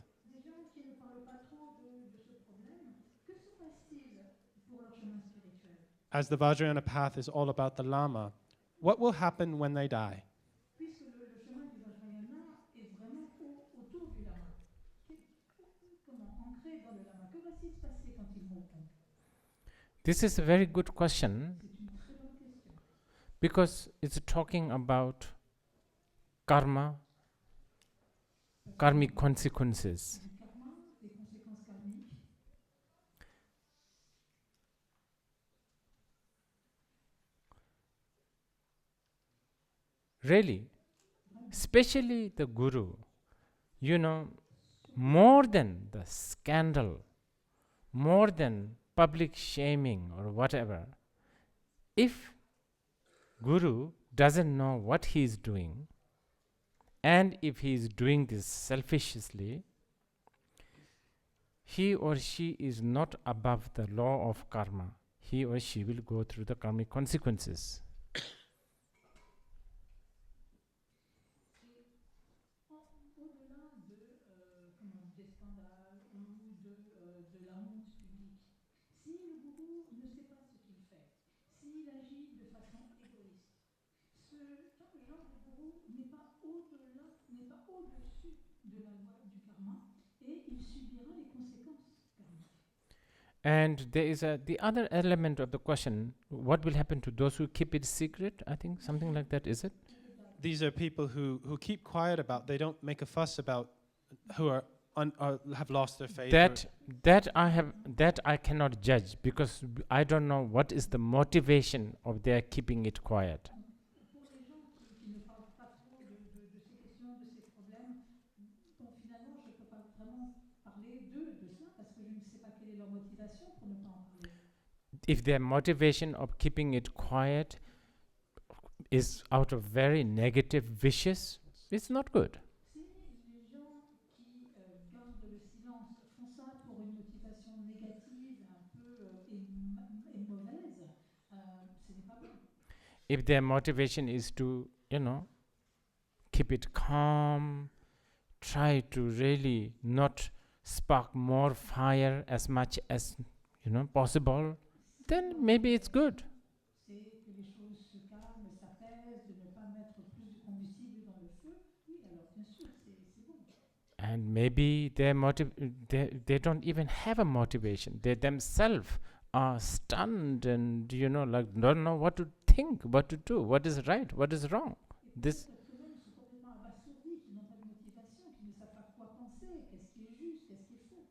As the Vajrayana path is all about the Llama, what will happen when they die? Puisque le chemin du Vajrayana est vraiment autour du Lama. Comment ancré dans le Lama. Que va-t-il se passer quand ils mourront? This is a very good question C'est une très bonne question. because it's talking about karma, karmic consequences. Du karma, des conséquences karmiques. Really, especially the guru, you know, more than the scandal, more than public shaming or whatever, if guru doesn't know what he is doing, and if he is doing this selfishly, he or she is not above the law of karma. He or she will go through the karmic consequences. Au-delà des scandales ou de la honte publique, si le gourou ne sait pas ce qu'il fait, s'il agit de façon égoïste, ce genre de gourou n'est pas au-delà, n'est pas au-dessus de la loi du karma et il subira les conséquences karmiques. And there is the other element of the question, what will happen to those who keep it secret? I think something like that, is it? These are people who keep quiet about, they don't make a fuss about, who are have lost their faith. That I cannot judge because I don't know what is the motivation of their keeping it quiet. Pour les gens qui ne parlent pas trop de ces questions, de ces problèmes, bon, finalement, je ne peux pas vraiment parler de cela parce que je ne sais pas quelle est leur motivation pour ne pas en parler. If their motivation of keeping it quiet is out of very negative vicious, it's not good. Si les gens qui gardent le silence font ça pour une motivation négative, un peu et mauvaise, ce n'est pas bon. If their motivation is to, keep it calm, try to really not spark more fire as much as, possible, then maybe it's good. C'est que les choses se calment, s'apaisent, de ne pas mettre plus de combustible dans le feu. Oui, alors bien sûr, c'est bon. And maybe they don't even have a motivation. They themselves are stunned and, like, don't know what to think, what to do, what is right, what is wrong. This. Peut-être eux-mêmes sont complètement abasourdis, qui n'ont pas de motivation, qui ne savent pas quoi penser, qu'est-ce qui est juste, qu'est-ce qui est faux.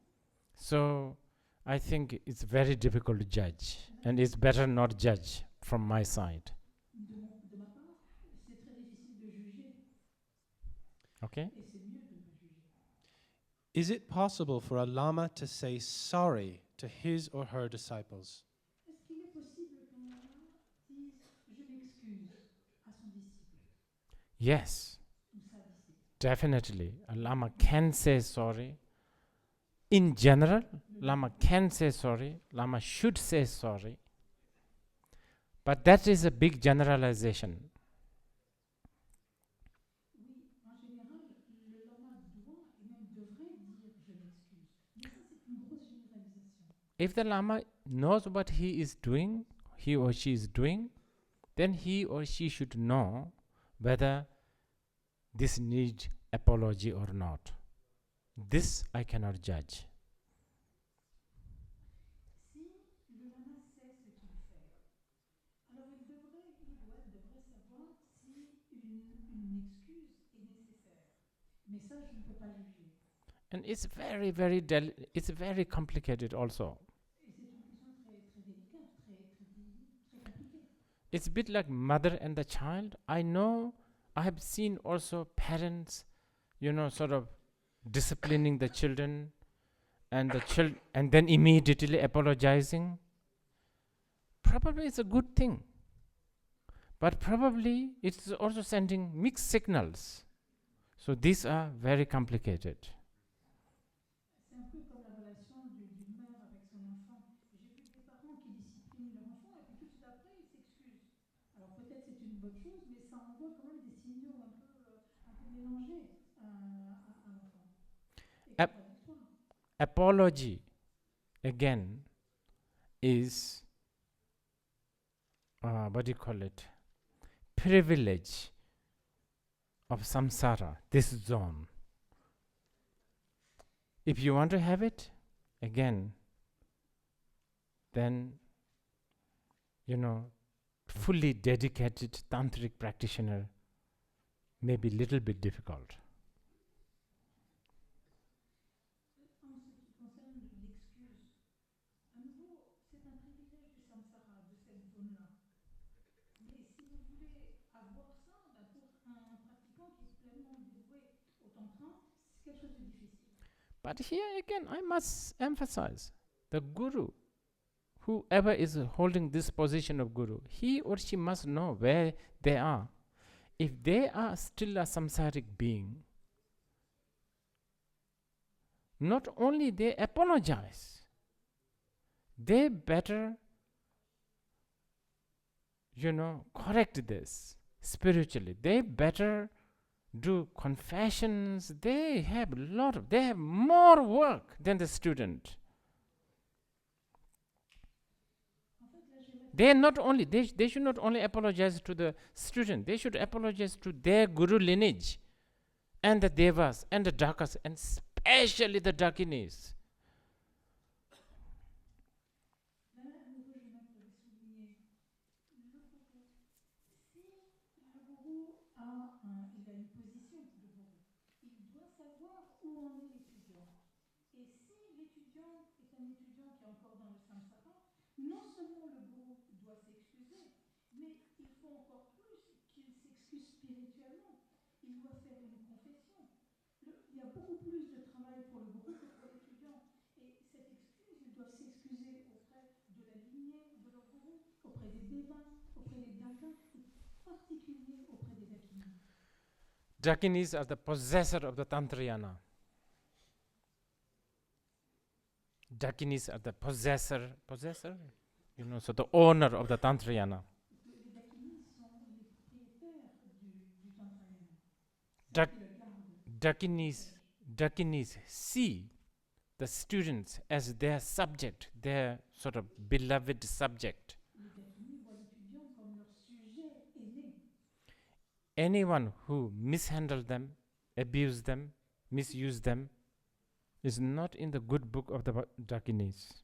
So I think it's very difficult to judge, and it's better not judge from my side. De ma part, c'est très difficile de juger. Okay? Et c'est mieux de ne pas juger. Is it possible for a Lama to say sorry to his or her disciples? Est-ce qu'il est possible qu'un lama dise « je m'excuse » à son disciple Yes, ou sa disciple? definitely. A Lama can say sorry. In general, Lama can say sorry. Lama should say sorry. But that is a big generalization. Oui, en général, le lama doit et même devrait dire « je m'excuse ». Mais ça, c'est une grosse généralisation. If the Lama knows what he is doing, he or she is doing, then he or she should know whether this needs apology or not. This I cannot judge. Si le lama sait ce qu'il fait, alors il devrait savoir si une excuse est nécessaire. Mais ça, je ne peux pas juger. And it's it's very complicated also. Et c'est une question très délicate, très compliquée. It's a bit like mother and the child. I know, I have seen also parents, sort of disciplining the children, and and then immediately apologizing. Probably it's a good thing, but probably it's also sending mixed signals. So these are very complicated. C'est un peu comme la relation d'une mère avec son enfant. J'ai vu des parents qui disciplinent leur enfant et puis tout de suite après, ils s'excusent. Alors peut-être c'est une bonne chose, mais ça envoie quand même des signaux un peu mélangés à l'enfant. Et Ap- contradictoires. Apology, again, is, what do you call it? Privilege of samsara, this zone. If you want to have it, again, then, fully dedicated tantric practitioner may be a little bit difficult. En ce qui concerne l'excuse, à nouveau, c'est un privilège du samsara, de cette zone-là. Mais si vous voulez avoir ça, pour un pratiquant qui est pleinement dévoué au tantra, c'est quelque chose de difficile. But here again, I must emphasize, the guru, whoever is holding this position of guru, he or she must know where they are. If they are still a samsaric being, not only they apologize, they better, correct this spiritually. They better do confessions. They have more work than the student. They should not only apologize to the student, they should apologize to their guru lineage and the devas and the dakas and especially the dakinis. Là, à nouveau, je voudrais souligner le gourou. Si le gourou il a une position de gourou, il doit savoir où en est l'étudiant. Et si l'étudiant est un étudiant qui est encore dans le samsara, non seulement le gourou doit s'excuser, mais il faut encore plus qu'il s'excuse spirituellement. Il doit faire une confession. Il y a beaucoup plus de travail pour le gourou que pour l'étudiant. Et cette excuse, ils doivent s'excuser auprès de la lignée de leur gourou, auprès des devas, auprès des dakas, et en particulier auprès des dakinis. Dakinis are the possessor of the Tantrayana. Dakinis are the possessor, so the owner of the Tantrayana. Les dakinis sont les propriétaires du Tantrayana. Dakinis see the students as their subject, their sort of beloved subject. Les dakinis voient l'étudiant comme leur sujet aimé. Anyone who mishandles them, abuse them, misuse them is not in the good book of the Dakinis.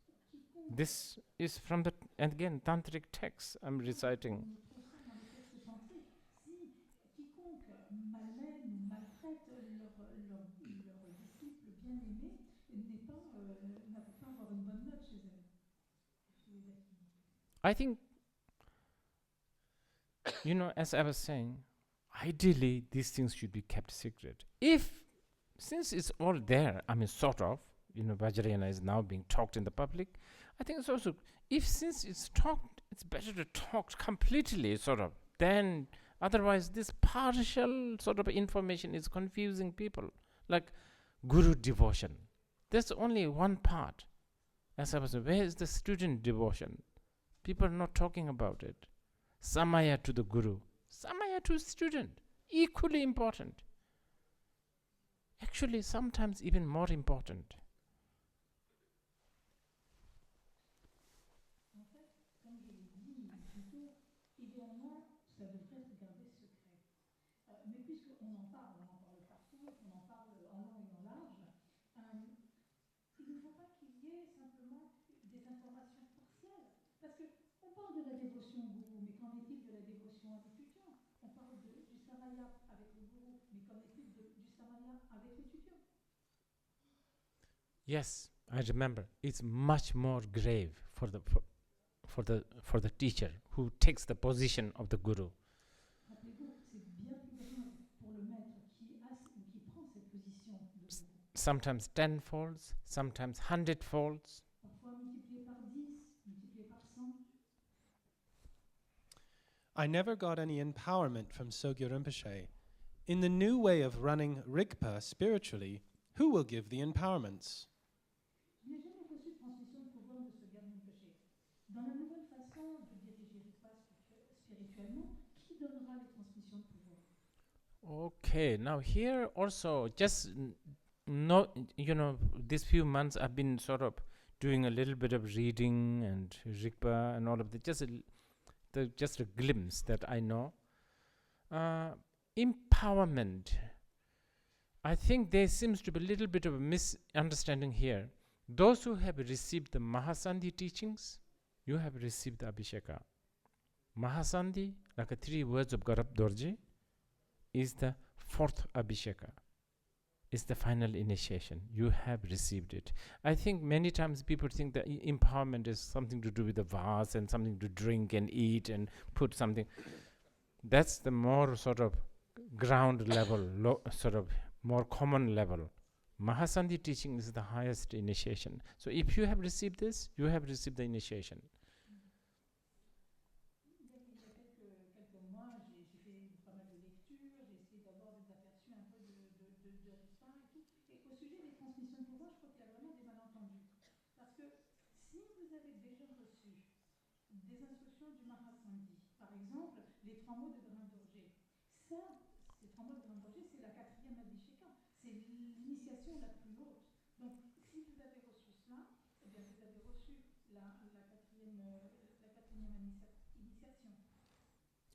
This is from the, and again, tantric text I'm reciting. On trouve ça dans les textes tantriques. Si quiconque malmène ou maltraite leur disciple bien-aimé n'a pas avoir une bonne note chez eux. Chez les Dakinis. I think, as I was saying, ideally these things should be kept secret. Since it's all there, sort of, Vajrayana is now being talked in the public, I think it's also, since it's talked, it's better to talk completely, sort of, than otherwise this partial sort of information is confusing people. Like guru devotion. There's only one part. As I was saying, where is the student devotion? People are not talking about it. Samaya to the guru. Samaya to student. Equally important. Actually, sometimes even more important. En fait, comme je l'ai dit plus tôt, idéalement, ça devrait être gardé secret. Mais puisqu'on en parle partout, qu'on en parle en long et en large, il ne faut pas qu'il y ait simplement des informations partielles. Parce qu'on parle de la dévotion au gourou, mais qu'en est-il de la dévotion à l'étudiant? On parle du samaya avec le gourou, mais qu'en est-il du samaya avec l'étudiant? Yes, I remember. It's much more grave for the teacher who takes the position of the guru. Rappelez-vous, c'est bien plus grave pour le maître qui prend cette position de gourou. Sometimes 10 folds, sometimes 100 folds. Parfois multiplié par 10, multiplié par 100. I never got any empowerment from Sogyal Rinpoche. In the new way of running Rigpa spiritually, who will give the empowerments? Je n'ai jamais reçu de transmission de pouvoir de Sogyal Rinpoche. Dans la nouvelle façon de diriger Rigpa spirituellement, qui donnera les transmissions de pouvoir? Okay, now here also, just these few months I've been sort of doing a little bit of reading and Rigpa and all of that, just a glimpse that I know. Empowerment. I think there seems to be a little bit of a misunderstanding here. Those who have received the Mahasandhi teachings, you have received the Abhisheka. Mahasandhi, like 3 words of Garab Dorji, is the 4th Abhisheka. It's the final initiation. You have received it. I think many times people think that empowerment is something to do with the vase and something to drink and eat and put something. That's the more sort of ground level, sort of more common level. Mahasandhi teaching is the highest initiation. So if you have received this, you have received the initiation. Il y a quelques mois, j'ai fait pas mal de lectures, j'ai essayé d'avoir des aperçus un peu de Rigpa et tout. Et au sujet des transmissions de pouvoir, je crois qu'il y a vraiment des malentendus. Parce que si vous avez déjà reçu des instructions du Mahasandhi, par exemple, les 3 mots de grain d'orgé, ces 3 mots de grain d'orgé, c'est la 4e Abhisheka, c'est l'initiation la plus haute. Donc, si vous avez reçu cela, eh bien, vous avez reçu la 4e initiation.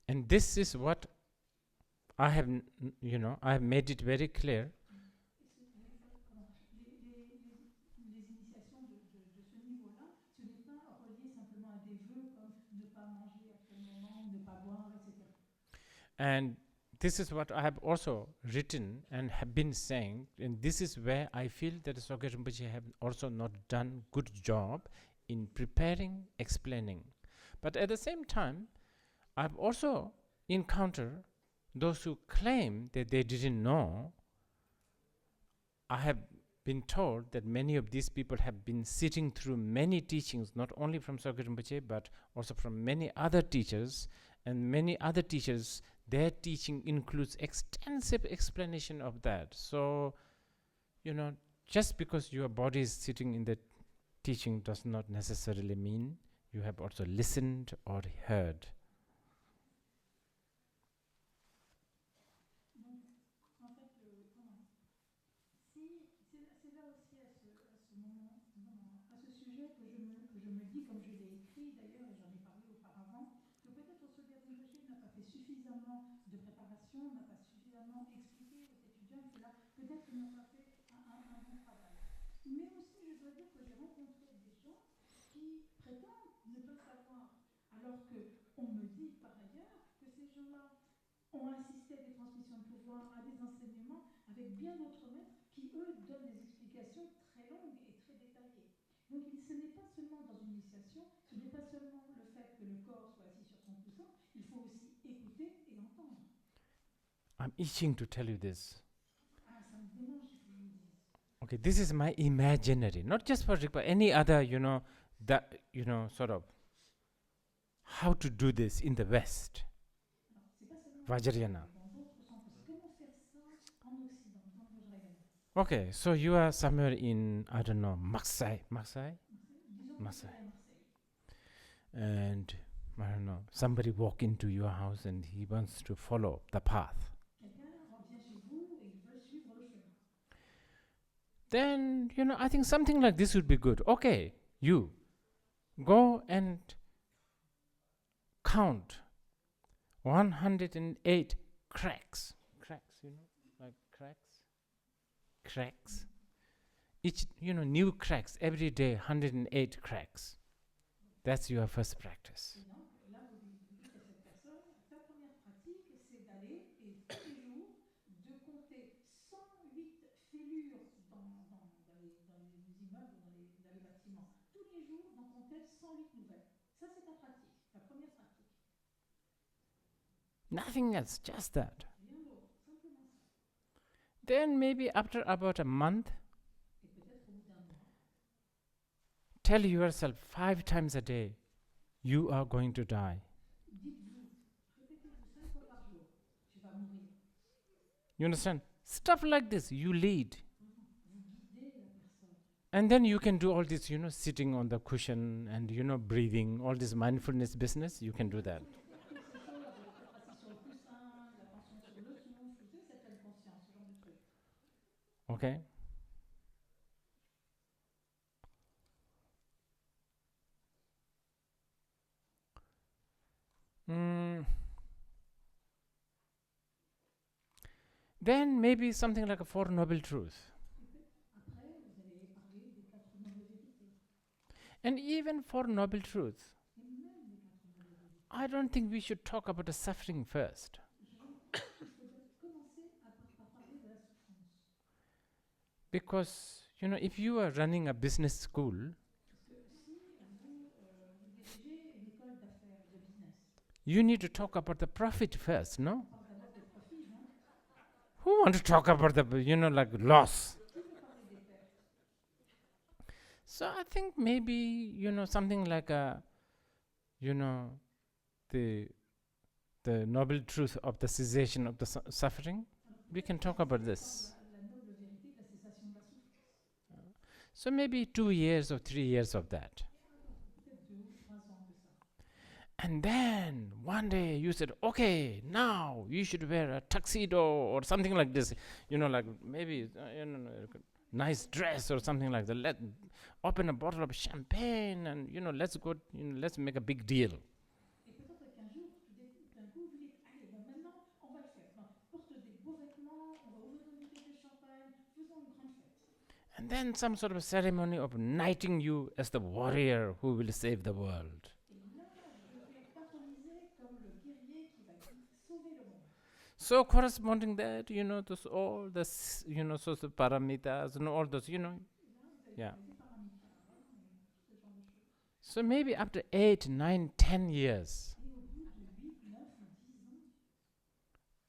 And this is what I have, I have made it very clear. Les initiations de ce niveau-là, ce n'est pas relié simplement à des vœux comme ne pas manger à tel moment, ne pas boire, etc. And this is what I have also written and have been saying, and this is where I feel that Sogyal Rinpoche have also not done good job in preparing, explaining. But at the same time, I've also encountered those who claim that they didn't know. I have been told that many of these people have been sitting through many teachings, not only from Sogyal Rinpoche, but also from many other teachers, and many other teachers, their teaching includes extensive explanation of that. So, just because your body is sitting in the teaching does not necessarily mean you have also listened or heard. Donc, en fait, c'est là aussi à ce moment, à ce sujet que je me dis, comme je l'ai écrit d'ailleurs, et j'en ai parlé auparavant, que peut-être Sogyal Rinpoche n'a pas fait suffisamment de préparation, n'a pas suffisamment expliqué aux étudiants, etc. Peut-être n'a pas fait Alors qu'on me dit par ailleurs que ces gens-là ont assisté à des transmissions de pouvoir, à des enseignements avec bien d'autres maîtres qui, eux, donnent des explications très longues et très détaillées. Donc ce n'est pas seulement dans une initiation, ce n'est pas seulement le fait que le corps soit assis sur son coussin, il faut aussi écouter et entendre. I'm itching to tell you this. Ah, ça me démange que je vous le dise. Okay, this is my imaginary, not just for Rigpa, any other, that, sort of, how to do this in the West. Alors, c'est pas seulement Vajrayana. dans d'autres centres, c'est comment faire ça en Occident, dans le Vajrayana. Okay, so you are somewhere in, I don't know, Marseille, Disons que Marseille. c'est à Marseille. And, I don't know, somebody walk into your house and he wants to follow the path. Quelqu'un vient chez vous et il veut suivre le chemin. Then, I think something like this would be good. Okay, you go and count 108 cracks. Cracks, like cracks. Each, new cracks every day, 108 cracks. That's your first practice. Et donc, là, vous dites à cette personne, ta première pratique, c'est d'aller et tous les jours de compter 108 fêlures dans les immeubles, dans les bâtiments. Tous les jours, d'en compter 108 nouvelles. Ça, c'est ta pratique, ta première pratique. Nothing else, just that. Rien d'autre, simplement ça. Then maybe after about a month, Et peut-être au bout d'un mois, tell yourself 5 times a day, you are going to die. dites-vous, répétez-vous 5 fois par jour, tu vas mourir. You understand? Stuff like this, you lead. Vous guidez la personne. And then you can do all this, sitting on the cushion and, breathing, all this mindfulness business, you can do that. Toutes ces choses, être assis sur le coussin, l'attention sur le souffle, tu sais, cette pleine conscience, ce genre de truc. Okay? Then maybe something like a Four Noble Truths. Après, vous allez parler des 4 nobles vérités. And even Four Noble Truths, Et même les 4 nobles vérités. I don't think we should talk about the suffering first. Il faudrait commencer par parler de la souffrance. Because, if you are running a business school, Parce que si vous dirigez une école d'affaires, de business, you need to talk about the profit first, no? on parle d'abord des profits, non? Who want to talk about the, like loss? Qui veut parler des pertes? So I think maybe, something like a, the noble truth of the cessation of the suffering. We can talk about this. La noble vérité de la cessation de la souffrance. So maybe 2 years or 3 years of that. Peut-être 2 ou 3 ans de ça. And then one day you said, okay, now you should wear a tuxedo or something like this, like maybe nice dress or something like that. Let open a bottle of champagne and let's go, let's make a big deal. Et peut-être qu'un jour, d'un coup, vous dites, allez, bon, maintenant, on va le faire. Non, porte des beaux vêtements, on va ouvrir une bouteille de champagne, faisons une grande fête. And then some sort of ceremony of knighting you as the warrior who will save the world. Et là, je vais t'introniser comme le guerrier qui va sauver le monde. So corresponding that, those all the, so the paramitas and all those, Et là, vous allez Yeah. parler des paramitas, et tout ce genre de choses. So maybe after 8, 9, 10 years, Et au bout de 8, 9 ou 10 ans,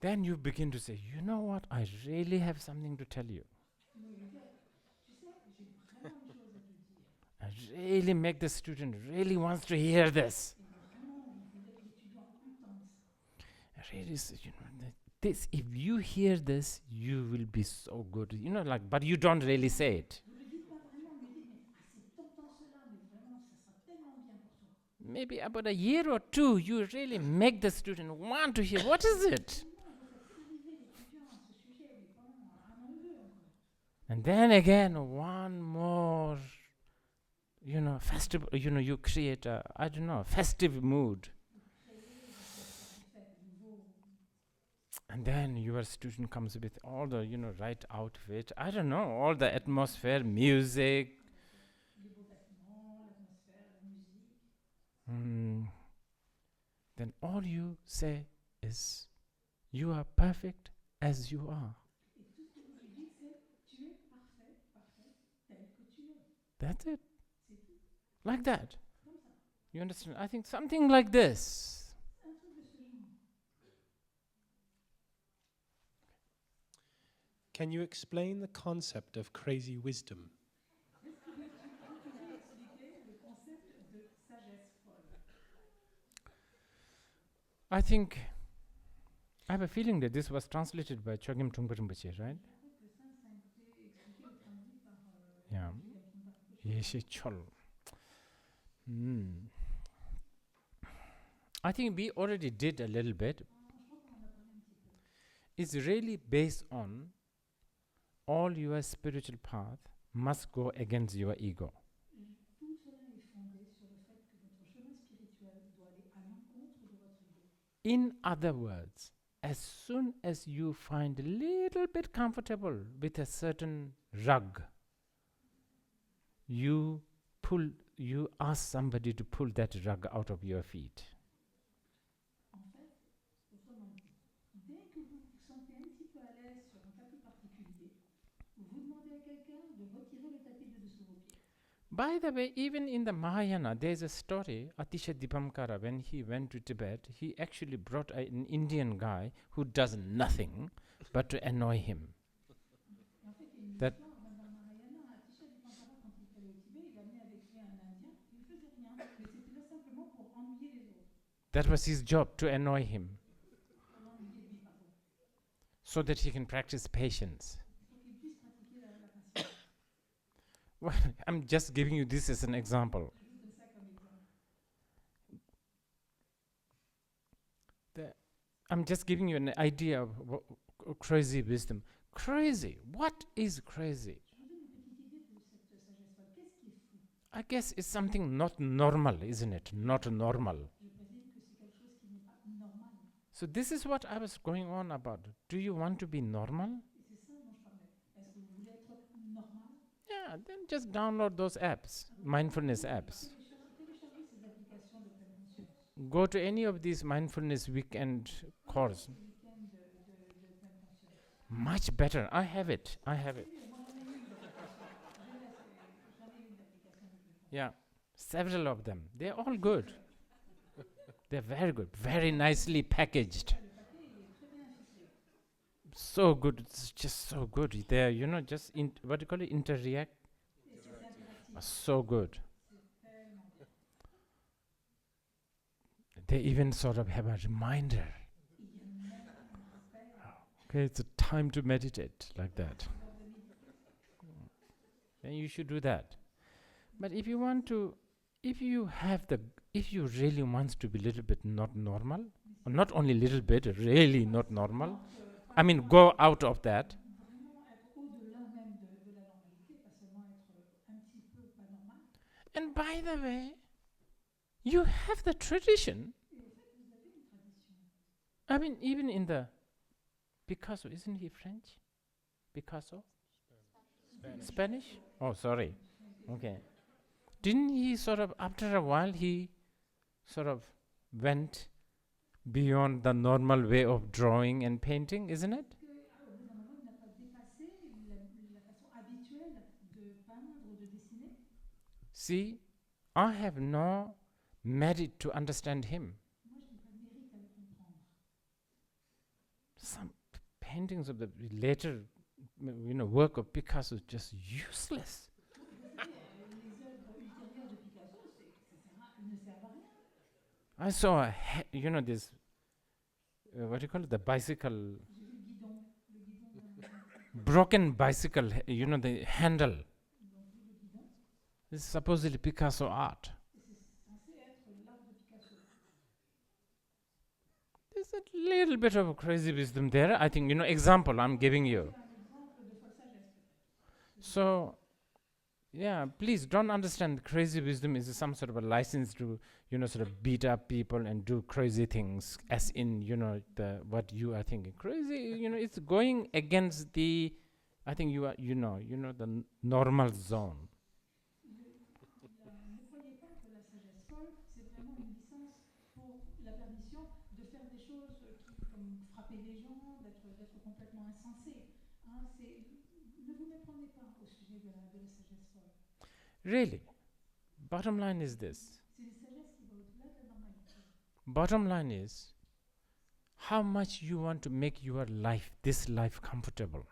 then you begin to say, you know what, I really have something to tell you. vous allez dire, tu sais, j'ai vraiment une chose à te dire. I really make the student really wants to hear this. Et vraiment, vous voulez que l'étudiant entende ça. I really, this, if you hear this, you will be so good. But you don't really say it. Vous ne le dites pas vraiment, mais dites, mais c'est t'entends cela, mais vraiment, ça sera tellement bien pour toi. Maybe about a year or two, you really make the student want to hear. What is it? Tellement vous faites saliver l'étudiant à ce sujet, mais pendant 1 an ou 2 encore. And then again, one more, festive, you create a, I don't know, festive mood. And then your student comes with all the, right outfit. I don't know, all the atmosphere, music. Les beaux vêtements, l'atmosphère, la musique. then all you say is, you are perfect as you are. Et tout ce que vous lui dites, c'est tu es parfait, parfaite, tel que tu es. That's it. C'est tout. Like that. Comme ça. You understand? I think something like this. Un truc de ce genre. Can you explain the concept of crazy wisdom? Est-ce que vous pouvez expliquer le concept de sagesse folle? I think, I have a feeling that this was translated by Chogyam Trungpa Rinpoche, right? Je crois que ça a été expliqué ou traduit par Yeah. Chogyam Trungpa Rinpoche. Yeshe Chol. I think we already did a little bit. Je crois qu'on en a parlé un petit peu. It's really based on all your spiritual path must go against your ego. Tout cela est fondé sur le fait que votre chemin spirituel doit aller à l'encontre de votre ego. In other words, as soon as you find a little bit comfortable with a certain rug, you ask somebody to pull that rug out of your feet. En fait, autrement dit, dès que vous vous sentez un petit peu à l'aise sur un tapis particulier, vous demandez à quelqu'un de retirer le tapis de dessous vos pieds. By the way, even in the Mahayana, there's a story, Atisha Dipamkara, when he went to Tibet, he actually brought an Indian guy who does nothing but to annoy him. Et en fait, il y a une That- histoire, même dans le Vajrayana, Atisha Dipamkara, quand il est allé au Tibet, il a amené avec lui un Indien, il ne faisait rien, mais c'était là simplement pour ennuyer les autres, That was his job, to annoy him, pour l'ennuyer lui par contre, so that he can practice patience. pour qu'il puisse pratiquer la patience. Well, I'm just giving you this as an example. Je vous donne ça comme exemple. I'm just giving you an idea of crazy wisdom. Crazy. What is crazy? Je vous donne une petite idée de cette sagesse folle. Qu'est-ce qui est fou? I guess it's something not normal, isn't it? Not normal. Je présume que c'est quelque chose qui n'est pas normal. So this is what I was going on about. Do you want to be normal? Et c'est ça dont je parlais. Est-ce que vous voulez être normal? Yeah, then just download those apps, mindfulness apps. Téléchargez ces applications de pleine conscience. Go to any of these mindfulness weekend courses. Ce week-end de pleine conscience. Much better. I have it. Moi, j'en ai eu une d'application. J'en ai une d'application de pleine conscience. Yeah, several of them. They're all good. They're very good, very nicely packaged. Le paquet est très bien ficelé. So good. It's just so good. They're, just what do you call it? Interact. Et c'est interactif. So good. C'est tellement bien. They even sort of have a reminder. Il y a même un rappel Okay, it's a time to meditate like that. lors de méditer. Then you should do that. But if you really want to be a little bit not normal, or not only little bit, really not normal, I mean, go out of that, Vraiment être au-delà même de la normalité, pas seulement être un petit peu pas normal. and by the way, you have the tradition. Et au fait, vous avez une tradition. I mean, even in the Picasso, isn't he French? Picasso? Spanish? Oh, sorry. Okay. Didn't he sort of, after a while, he sort of went beyond the normal way of drawing and painting, isn't it? Au bout d'un moment, il n'a pas dépassé la façon habituelle de peindre ou de dessiner. See, I have no merit to understand him. Moi, je n'ai pas de mérite à le comprendre. Some paintings of the later, work of Picasso is just useless. Les œuvres ultérieures de Picasso, ils ne servent à rien. I saw this, what do you call it, the bicycle, J'ai vu le guidon broken bicycle, the handle. donc vu le guidon, This is supposedly Picasso art. et c'est censé être l'art de Picasso. There's a little bit of crazy wisdom there. I think, example I'm giving you. C'est un exemple de folle sagesse, peut-être. So, yeah, please don't understand crazy wisdom is some sort of a license to, sort of beat up people and do crazy things, as in, what you are thinking. Crazy, it's going against the, I think you are, the normal zone. Ne croyez pas que la sagesse folle, c'est vraiment une licence pour la permission Really, bottom line is this. C'est une sagesse qui va au-delà de la normalité. Bottom line is how much you want to make your life, this life, comfortable.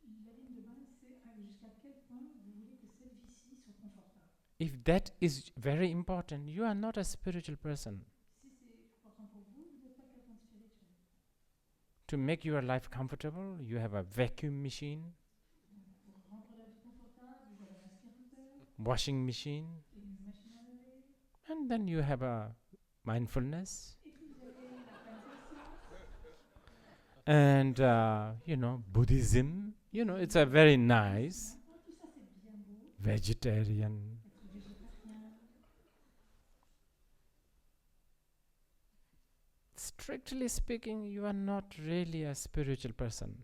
La ligne de base, c'est jusqu'à quel point vous voulez que cette vie-ci soit confortable. If that is very important, you are not a spiritual person. Si c'est important pour vous, vous n'êtes pas quelqu'un de spirituel. To make your life comfortable, you have a vacuum machine, Pour rendre la vie confortable, vous avez un aspirateur, washing machine, une machine à laver, and then you have a mindfulness, et puis vous avez la pleine conscience. and Buddhism. It's a very nice Tout ça, c'est bien beau. vegetarian. Être végétarien. Strictly speaking, you are not really a spiritual person.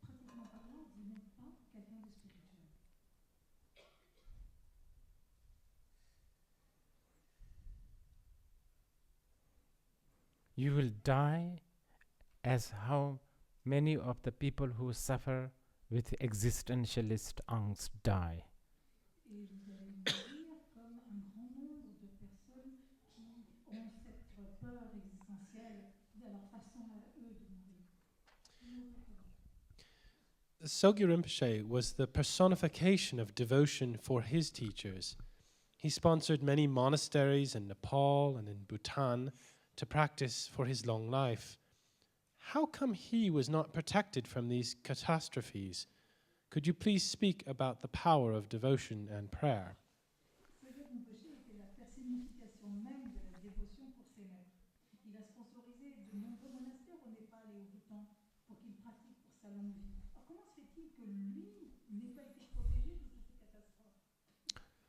Pratiquement parlant, vous n'êtes pas quelqu'un de spirituel. You will die as how many of the people who suffer with existentialist angst die. Et vous allez mourir comme un grand nombre de personnes qui ont cette peur existentielle de leur façon à eux de mourir. Sogyal Rinpoche was the personification of devotion for his teachers. He sponsored many monasteries in Nepal and in Bhutan to practice for his long life. How come he was not protected from these catastrophes? Could you please speak about the power of devotion and prayer? Sogyal Rinpoche était la personnification même de la dévotion pour ses maîtres. Il a sponsorisé de nombreux monastères au Népal et au Bhoutan pour qu'ils pratiquent pour sa longue vie. Alors comment se fait-il que lui n'ait pas été protégé de toutes ces catastrophes?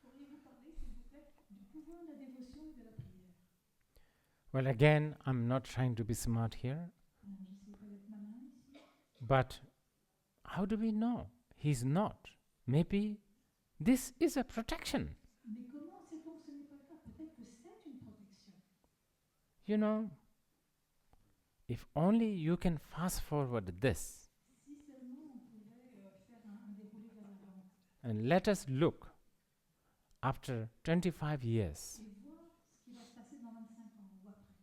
Pourriez-vous parler, s'il vous plaît, du pouvoir de la dévotion et de la prière? Well, again, I'm not trying to be smart here, Je sais pas d'être malin ici. but how do we know? He's not. Maybe this is a protection. Mais comment sait-on que ce n'est pas le cas? Peut-être que c'est une protection. If only you can fast forward this Si seulement on pouvait faire un déroulé vers l'avant and let us look after 25 years, et voir ce qui va se passer dans 25 ans ou après.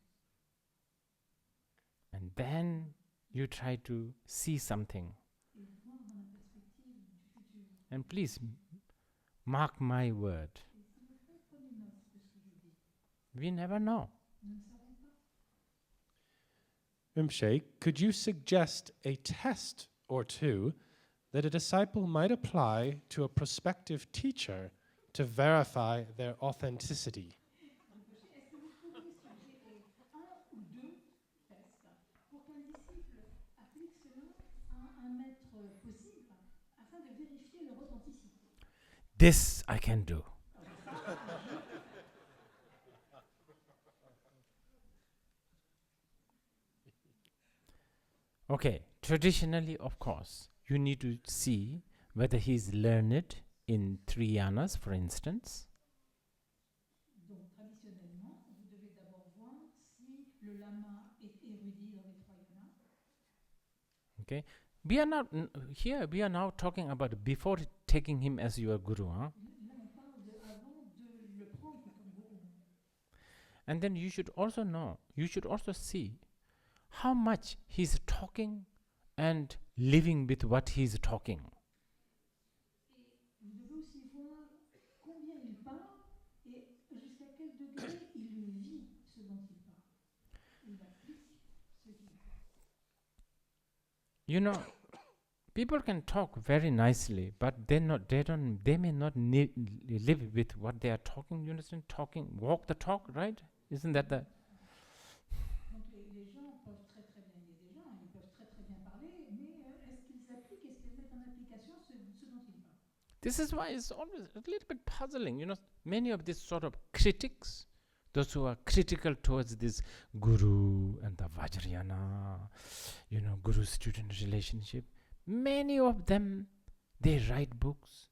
and then you try to see something. Et voir dans la perspective du futur. And please mark my word. Et s'il vous plaît, prenez note de ce que je dis. We never know. Nous ne savons pas. Rinpoche, could you suggest a test or two that a disciple might apply to a prospective teacher to verify their authenticity? Est-ce que vous pourriez suggérer un ou deux tests pour qu'un disciple applique cela à un maître possible afin de vérifier leur authenticité? This I can do. Okay, traditionally, of course, you need to see whether he's learned in three yanas, for instance. Donc, traditionnellement, vous devez d'abord voir si le lama est érudit dans les trois yanas. Okay, we are not here. We are now talking about before taking him as your guru, huh? Là, on parle de avant de le prendre comme gourou. And then you should also know. You should also see how much he's talking and living with what he's talking. Vous devez aussi voir combien il parle et jusqu'à quel degré il vit ce dont il parle. Il applique ce qu'il parle. People can talk very nicely, but they may not live with what they are talking. You understand? Walk the talk, right? Isn't that the? Donc les gens peuvent très très bien, il y a des gens, ils peuvent très très bien parler, mais est-ce qu'ils appliquent, est-ce qu'ils mettent en application ce dont ils parlent? This is why it's always a little bit puzzling. Many of these sort of critics, those who are critical towards this guru and the Vajrayana, guru-student relationship, many of them, they write books.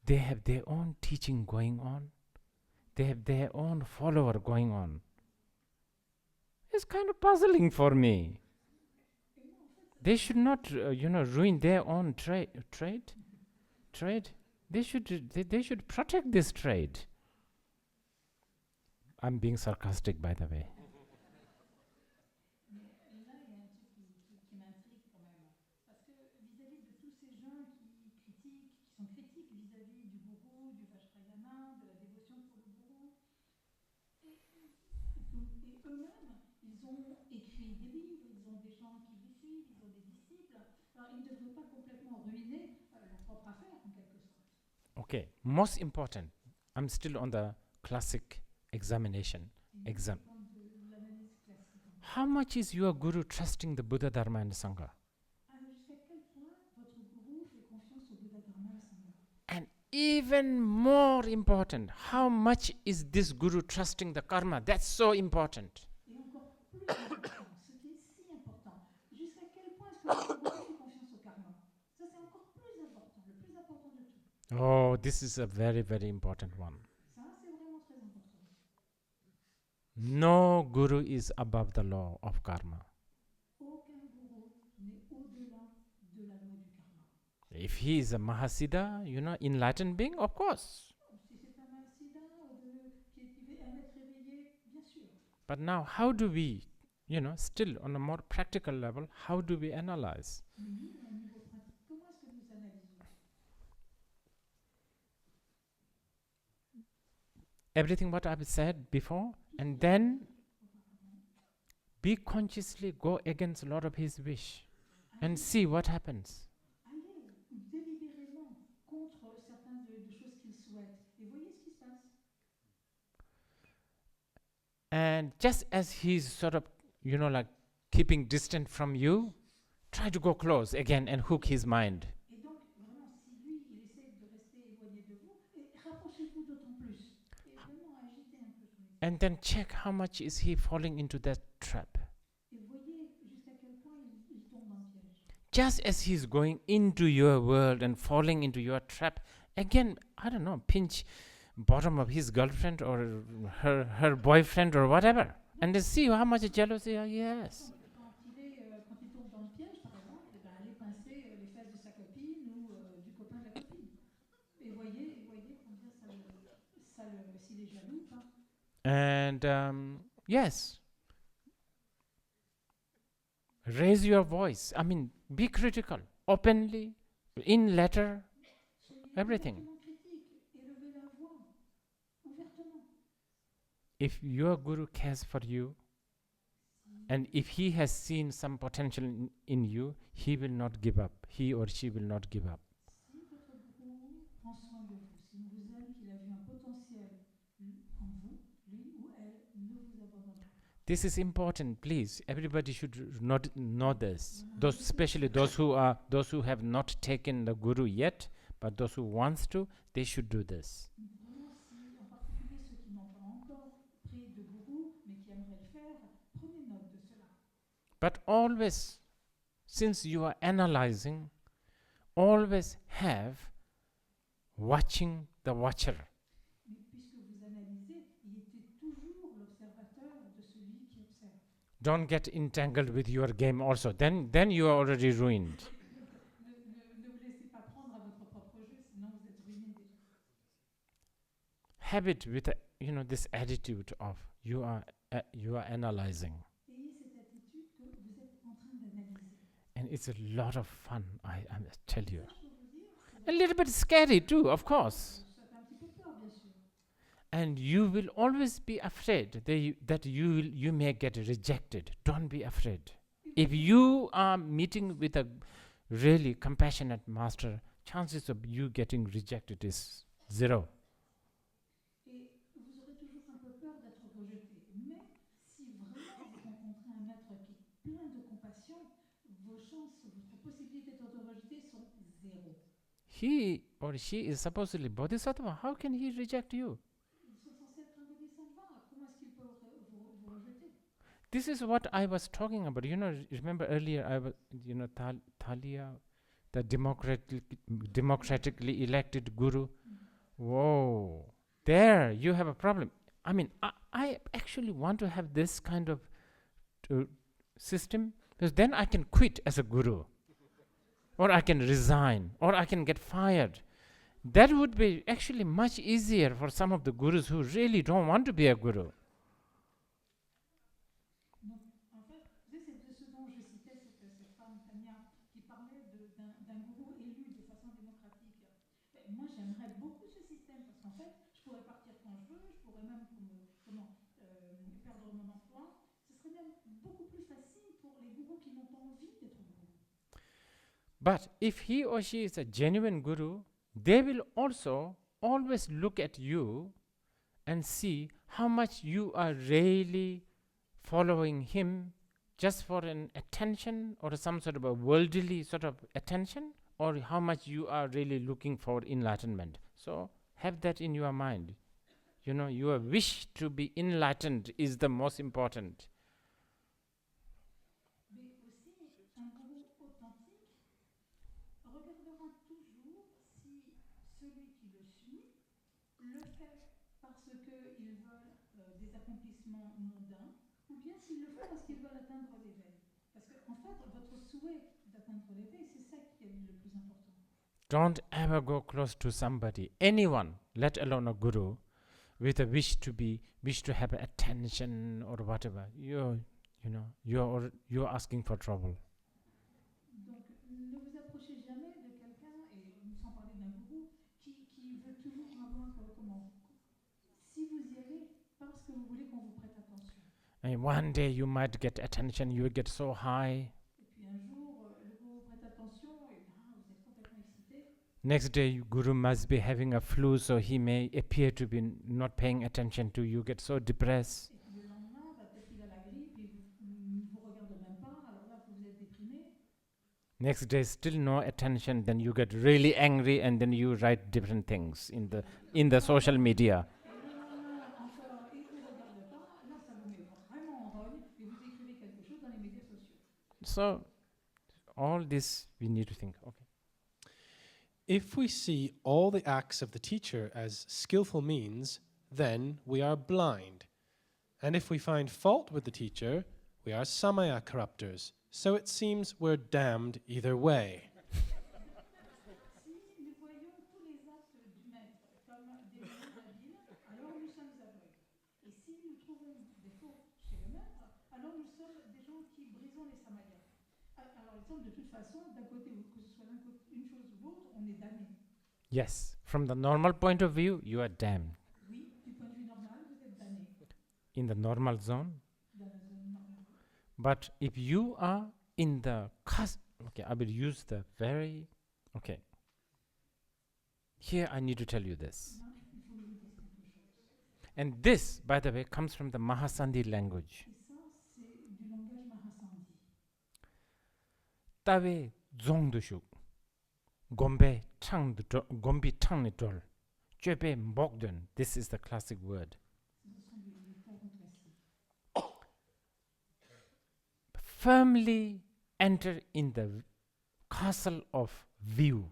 They have their own teaching going on. They have their own follower going on. It's kind of puzzling for me. They should not, ruin their own trade. They should protect this trade. I'm being sarcastic, by the way. Mais là, il y a un truc qui m'intrigue quand même. Parce que vis-à-vis de tous ces gens qui sont critiques vis-à-vis du gourou, du Vajrayana, de la dévotion pour le gourou, et eux-mêmes, ils ont écrit des livres, ils ont des gens qui les suivent, ils ont des disciples. Alors, ils ne devraient pas complètement ruiner leur propre affaire, en quelque sorte. Okay, most important. I'm still on the classic examination. Exam. De l'analyse classique. How much is your guru trusting the Buddha, Dharma, and Sangha? Alors, jusqu'à quel point votre gourou fait confiance au Bouddha Dharma et Sangha? And even more important, how much is this guru trusting the karma? That's so important. Et encore plus important, ce qui est si important, jusqu'à quel point est-ce que votre gourou fait confiance au karma? Ça, c'est encore plus important, le plus important de tout. Oh, this is a very, very important one. Ça, c'est vraiment très important. No guru is above the law of karma. Aucun gourou n'est au-delà de la loi du karma. If he is a Mahasiddha, enlightened being, of course. Si c'est un Mahasiddha qui est un être éveillé, bien sûr. But now, how do we, still on a more practical level, how do we analyze? Mais nous, à un niveau pratique, comment est-ce que nous analysons? Everything what I've said before, and then be consciously go against a lot of his wish and see what happens. Allez délibérément contre certaines de choses qu'il souhaite et voyez ce qui se passe. And just as he's sort of, like keeping distant from you, try to go close again and hook his mind. Et donc, vraiment, si lui, il essaie de rester éloigné de vous, et rapprochez-vous d'autant plus. Et vraiment, agitez un peu son esprit. And then check how much is he falling into that trap. Et voyez jusqu'à quel point il tombe dans le piège. Just as he's going into your world and falling into your trap, again, I don't know, pinch bottom of his girlfriend or her boyfriend or whatever. And then see how much jealousy he has. Quand il tombe dans le piège, par exemple, eh ben, allez pincer les fesses de sa copine ou du copain de la copine. Et voyez combien s'il est jaloux ou pas. And yes, raise your voice. I mean, be critical, openly, in letter, everything. Critique, élevez la voix, ouvertement. If your guru cares for you, and if he has seen some potential in you, he will not give up. He or she will not give up. Si votre gourou prend soin de vous, s'il vous aime, qu'il a vu un potentiel en vous, lui ou elle ne vous abandonnera pas. This is important, please. Everybody should not know this. Those, especially those who have not taken the guru yet, but those who wants to, they should do this. Vraiment, en particulier ceux qui n'ont pas encore pris de gourou, mais qui aimeraient le faire, prenez note de cela. But always, since you are analyzing, always have watching the watcher. Mais puisque vous analysez, il était toujours l'observateur de celui qui observe. Don't get entangled with your game also. Then you are already ruined. Ne vous laissez pas prendre à votre propre jeu, sinon vous êtes ruiné déjà. Have it with this attitude of you are analyzing. Ayez cette attitude que vous êtes en train d'analyser. And it's a lot of fun, I tell you. Ça, je peux vous dire, A little bit scary too, of course. ça fait un petit peu peur, bien sûr. And you will always be afraid that you may get rejected. Don't be afraid. If you are meeting with a really compassionate master, chances of you getting rejected is zero. Et vous aurez toujours un peu peur d'être rejeté. Mais si vraiment vous rencontrez un maître qui est plein de compassion, vos chances, votre possibilité d'être rejeté sont zéro. He or she is supposedly bodhisattva. How can he reject you? Ils sont censés être un bodhisattva. Comment est-ce qu'ils peuvent vous rejeter? This is what I was talking about. Remember earlier I was, Thalia, the democratically elected guru. Whoa, there you have a problem. I mean, I actually want to have this kind of system, because then I can quit as a guru, or I can resign, or I can get fired. That would be actually much easier for some of the gurus who really don't want to be a guru. Donc, en fait, c'est de ce dont je citais cette femme, Tania, qui parlait d'un gourou élu de façon démocratique. Mais moi, j'aimerais beaucoup ce système parce qu'en fait, je pourrais partir quand je veux, je pourrais même perdre mon emploi. Ce serait même beaucoup plus facile pour les gourous qui n'ont pas envie d'être gourous. But if he or she is a genuine guru, they will also always look at you and see how much you are really following him just for an attention or some sort of a worldly sort of attention, or how much you are really looking for enlightenment. So have that in your mind. You know, your wish to be enlightened is the most important. Mais aussi, un gourou authentique regardera toujours si celui qui le suit le fait parce qu'ils veulent des accomplissements mondains, ou bien s'ils le font parce qu'ils veulent atteindre l'éveil. Parce qu'en fait, votre souhait d'atteindre l'éveil, c'est ça qui est le plus important. Don't ever go close to somebody, anyone, let alone a guru, with a wish to have attention or whatever. You're asking for trouble. Donc, ne vous approchez jamais de quelqu'un, et sans parler d'un gourou, qui veut toujours avoir si vous y allez parce que vous voulez qu'on vous prête attention. And one day you might get attention, you will get so high. Et puis un jour, le gourou vous prête attention, et vous êtes complètement excité. Next day, guru must be having a flu, so he may appear to be not paying attention to you, get so depressed. Et puis le lendemain, peut-être qu'il a la grippe, et il ne vous regarde même pas, alors là, vous êtes déprimé. Next day, still no attention, then you get really angry, and then you write different things in the social media. So, all this we need to think. Okay. If we see all the acts of the teacher as skillful means, then we are blind. And if we find fault with the teacher, we are samaya corrupters. So it seems we're damned either way. Si nous voyons tous les actes du maître comme des moyens habiles, alors nous sommes aveugles. Et si nous trouvons des fautes chez le maître, alors nous sommes des gens qui brisons les samayas. Alors il semble de toute façon, d'un côté, que ce soit une chose ou l'autre, on est damné. Yes, from the normal point of view, you are damned. Oui, du point de vue normal, vous êtes damné. In the normal zone. Dans la zone normale. But if you are in the okay, I will use the very, okay. Here I need to tell you this. Il faut que je vous dise quelque chose. And this, by the way, comes from the Mahasandhi language. Et ça, c'est du langage Mahasandhi. Tawe zongdushuk, gombe tang dol, chepe mbogden. This is the classic word. Ce sont les termes classiques. Firmly enter in the castle of view,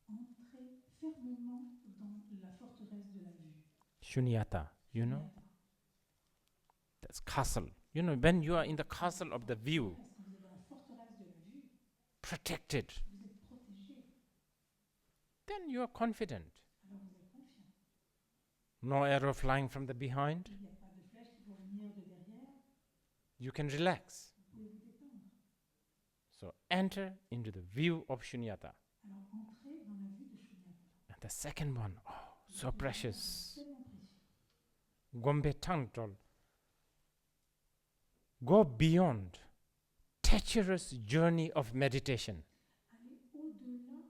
Entrez fermement dans la forteresse de la vue. shunyata, you know? That's castle. You know, when you are in the castle of the view, Parce que vous êtes dans la forteresse de la vue, protected, vous êtes protégé, then you are confident. alors vous êtes confiant. No arrow flying from the behind. Il n'y a pas de flèche qui vont venir de derrière, You can relax. vous pouvez vous détendre. So enter into the view of shunyata. Alors entrez dans la vue de Shunyata. And the second one, oh, so precious. Tellement précieux. Gombe tangtol. Go beyond treacherous journey of meditation. Allez au-delà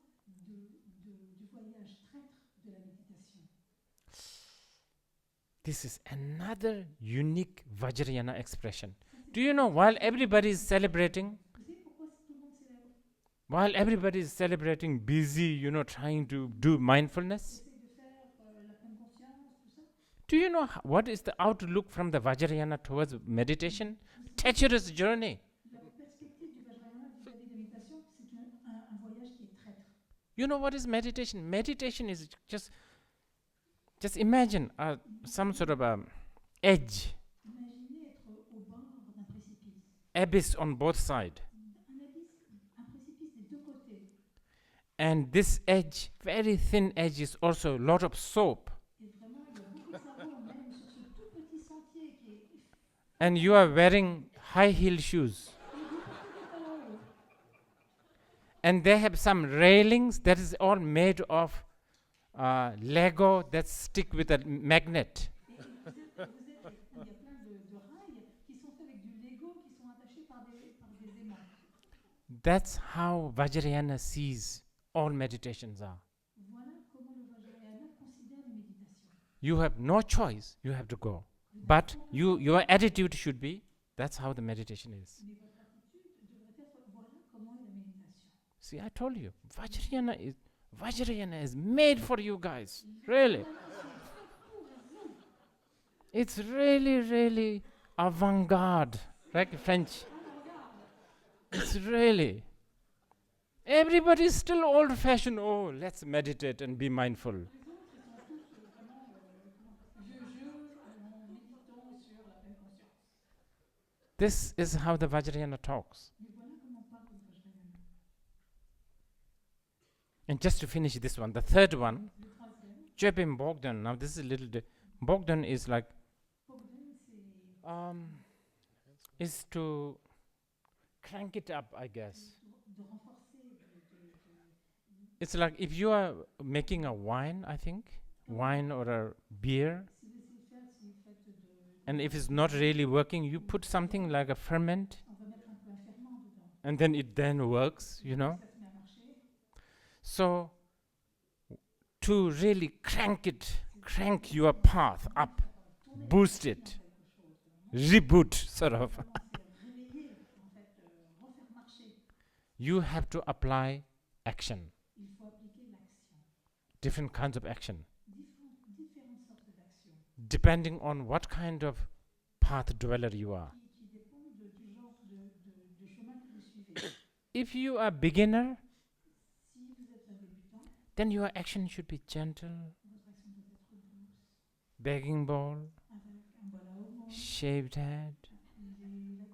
du voyage traître de la méditation. This is another unique Vajrayana expression. Do you know, while everybody is celebrating, Vous savez pourquoi tout le monde célèbre? while everybody is celebrating, busy, trying to do mindfulness, Essaye de faire la pleine conscience, tout ça. do you know what is the outlook from the Vajrayana towards meditation? Treacherous journey. La perspective du Vajrayana vis-à-vis de la méditation, c'est un voyage qui est traître. You know what is meditation? Meditation is just imagine some sort of a edge, Imaginez être au bord d'un précipice. abyss on both sides. Un précipice des deux côtés. And this edge, very thin edge, is also a lot of soap. Et vraiment, il y a beaucoup de savon, même sur ce tout petit sentier qui est. And you are wearing high-heel shoes. Et vous portez des talons hauts. And they have some railings that is all made of Lego that stick with a magnet. Et il y a plein de rails qui sont faits avec du Lego qui sont attachés par des aimants. That's how Vajrayana sees all meditations are. Voilà comment le Vajrayana considère les méditations. You have no choice, you have to go. But your attitude should be, that's how the meditation is. Mais votre attitude devrait être voilà comment est la méditation. See, I told you, Vajrayana is made for you guys. Really. It's really, really avant-garde, like French. It's really. Everybody is still old-fashioned. Oh, let's meditate and be mindful. Les autres, ils sont tous vraiment vieux, méditons sur la pleine conscience. This is how the Vajrayana talks. Mais voilà comment parle le Vajrayana. And just to finish this one, the third one, Le troisième, Chöpim Bogdan. Now this is a little. Bogdan is like Bogdan, c'est is to crank it up, I guess. de renforcer, It's like if you are making a wine, I think, wine or a beer, si vous essayez de faire, si vous faites and if it's not really working, you put something like a ferment, on va mettre un peu un ferment dedans. and then it then works, you know. Ça se met à marcher. So to really crank your path up, boost it, reboot, sort of. Réveiller, en fait, refaire marcher. You have to apply action, Il faut appliquer l'action. different kinds of action, Différentes sortes d'actions depending on what kind of path dweller you are. qui dépendent du genre de chemin que vous suivez. If you are beginner, Si vous êtes un débutant, then your action should be gentle, votre action doit être douce, begging bowl, avec un bol à aumône, shaved head, la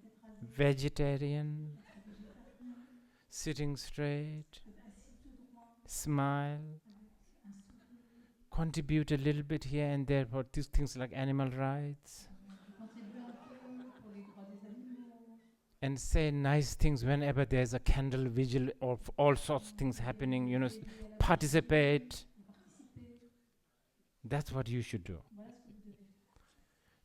tête rasée, vegetarian, être végétarien, sitting straight, être assis tout droit, smile, avec un sourire, contribute a little bit here and there for these things like animal rights, contribuer un peu pour les droits des animaux, and say nice things whenever there's a candle vigil of all sorts of things happening, you know, participate. participer. That's what you should do. Voilà ce que vous devez faire.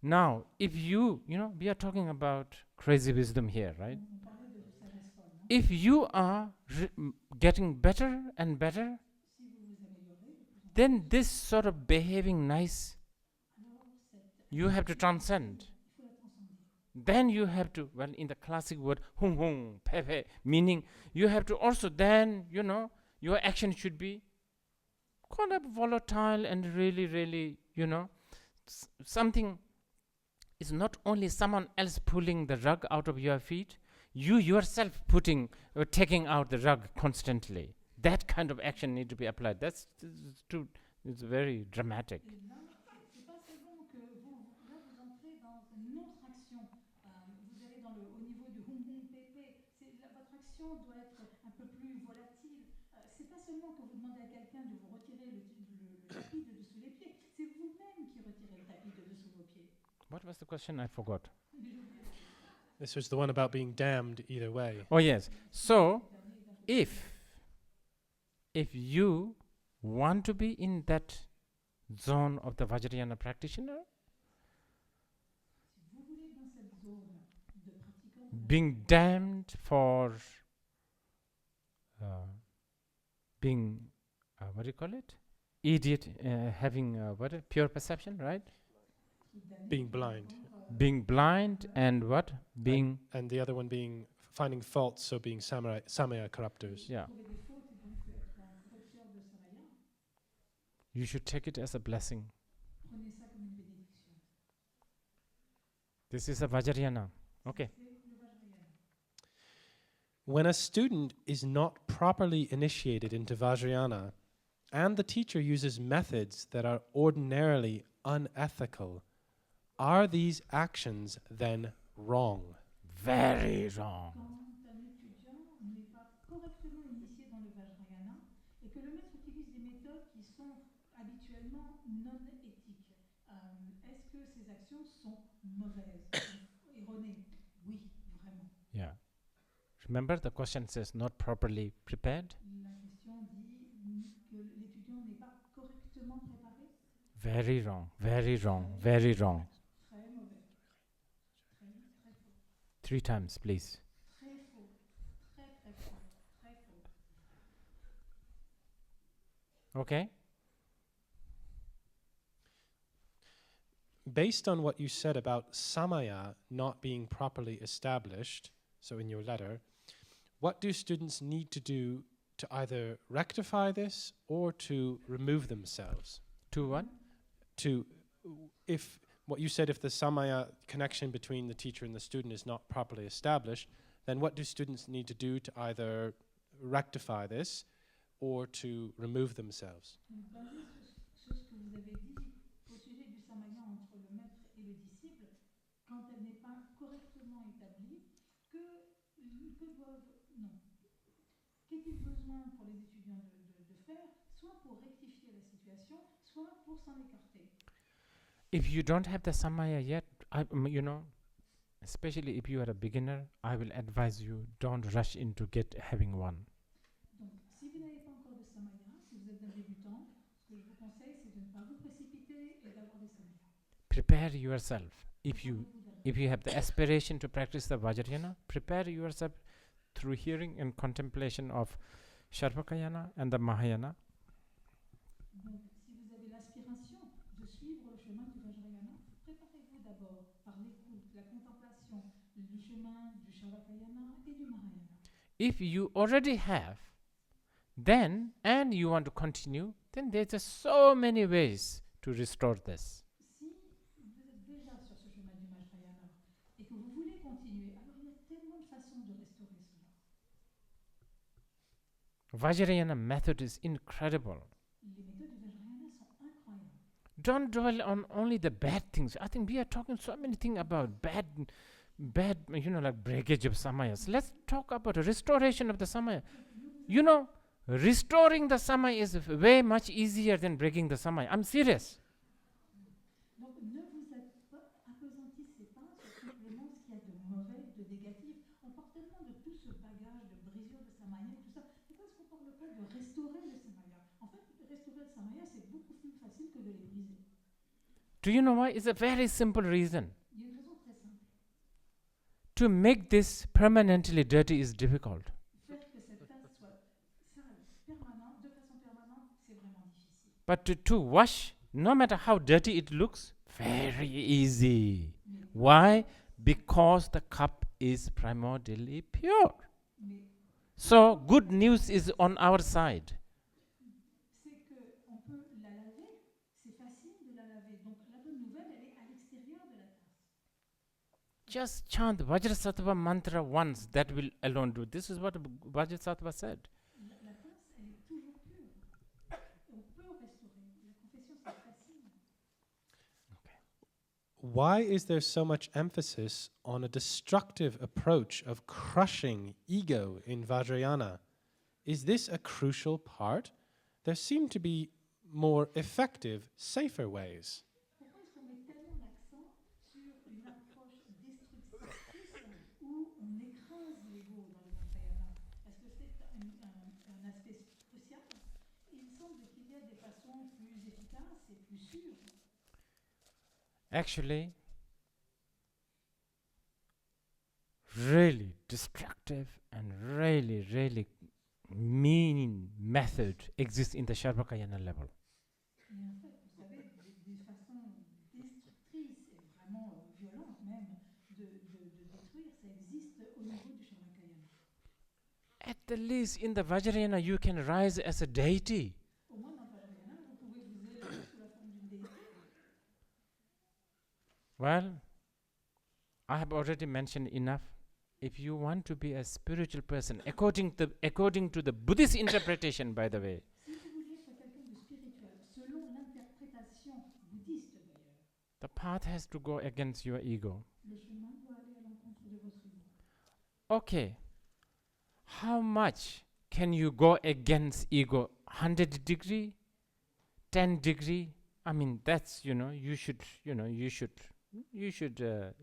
Now, if you know, we are talking about crazy wisdom here, right? On parlait de sagesse folle. Hein. If you are getting better and better, Si vous vous améliorez, de plus en plus, then this sort of behaving nice, alors you have to transcend. il faut la transcender. Then you have to, well, in the classic word, hung hung, pepe, meaning you have to also then, you know, your action should be kind of volatile and really, really, you know, something is not only someone else pulling the rug out of your feet, you yourself putting or taking out the rug constantly. That kind of action need to be applied. It's very dramatic. Et là, c'est pas seulement que là vous entrez dans une autre action. Vous allez au niveau du hum hum pépé. Votre action doit être un peu plus volatile. C'est pas seulement que vous demandez à quelqu'un de vous retirer le tapis de dessous les pieds. C'est vous-même qui retirez le tapis de dessous vos pieds. What was the question? I forgot. This was the one about being damned either way. Oh yes. So if you want to be in that zone of the Vajrayana practitioner, Si vous voulez être dans cette zone de pratiquant, being damned for being, what do you call it? Idiot, having pure perception, right? Being blind. Being blind and what? Being, And the other one being finding faults, so being samaya corruptors. yeah. trouver des fautes et donc être un corrupteur de samaya, You should take it as a blessing. prenez ça comme une bénédiction. This is a Vajrayana. Okay. C'est le Vajrayana. When a student is not properly initiated into Vajrayana, and the teacher uses methods that are ordinarily unethical, are these actions then wrong? Very wrong. Quand un étudiant n'est pas correctement initié dans le Vajrayana d'autres utilisent des méthodes qui sont habituellement non éthiques. Est-ce que ces actions sont mauvaises, erronées? Oui, vraiment. Yeah. Remember, the question says not properly prepared. La question dit que l'étudiant n'est pas correctement préparé. Very wrong, very wrong, very wrong. Très mauvais. Très faux. 3 times, please. Très faux. Très faux. Très faux. Okay? Based on what you said about samaya not being properly established, so in your letter, what do students need to do to either rectify this or to remove themselves? To what? If what you said, if the samaya connection between the teacher and the student is not properly established, then what do students need to do to either rectify this or to remove themselves? Basé sur ce que vous avez dit au sujet du samaya entre le maître et le disciple, quand elle n'est pas correctement établie, qu'est-il besoin pour les étudiants de faire, soit pour rectifier la situation, soit pour s'en écarter? If you don't have the samaya yet, especially if you are a beginner, I will advise you don't rush into having one. Donc, si vous n'avez pas encore de samaya, si vous êtes un débutant, ce que je vous conseille, c'est de ne pas vous précipiter et d'avoir des samayas. Prepare yourself. If you have the aspiration to practice the Vajrayana, prepare yourself through hearing and contemplation of Sharvakayana and the Mahayana. Donc, si vous avez l'aspiration de suivre le chemin du Vajrayana, préparez-vous d'abord par l'écoute, la contemplation, du chemin du Sharvakayana et du Mahayana. If you already have, then, and you want to continue, then there's just so many ways to restore this. Si vous êtes déjà sur ce chemin du Vajrayana et que vous voulez continuer, alors il y a tellement de façons de restaurer cela. Vajrayana method is incredible. Les méthodes du Vajrayana sont incroyables. Don't dwell on only the bad things. I think we are talking so many things about bad, like breakage of samayas. Let's talk about restoration of the samaya. Restoring the samaya is way much easier than breaking the samaya. I'm serious. Donc ne vous appesantissez pas sur simplement ce qu'il y a de mauvais, de négatif. On parle tellement de tout ce bagage de brisure de samaya et tout ça. Pourquoi est-ce qu'on ne parle pas de restaurer le samaya? En fait, restaurer le samaya, c'est beaucoup plus facile que de les briser. Do you know why? It's a very simple reason. Il y a une raison très simple. To make this permanently dirty is difficult. Faire que cette tasse soit sale, de façon permanente, c'est vraiment difficile. But to wash, no matter how dirty it looks, very easy. Why? Because the cup is primordially pure. So good news is on our side. C'est qu'on peut la laver, c'est facile de la laver. Donc la bonne nouvelle, elle est à l'extérieur de la tasse. Just chant Vajrasattva mantra once, that will alone do. This is what Vajrasattva said. La tasse, elle est toujours pure. On peut restaurer. La confession, c'est facile. Why is there so much emphasis on a destructive approach of crushing ego in Vajrayana? Is this a crucial part? There seem to be more effective, safer ways. Pourquoi est-ce qu'on met tellement l'accent sur une approche destructrice où on écrase l'ego dans le Vajrayana? Est-ce que c'est un aspect crucial? Il semble qu'il y a des façons plus efficaces et plus sûres. Actually, really destructive and really, really mean method exists in the Sharvakayana level. Et en fait, vous savez, des façons destructrices et vraiment violentes même de détruire, ça existe au niveau du Sharvakayana. At the least in the Vajrayana you can rise as a deity. Au moins dans le Vajrayana, vous pouvez vous élever sous la forme d'une déité. Well, I have already mentioned enough. If you want to be a spiritual person, according to the Buddhist interpretation, by the way, Si vous voulez être quelqu'un de spirituel, selon l'interprétation bouddhiste d'ailleurs, the path has to go against your ego. le chemin doit aller à l'encontre de votre ego. Okay, how much can you go against ego? 100 degree, 10 degree. I mean, that's, you should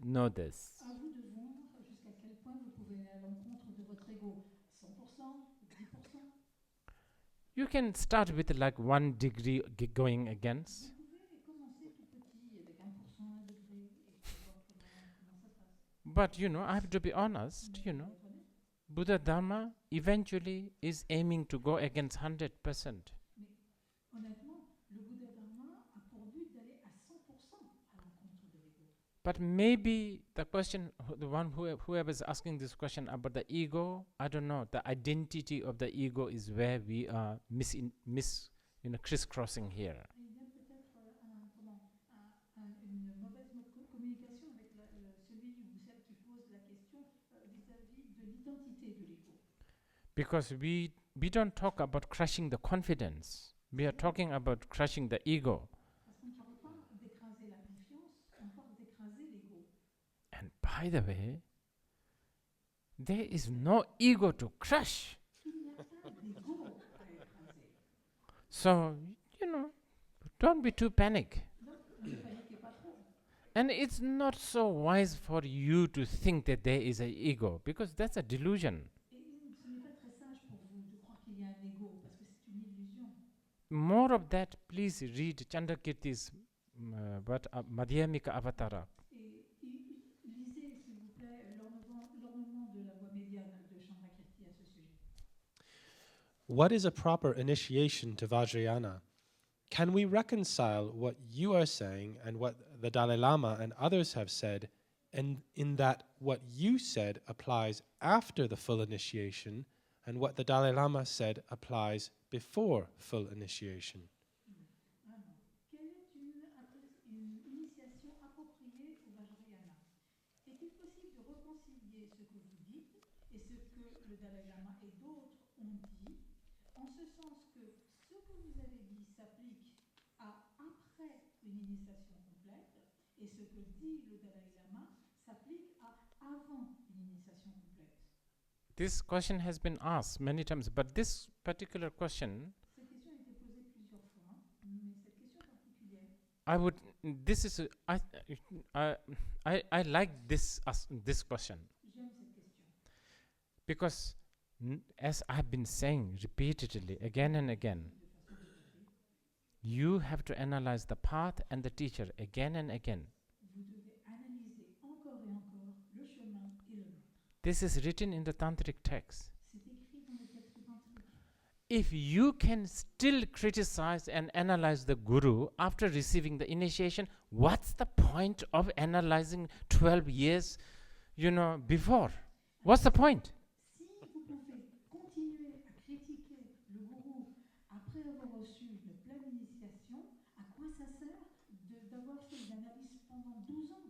know this. À vous de voir jusqu'à quel point vous pouvez aller à l'encontre de votre ego. 100%, 10%. You can start with like 1 degree going against. Vous pouvez commencer tout petit avec 1%, 1 degré et puis voir comment ça se passe. But I have to be honest, Mais pour être honnête, Buddha Dharma eventually is aiming to go against 100%. mais honnêtement, le Bouddha Dharma a pour but d'aller à 100% à l'encontre de l'ego. But maybe the question, the one whoever is asking this question about the ego, I don't know, the identity of the ego is where we are crisscrossing here. Il y a peut-être une mauvaise communication avec celui ou celle qui pose la question vis-à-vis de l'identité de l'ego. Because we don't talk about crushing the confidence. We are talking about crushing the ego. Parce qu'on ne parle pas d'écraser la confiance, on parle d'écraser l'ego. And by the way, there is no ego to crush. Il n'y a pas d'ego à écraser. So, don't be too panic. Donc, ne paniquez pas trop. And it's not so wise for you to think that there is an ego, because that's a delusion. Et ce n'est pas très sage pour vous de croire qu'il y a un ego, parce que c'est une illusion. More of that, please read Chandrakirti's Madhyamika Avatara. Et lisez, s'il vous plaît, l'ornement de la voie médiane de Chandrakirti à ce sujet. What is a proper initiation to Vajrayana? Can we reconcile what you are saying and what the Dalai Lama and others have said, and in that what you said applies after the full initiation, and what the Dalai Lama said applies before full initiation? Quelle est une initiation appropriée au Vajrayana? Est-il possible de réconcilier ce que vous dites et ce que le Dalai Lama et d'autres ont dit, en ce sens que ce que vous avez dit s'applique à après une initiation complète et ce que dit le Dalai Lama s'applique à avant une initiation complète? This question has been asked many times, but this particular question, Cette question a été posée plusieurs fois, mais cette question particulière, I like this question, j'aime cette question. because as I've been saying repeatedly again and again, De façon répétée, you have to analyze the path and the teacher again and again. vous devez analyser encore et encore le chemin et le maître. This is written in the tantric text. C'est écrit dans le texte tantrique. If you can still criticize and analyze the guru after receiving the initiation, what's the point of analyzing 12 years, before? What's the point? Si vous pouvez continuer à critiquer le gourou après avoir reçu une pleine initiation, à quoi ça sert d'avoir fait une analyse pendant 12 ans?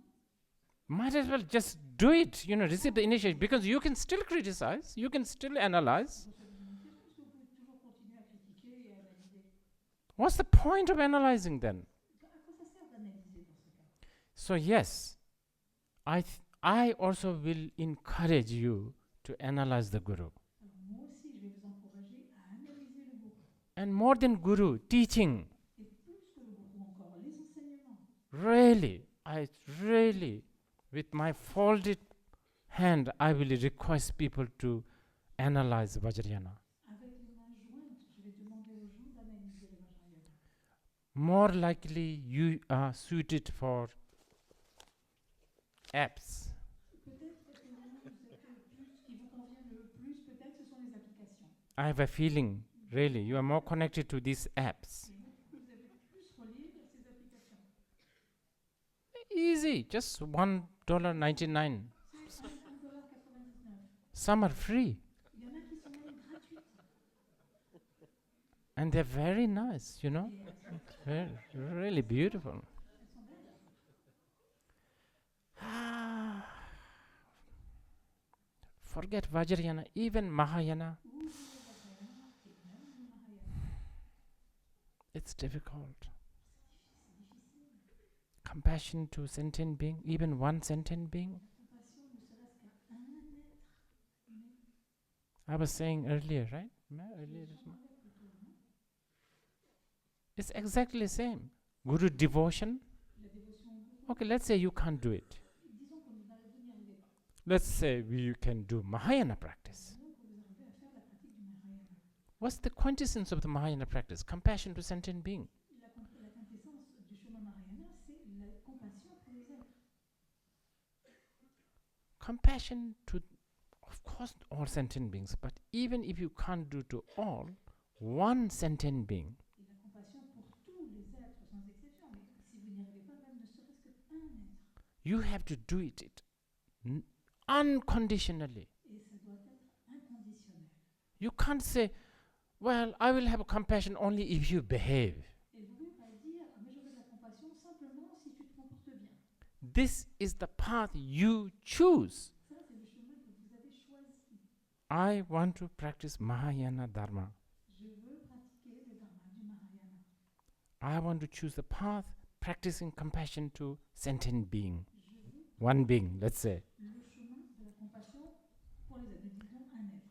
Might as well just do it, receive the initiation, because you can still criticize, you can still analyze. Vous recevez une initiation parce que vous pouvez toujours continuer à critiquer et à analyser. What's the point of analyzing then? À quoi ça sert d'analyser dans ce cas? So yes, I also will encourage you to analyze the guru. Alors moi aussi, je vais vous encourager à analyser le gourou. And more than guru, teaching. Et plus que le gourou encore, les enseignements. Really, with my folded hand, I will request people to analyze Vajrayana. Avec les mains jointes, je vais demander aux gens d'analyser le Vajrayana. More likely, you are suited for apps. Peut-être que vous êtes plus, ce qui vous convient le plus, peut-être ce sont les applications. I have a feeling, really, you are more connected to these apps. Et vous avez plus relié vers ces applications. Easy, just $1.99. C'est $1,99. Some are free, Il y en a qui sont même gratuites. and they're very nice, Et really beautiful. elles sont belles. Forget Vajrayana, even Mahayana, Oubliez le Vajrayana et même le Mahayana. it's difficult. C'est difficile. Compassion to sentient being, even one sentient being. La compassion, ne serait-ce qu'à un être humain. I was saying earlier, right? Earlier Je this month. parlais plutôt, non? It's exactly the same. Guru devotion. La dévotion au gourou. Okay, let's say you can't do it. Disons que vous n'y arrivez pas. Let's say you can do Mahayana practice. Disons que vous arrivez à faire la pratique du Mahayana. What's the quintessence of the Mahayana practice? Compassion to sentient being. La quintessence du chemin Mahayana, c'est la compassion pour les êtres. Compassion to, of course, all sentient beings, but even if you can't do to all, one sentient being, Et la compassion pour tous les êtres, sans exception. Mais si vous n'y arrivez pas, même ne serait-ce qu'un être. you have to do it unconditionally. Et ça doit être inconditionnel. You can't say, well, I will have compassion only if you behave. Et vous ne pouvez pas dire, ah, mais j'aurai de la compassion simplement si tu te comportes bien. This is the path you choose. Ça, c'est le chemin que vous avez choisi. I want to practice Mahayana Dharma. Je veux pratiquer le dharma du Mahayana. I want to choose the path practicing compassion to sentient being. Je veux One being, let's say. le chemin de la compassion pour les êtres. Disons un être.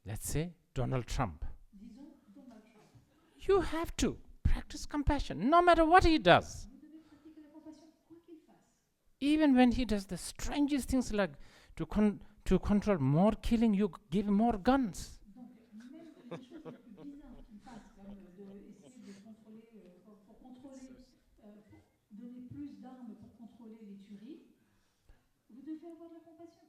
Let's say Donald Trump. Disons Donald Trump. You have to practice compassion no matter what he does. Vous devez pratiquer la compassion quoi qu'il fasse. Even when he does the strangest things like to control more killing, you give more guns. Donc, même les choses les plus bizarres qu'il fasse, comme essayer de contrôler, pour contrôler, pour donner plus d'armes pour contrôler les tueries, vous devez avoir de la compassion.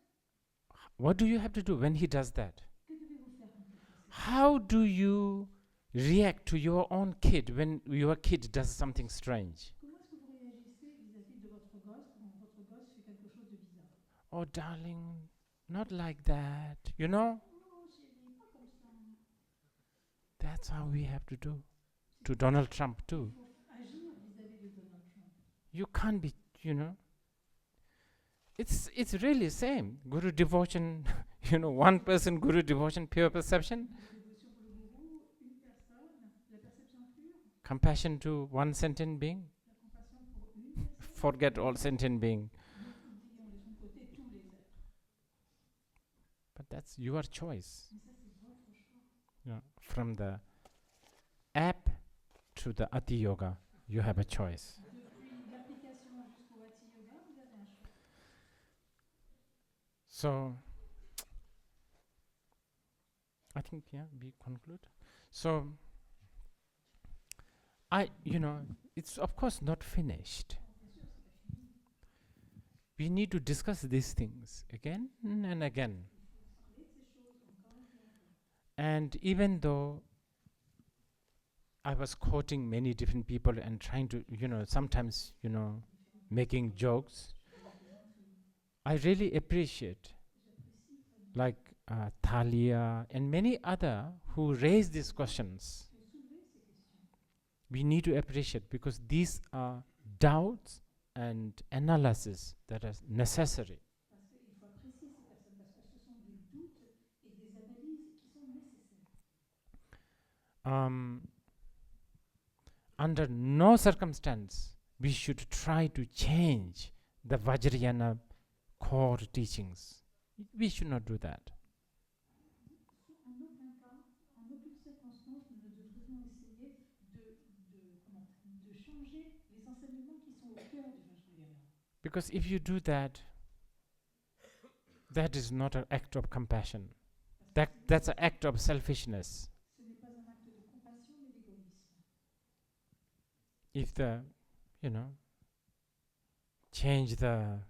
What do you have to do when he does that? Que devez-vous faire quand il fait ça? How do you react to your own kid when your kid does something strange? Comment est-ce que vous réagissez vis-à-vis de votre gosse quand votre gosse fait quelque chose de bizarre? Oh, darling, not like that. You know? Non, chérie, pas comme ça. That's how we have to do. To Donald Trump too. Il faut agir vis-à-vis de Donald Trump. You can't be, you know. It's really same. Guru devotion, one person, Guru devotion, pure perception. La dévotion pour le gourou, une personne, la perception pure, Compassion to one sentient being. la compassion pour une personne. Forget all sentient being. Oublions, laissons de côté tous les êtres. But that's your choice. Mais ça, c'est votre choix. From the app to the Ati Yoga, you have a choice. Depuis l'application jusqu'au Hatha Yoga, vous avez un choix. So, I think, we conclude. So, it's of course not finished. Bien sûr, c'est pas fini. We need to discuss these things again and again. Il faut parler de ces choses encore et encore. And even though I was quoting many different people and trying to, sometimes, making jokes, I really appreciate, like Thalia and many other who raise these questions. Faut soulever ces questions. We need to appreciate because these are doubts and analysis that are necessary. Parce qu'il faut apprécier ces personnes, parce que ce sont des doutes et des analyses qui sont nécessaires. Under no circumstance we should try to change the Vajrayana core teachings. We should not do that. En aucun cas, en aucune circonstance, nous ne devrions essayer de changer les enseignements qui sont au cœur du Vajrayana. Because if you do that, that is not an act of compassion. That's an act of selfishness. Ce n'est pas un acte de compassion, mais d'égoïsme. If change the,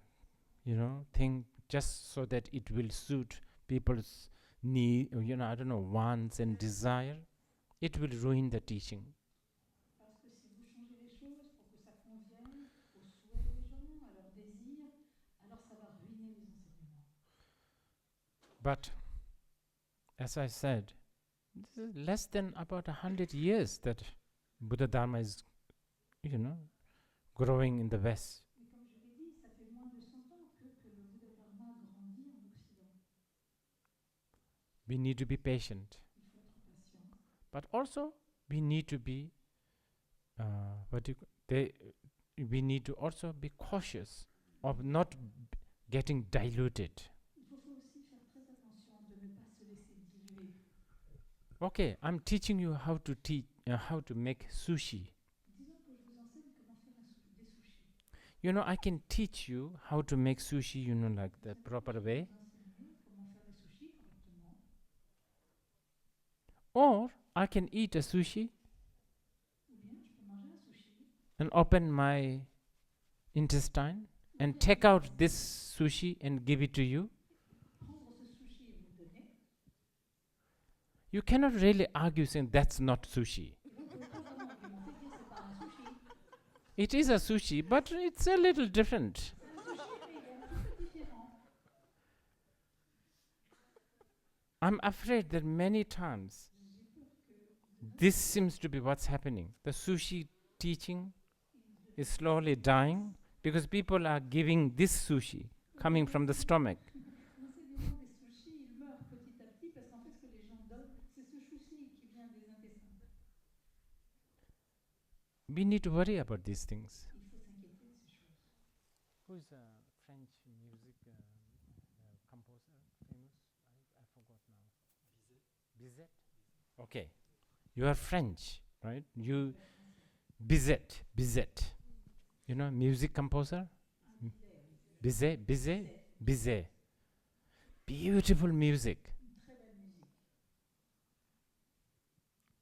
thing just so that it will suit people's need, wants and desire, it will ruin the teaching. Parce que si vous changez les choses pour que ça convienne aux souhaits des gens, à leurs désirs, alors ça va ruiner les enseignements. But, as I said, this is less than about 100 years that Buddha Dharma is, growing in the West. Mais comme je l'ai dit, ça fait moins de 100 ans que le Bouddha Dharma grandit en Occident. We need to be patient. Il faut être patient. But also, we need to be, we need to also be cautious of not getting diluted. Il faut aussi faire très attention de ne pas se laisser diluer. Okay, I'm teaching you how to teach, how to make sushi. Disons que je vous enseigne comment faire des sushis. You know, I can teach you how to make sushi, you know, like the proper way. Vous enseigner comment faire des sushis correctement. Or I can eat a sushi Ou bien je peux manger un sushi, and open my intestine and take out this sushi and give it to you. prendre ce sushi et vous le donner. You cannot really argue saying that's not sushi. Vous ne pouvez pas vraiment argumenter et dire c'est pas un sushi. It is a sushi, but it's a little different. C'est un sushi, mais il est un petit peu différent. I'm afraid that many times this seems to be what's happening. The sushi teaching is slowly dying because people are giving this sushi coming from the stomach. L'enseignement des sushis, il meurt petit à petit parce qu'en fait, ce que les gens donnent, c'est ce sushi qui vient des intestins. We need to worry about these things. Il faut s'inquiéter de ces choses. Who is a French music composer famous? I forgot now. Bizet. Okay. You are French, right? You Bizet. You know, music composer? Bizet. Beautiful music.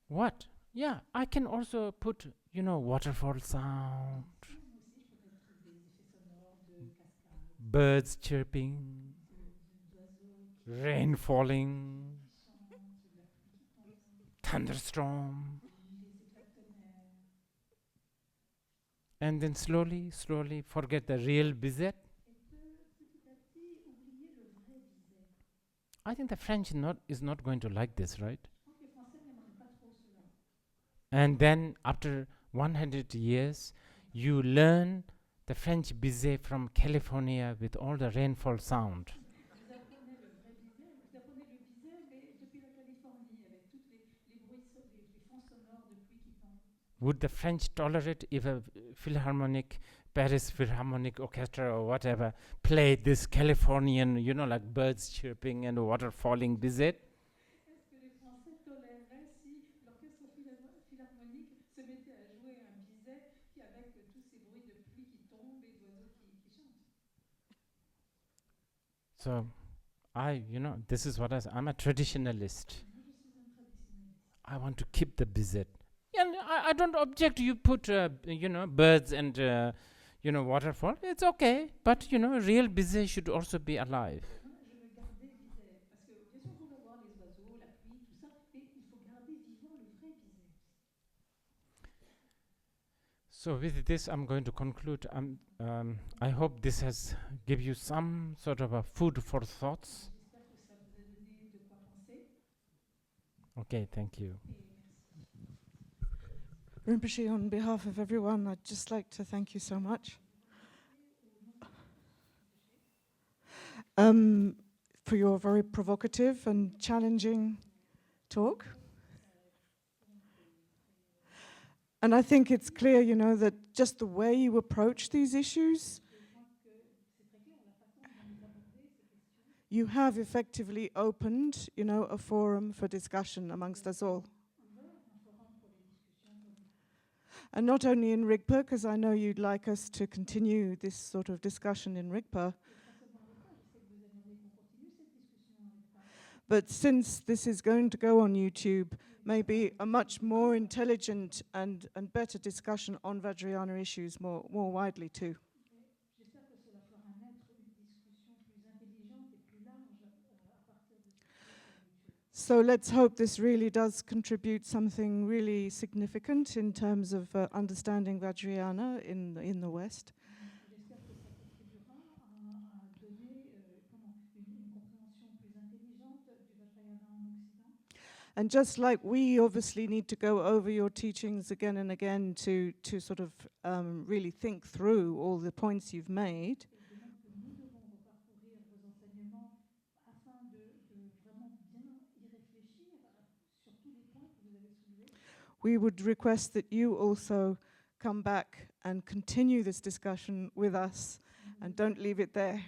What? Yeah, I can also put, you know, waterfall sound, birds chirping, rain falling, thunderstorm. And then slowly forget the real Bizet. I think the French is not going to like this, right? And then after 100 years, you learn the French Bizet from California with all the rainfall sound. Vous apprenez le vrai Bizet, vous apprenez le Bizet, mais depuis la Californie, avec tous les bruits, les fonds sonores de pluie qui tombent. Would the French tolerate if a Paris Philharmonic Orchestra or whatever played this Californian, you know, like birds chirping and water falling Bizet? Est-ce que les Français toléreraient si l'orchestre philharmonique se mettait à jouer un Bizet avec tous ces bruits de pluie qui tombent et d'oiseaux qui chantent? So, this is what I'm a traditionalist. Moi, je suis un traditionnaliste. I want to keep the Bizet. And I don't object you put, birds and, waterfall. It's okay. But, real Bizet should also be alive. Moi, je veux garder Bizet. Parce que, bien sûr, on peut voir les oiseaux, la pluie, tout ça, mais il faut garder vivant le vrai Bizet. So with this, I'm going to conclude. I hope this has give you some sort of a food for thoughts. J'espère que ça vous a donné de quoi penser. Okay, thank you. Et merci. Rinpoche, on behalf of everyone, I'd just like to thank you so much for your very provocative and challenging talk. And I think it's clear, that just the way you approach these issues, you have effectively opened, a forum for discussion amongst us all. And not only in Rigpa, because I know you'd like us to continue this sort of discussion in Rigpa, but since this is going to go on YouTube, maybe a much more intelligent and better discussion on Vajrayana issues more widely too. J'espère que cela fera naître une discussion plus intelligente et plus large à partir de ce sur YouTube. So let's hope this really does contribute something really significant in terms of understanding Vajrayana in the West. J'espère que ça contribuera à donner une compréhension plus intelligente du Vajrayana en Occident. And just like we obviously need to go over your teachings again and again to sort of really think through all the points you've made, Et de même que nous devons reparcourir vos enseignements afin de vraiment bien y réfléchir sur tous les points que vous avez soulevés. we would request that you also come back and continue this discussion with us and don't leave it there.